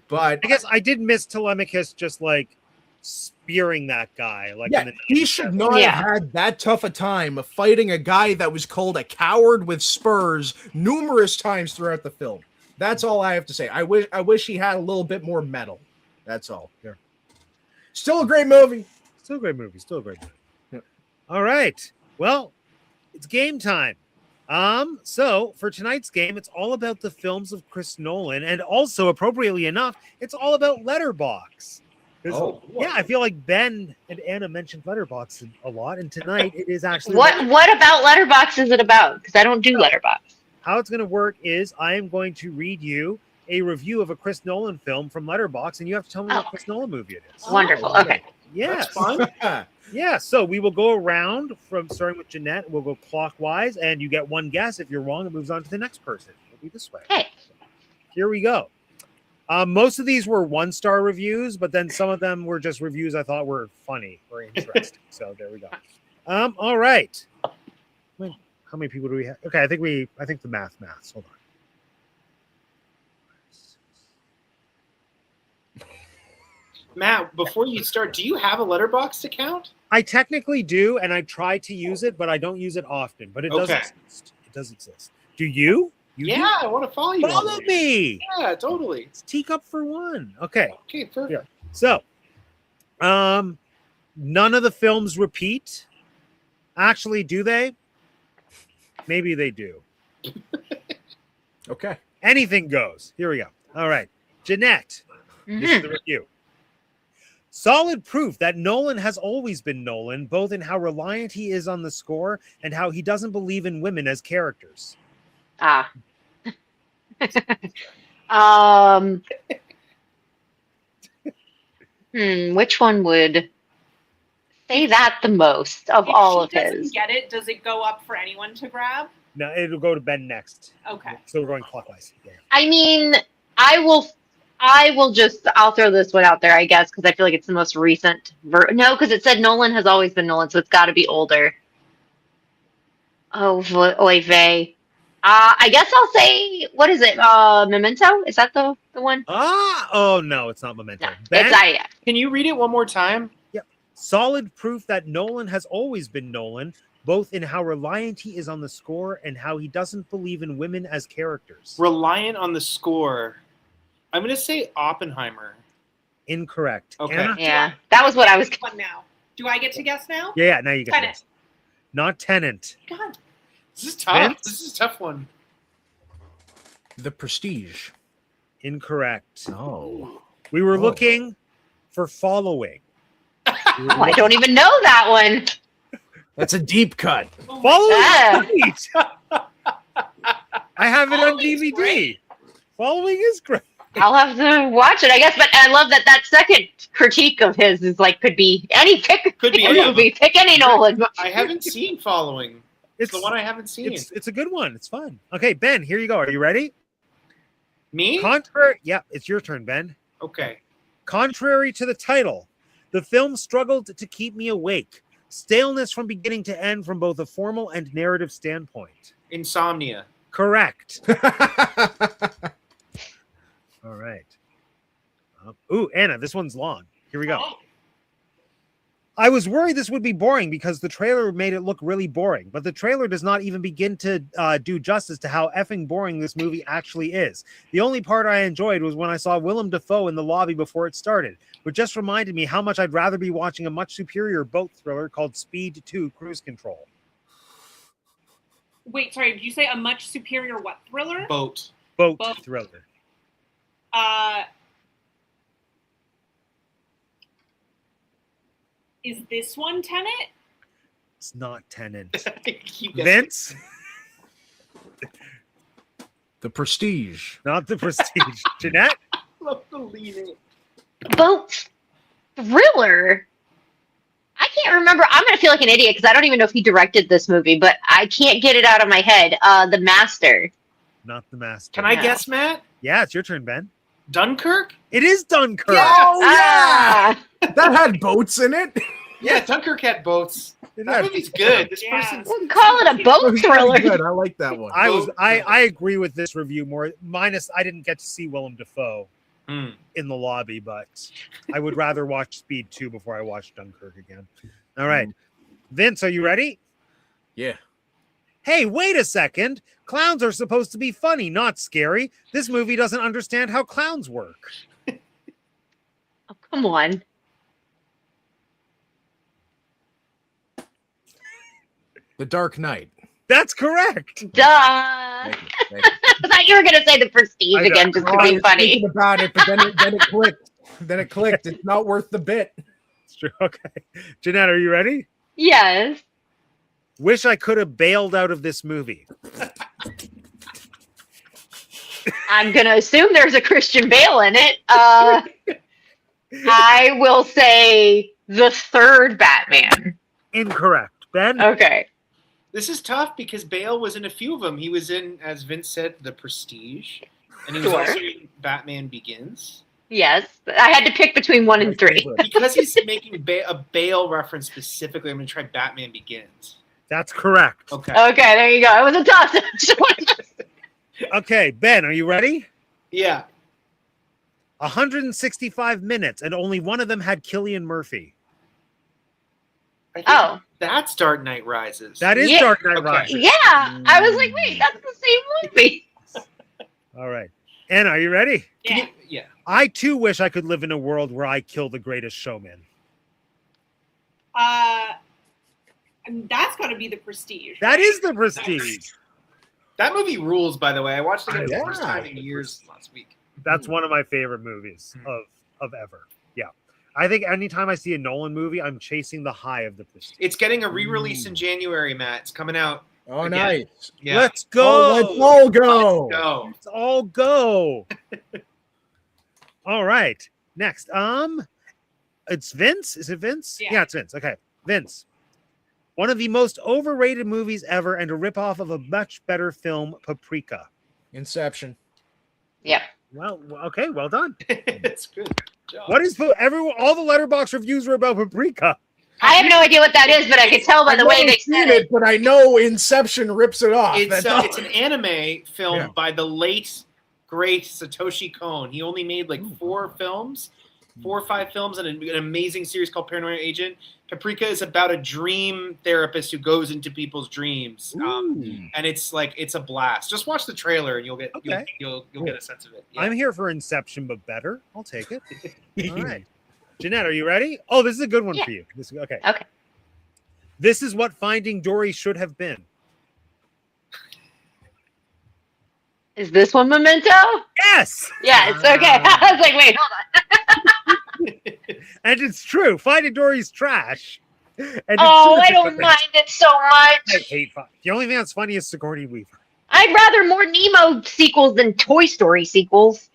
but I guess I did miss Telemachus just like spearing that guy. Like, yeah, he should not have had that tough a time of fighting a guy that was called a coward with spurs numerous times throughout the film. That's all I have to say. I wish he had a little bit more metal. That's all. Yeah. Still a great movie. Still a great movie. Yeah. All right. Well, it's game time. So for tonight's game, it's all about the films of Chris Nolan, and also appropriately enough, it's all about Letterboxd. Yeah, I feel like Ben and Anna mentioned Letterboxd a lot, and tonight it is actually What about Letterboxd is it about? Because I don't do Letterboxd. How it's going to work is I am going to read you a review of a Chris Nolan film from Letterboxd, and you have to tell me what Chris Nolan movie it is. Wonderful. Okay. Yes. That's fun. Yeah, so we will go around from starting with Jeanette. We'll go clockwise, and you get one guess. If you're wrong, it moves on to the next person. It'll be this way. Okay. Here we go. Most of these were 1-star reviews, but then some of them were just reviews I thought were funny or interesting. So there we go. All right. How many people do we have? Okay, I think the math. Hold on. Matt, before you start, do you have a Letterboxd account? I technically do, and I try to use it, but I don't use it often. But it does exist. It does exist. Do you? Yeah, I want to follow you. Follow me. Yeah, totally. It's Teacup for One. Okay. Okay, perfect. Yeah. So, none of the films repeat. Actually, do they? Maybe they do. Okay. Anything goes. Here we go. All right. Jeanette, this is the review. Solid proof that Nolan has always been Nolan, both in how reliant he is on the score and how he doesn't believe in women as characters. Which one would say that the most of If all of she doesn't his? get it, does it go up for anyone to grab? No, it'll go to Ben next. Okay. So we're going clockwise. Yeah. I mean, I'll throw this one out there, I guess, because I feel like it's the most recent. No, because it said Nolan has always been Nolan, so it's got to be older. Oh, oy vey. I guess I'll say, what is it? Memento? Is that the one? Oh no, it's not Memento. No, Ben, it's Can you read it one more time? solid proof that Nolan has always been Nolan, both in how reliant he is on the score and how he doesn't believe in women as characters. Reliant on the score. I'm going to say Oppenheimer. Incorrect. Okay. Anna? Yeah, that was what I was. One now. Do I get to guess now? Yeah, now you get Tenet. this. Not Tenant. God. This is tough. Vince? This is a tough one. The Prestige. Incorrect. Oh. We were Oh. looking for Following. Oh, I don't even know that one. That's a deep cut. Oh my Following Yeah. is great. I have it on Following's DVD. great. Following is great. I'll have to watch it, I guess. But I love that second critique of his is like could be any pick Could be a any of movie, pick any Nolan. I haven't seen Following. It's the one I haven't seen. It's a good one. It's fun. Okay, Ben, here you go. Are you ready? Me? Contrary, yeah, it's your turn, Ben. Okay. Contrary to the title, the film struggled to keep me awake. Staleness from beginning to end from both a formal and narrative standpoint. Insomnia. Correct. All right. Ooh, Anna, this one's long. Here we go. Oh. I was worried this would be boring because the trailer made it look really boring, but the trailer does not even begin to do justice to how effing boring this movie actually is. The only part I enjoyed was when I saw Willem Dafoe in the lobby before it started, which just reminded me how much I'd rather be watching a much superior boat thriller called Speed 2 Cruise Control. Wait, sorry. Did you say a much superior what thriller? Boat. Boat Boat. thriller. Is this one Tenet? It's not Tenant. Keep guessing. Vince? The Prestige. Not The Prestige. Jeanette? Love the leading. Boat thriller. I can't remember. I'm gonna feel like an idiot because I don't even know if he directed this movie, but I can't get it out of my head. The Master. Not The Master. Can I Yeah. guess, Matt? Yeah, it's your turn, Ben. Dunkirk? It is Dunkirk. Oh, Ah, That had boats in it. Yeah, Dunkirk had boats. It That had- movie's good. This Yeah. person's we'll call it a That boat was pretty thriller. good. I like that one. I agree with this review more. Minus, I didn't get to see Willem Dafoe Hmm. in the lobby, but I would rather watch Speed 2 before I watch Dunkirk again. All right. Vince, are you ready? Yeah. Hey, wait a second. Clowns are supposed to be funny, not scary. This movie doesn't understand how clowns work. Oh, come on. The Dark Knight. That's correct. Duh. Thank you. Thank you. I thought you were gonna say the Prestige I know. again, just Oh, to I be was funny. thinking about it, but then it clicked. Then it clicked. It's not worth the bit. It's true. Okay. Jeanette, are you ready? Yes. Wish I could have bailed out of this movie. I'm gonna assume there's a Christian Bale in it. I will say the third Batman. Incorrect. Ben? Okay. This is tough because Bale was in a few of them. He was in, as Vince said, The Prestige, and he was Sure. also in Batman Begins. Yes. I had to pick between 1 and 3. Because he's making a Bale reference specifically, I'm going to try Batman Begins. That's correct. Okay. Okay, there you go. It was a toss. Okay, Ben, are you ready? Yeah. 165 minutes, and only one of them had Cillian Murphy. I think Oh. that's Dark Knight Rises. That is Yeah. Dark Knight Okay. Rises. Yeah. I was like, wait, that's the same movie. All right. Anna, are you ready? Can Yeah. you- yeah. I too wish I could live in a world where I kill the greatest showman. And that's got to be the Prestige. That is The Prestige. That movie rules, by the way. I watched it Yeah. the first time in years last week. That's one of my favorite movies of ever. Yeah. I think anytime I see a Nolan movie, I'm chasing the high of The Prestige. It's getting a re-release in January, Matt. It's coming out Oh, Again. nice. Yeah. Let's go. Oh, let's all go. Go. Let's all go. All right. Next. It's Vince. Is it Vince? Yeah. It's Vince. Okay. Vince. One of the most overrated movies ever and a ripoff of a much better film, Paprika. Inception. Yep. Well, okay, well done. It's good. Job. What is everyone? All the letterbox reviews were about Paprika. I have no idea what that is, but I could tell by the way I've they never said seen it. but I know Inception rips it off. It's That's it's an anime film Yeah. by the late great Satoshi Kon. He only made like 4 or 5 films, and an amazing series called Paranoid Agent. Paprika is about a dream therapist who goes into people's dreams, and it's a blast. Just watch the trailer, and you'll get you'll get a sense of it. Yeah. I'm here for Inception, but better. I'll take it. All right. Jeanette, are you ready? Oh, this is a good one Yeah. for you. Okay. Okay. This is what Finding Dory should have been. Is this one Memento? Yes. Yeah, it's okay. I was like, wait, hold on. And it's true. Finding Dory's trash. And it Oh, should I have don't been- mind it so I much. hate The only thing that's funny is Sigourney Weaver. I'd rather more Nemo sequels than Toy Story sequels.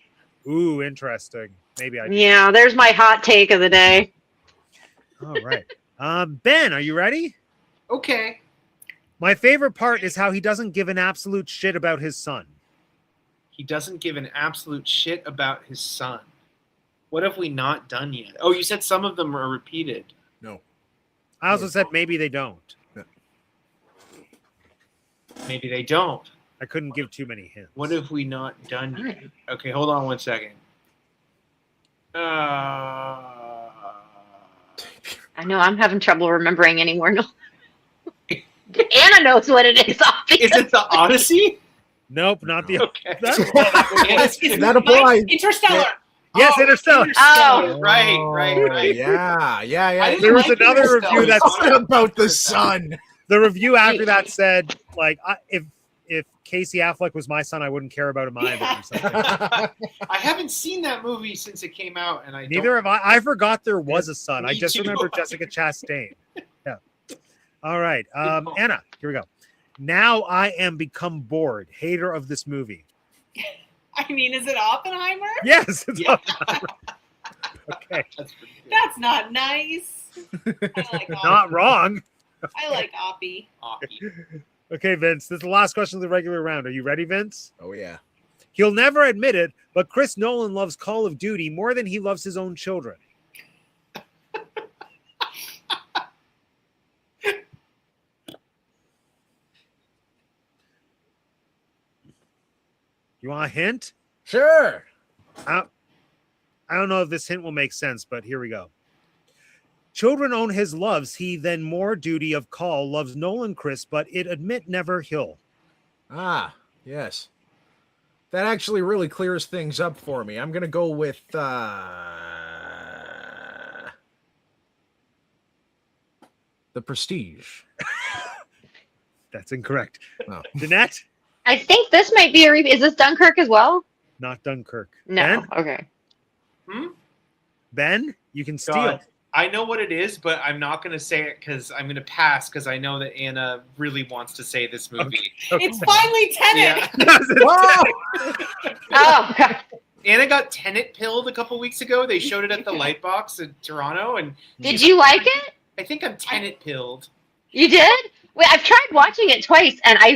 Ooh, interesting. Maybe I do. Yeah, there's my hot take of the day. All right. Ben, are you ready? Okay. My favorite part is how he doesn't give an absolute shit about his son. He doesn't give an absolute shit about his son. What have we not done yet? Oh, you said some of them are repeated. No. I also said maybe they don't. Maybe they don't. I couldn't give too many hints. What have we not done yet? Okay, hold on one second. I know I'm having trouble remembering anymore. No. Anna knows what it is. Is it the Odyssey? Nope, not the. Okay. That applies. Interstellar. Yes, Interstellar. Oh. Right. Yeah. I didn't There was like another Interstellar. review that What about the sun? The review after that said, like, if Casey Affleck was my son, I wouldn't care about him either. Or something. I haven't seen that movie since it came out, and Neither have I. I forgot there was a son. I Me just too. remember Jessica Chastain. Yeah. All right. Anna, here we go. Now I am become bored. Hater of this movie. I mean, is it Oppenheimer? Yes. It's Yeah. Okay. That's pretty good. That's not nice. I like Not wrong. I like Oppie. Okay, Vince. This is the last question of the regular round. Are you ready, Vince? Oh yeah. He'll never admit it, but Chris Nolan loves Call of Duty more than he loves his own children. You want a hint? Sure. I don't know if this hint will make sense, but here we go. Children own his loves. He then more duty of call loves Nolan Chris, but it admit never he'll. Ah, yes. That actually really clears things up for me. I'm gonna go with The Prestige. That's incorrect. Oh. Jeanette? I think this might be a repeat. Is this Dunkirk as well? Not Dunkirk. No. Ben? Okay. Ben, you can steal. God, I know what it is, but I'm not going to say it because I'm going to pass because I know that Anna really wants to say this movie. Okay. It's finally Tenet. Yeah. Wow! Oh, God. Anna got Tenet pilled a couple weeks ago. They showed it at the Lightbox in Toronto, and Did you like it? I think I'm Tenet pilled. You did? Wait, I've tried watching it twice, and I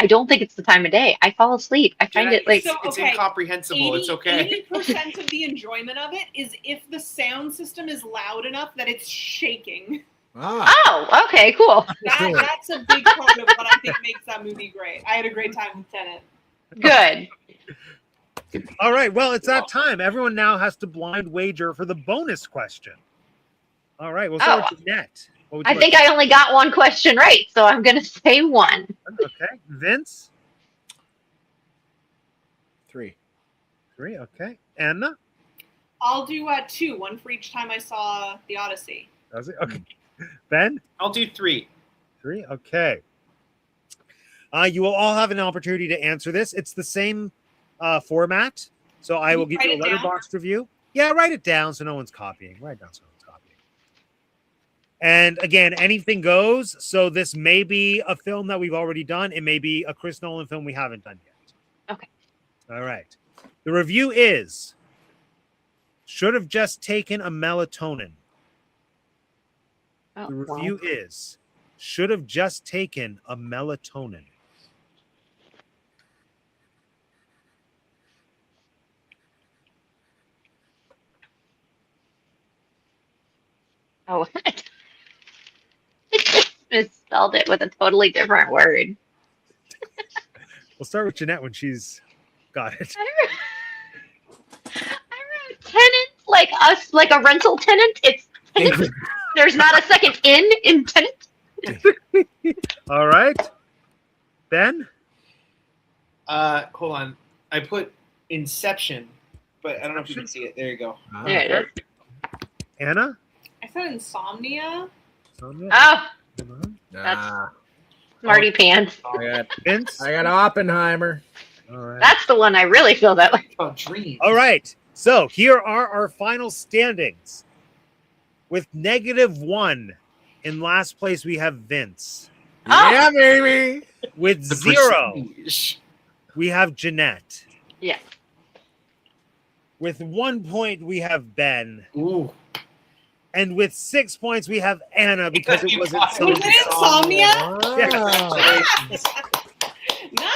don't think it's the time of day. I fall asleep. I find it like. So, It's okay, incomprehensible. It's okay. 80% of the enjoyment of it is if the sound system is loud enough that it's shaking. Ah, Oh, okay, cool. That's a big part of what I think makes that movie great. I had a great time with Tenet. Good. All right. Well, it's that time. Everyone now has to blind wager for the bonus question. All right. We'll start with Jeanette. What would you I think I only got one question right, so I'm gonna say one. Okay. Vince? 3. 3. Okay. Anna? I'll do 2, one for each time I saw the Odyssey. That was it? Okay. Ben? I'll do 3. 3. Okay. You will all have an opportunity to answer this. It's the same format. So I will give you a write it down? letterbox review. Yeah, write it down so no one's copying. Write it down so no one's copying. And again, anything goes. So this may be a film that we've already done. It may be a Chris Nolan film we haven't done yet. Okay. All right. The review is should have just taken a melatonin. Oh, The review is should have just taken a melatonin. Oh, misspelled it with a totally different word. We'll start with Jeanette when she's got it. I wrote tenant like us, like a rental tenant. It's tenant. There's not a second in tenant. All right. Ben? Hold on. I put Inception, but I don't know if you can see it. There you go. There it is. Anna? I said Insomnia. Sonia? Oh, Nah, smarty pants. Vince? I got Oppenheimer. All right. That's the one I really feel that way. Oh, dreams. All right. So here are our final standings. With -1 in last place, we have Vince. Oh. Yeah, baby. With The 0, Prestige. we have Jeanette. Yeah. With 1 point, we have Ben. Ooh. And with 6 points, we have Anna because it was Was it Insomnia? Yeah.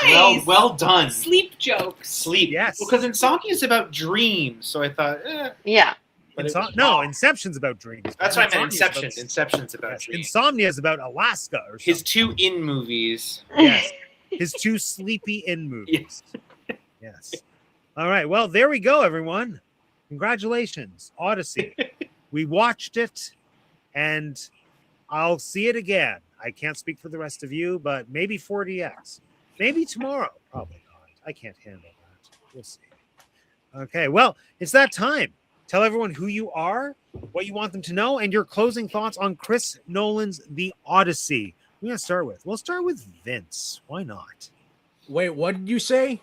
Nice. Well done. Sleep jokes. Sleep. Yes. Well, because Insomnia is about dreams, so I thought, Yeah. but it was No, wrong. Inception's about dreams. That's what I meant. Insomnia's Inception. about- Inception's about Yes, dreams. Insomnia is about Alaska or something. His 2 in movies. Yes. His 2 sleepy in movies. Yes. All right. Well, there we go, everyone. Congratulations, Odyssey. We watched it, and I'll see it again. I can't speak for the rest of you, but maybe 4DX. Maybe tomorrow. Probably not. I can't handle that. We'll see. Okay. Well, it's that time. Tell everyone who you are, what you want them to know, and your closing thoughts on Chris Nolan's The Odyssey. We're going to start with. We'll start with Vince. Why not? Wait, what did you say?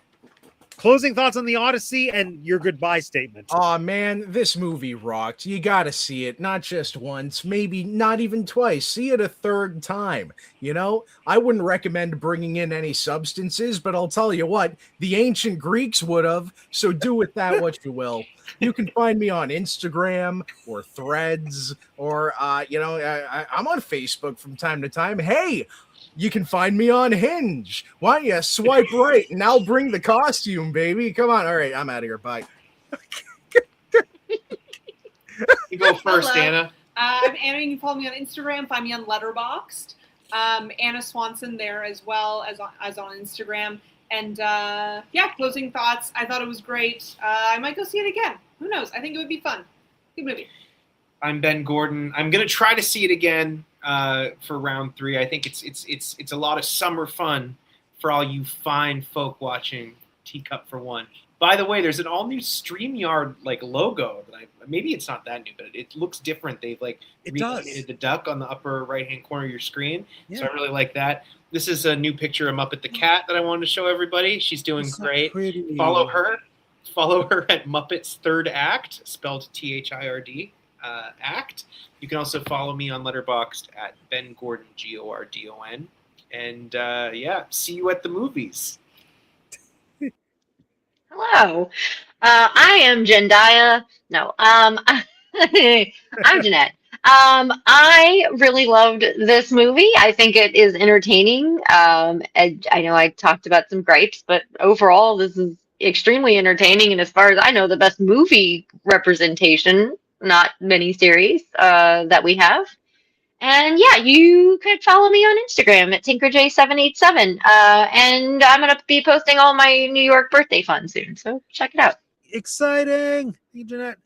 Closing thoughts on The Odyssey and your goodbye statement. Oh man, this movie rocked. You gotta see it, not just once, maybe not even twice. See it a third time. You know, I wouldn't recommend bringing in any substances, but I'll tell you what, the ancient Greeks would have. So do with that what you will. You can find me on Instagram or Threads, or I'm on Facebook from time to time. Hey. You can find me on Hinge. Why don't you swipe right and I'll bring the costume, baby. Come on. All right, I'm out of here. Bye. You go first, Hello. Anna. I'm Anna. You can follow me on Instagram. Find me on Letterboxd. Anna Swanson there as well as on Instagram. And closing thoughts. I thought it was great. I might go see it again. Who knows? I think it would be fun. Good movie. I'm Ben Gordon. I'm gonna try to see it again for round 3. I think it's a lot of summer fun for all you fine folk watching Teacup for One. By the way, there's an all new StreamYard logo. Maybe it's not that new, but it looks different. They've animated the duck on the upper right hand corner of your screen. Yeah. So I really like that. This is a new picture of Muppet the Cat that I wanted to show everybody. She's doing So great. pretty. Follow her at Muppets Third Act, spelled THIRD. Act. You can also follow me on Letterboxd at Ben Gordon GORDON. And see you at the movies. Hello. I am Jendaya. No. I'm Jeanette. I really loved this movie. I think it is entertaining. I know I talked about some gripes, but overall, this is extremely entertaining. And as far as I know, the best movie representation, not miniseries, that we have. And yeah, you could follow me on Instagram at TinkerJ787. And I'm going to be posting all my New York birthday fun soon. So check it out. Exciting. Thank you, Jeanette.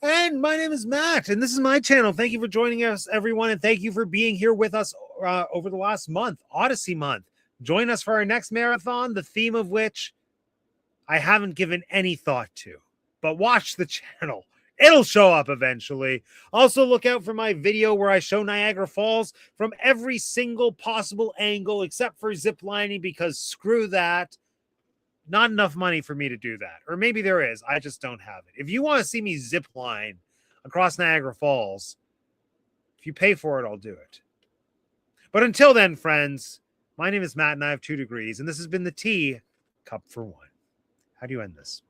And my name is Matt, and this is my channel. Thank you for joining us, everyone, and thank you for being here with us over the last month, Odyssey month. Join us for our next marathon, the theme of which I haven't given any thought to, but watch the channel. It'll show up eventually. Also, look out for my video where I show Niagara Falls from every single possible angle except for zip lining, because screw that. Not enough money for me to do that. Or maybe there is. I just don't have it. If you want to see me zip line across Niagara Falls, If you pay for it, I'll do it. But until then, friends, my name is Matt and I have 2 degrees, and this has been the Tea Cup for One. How do you end this?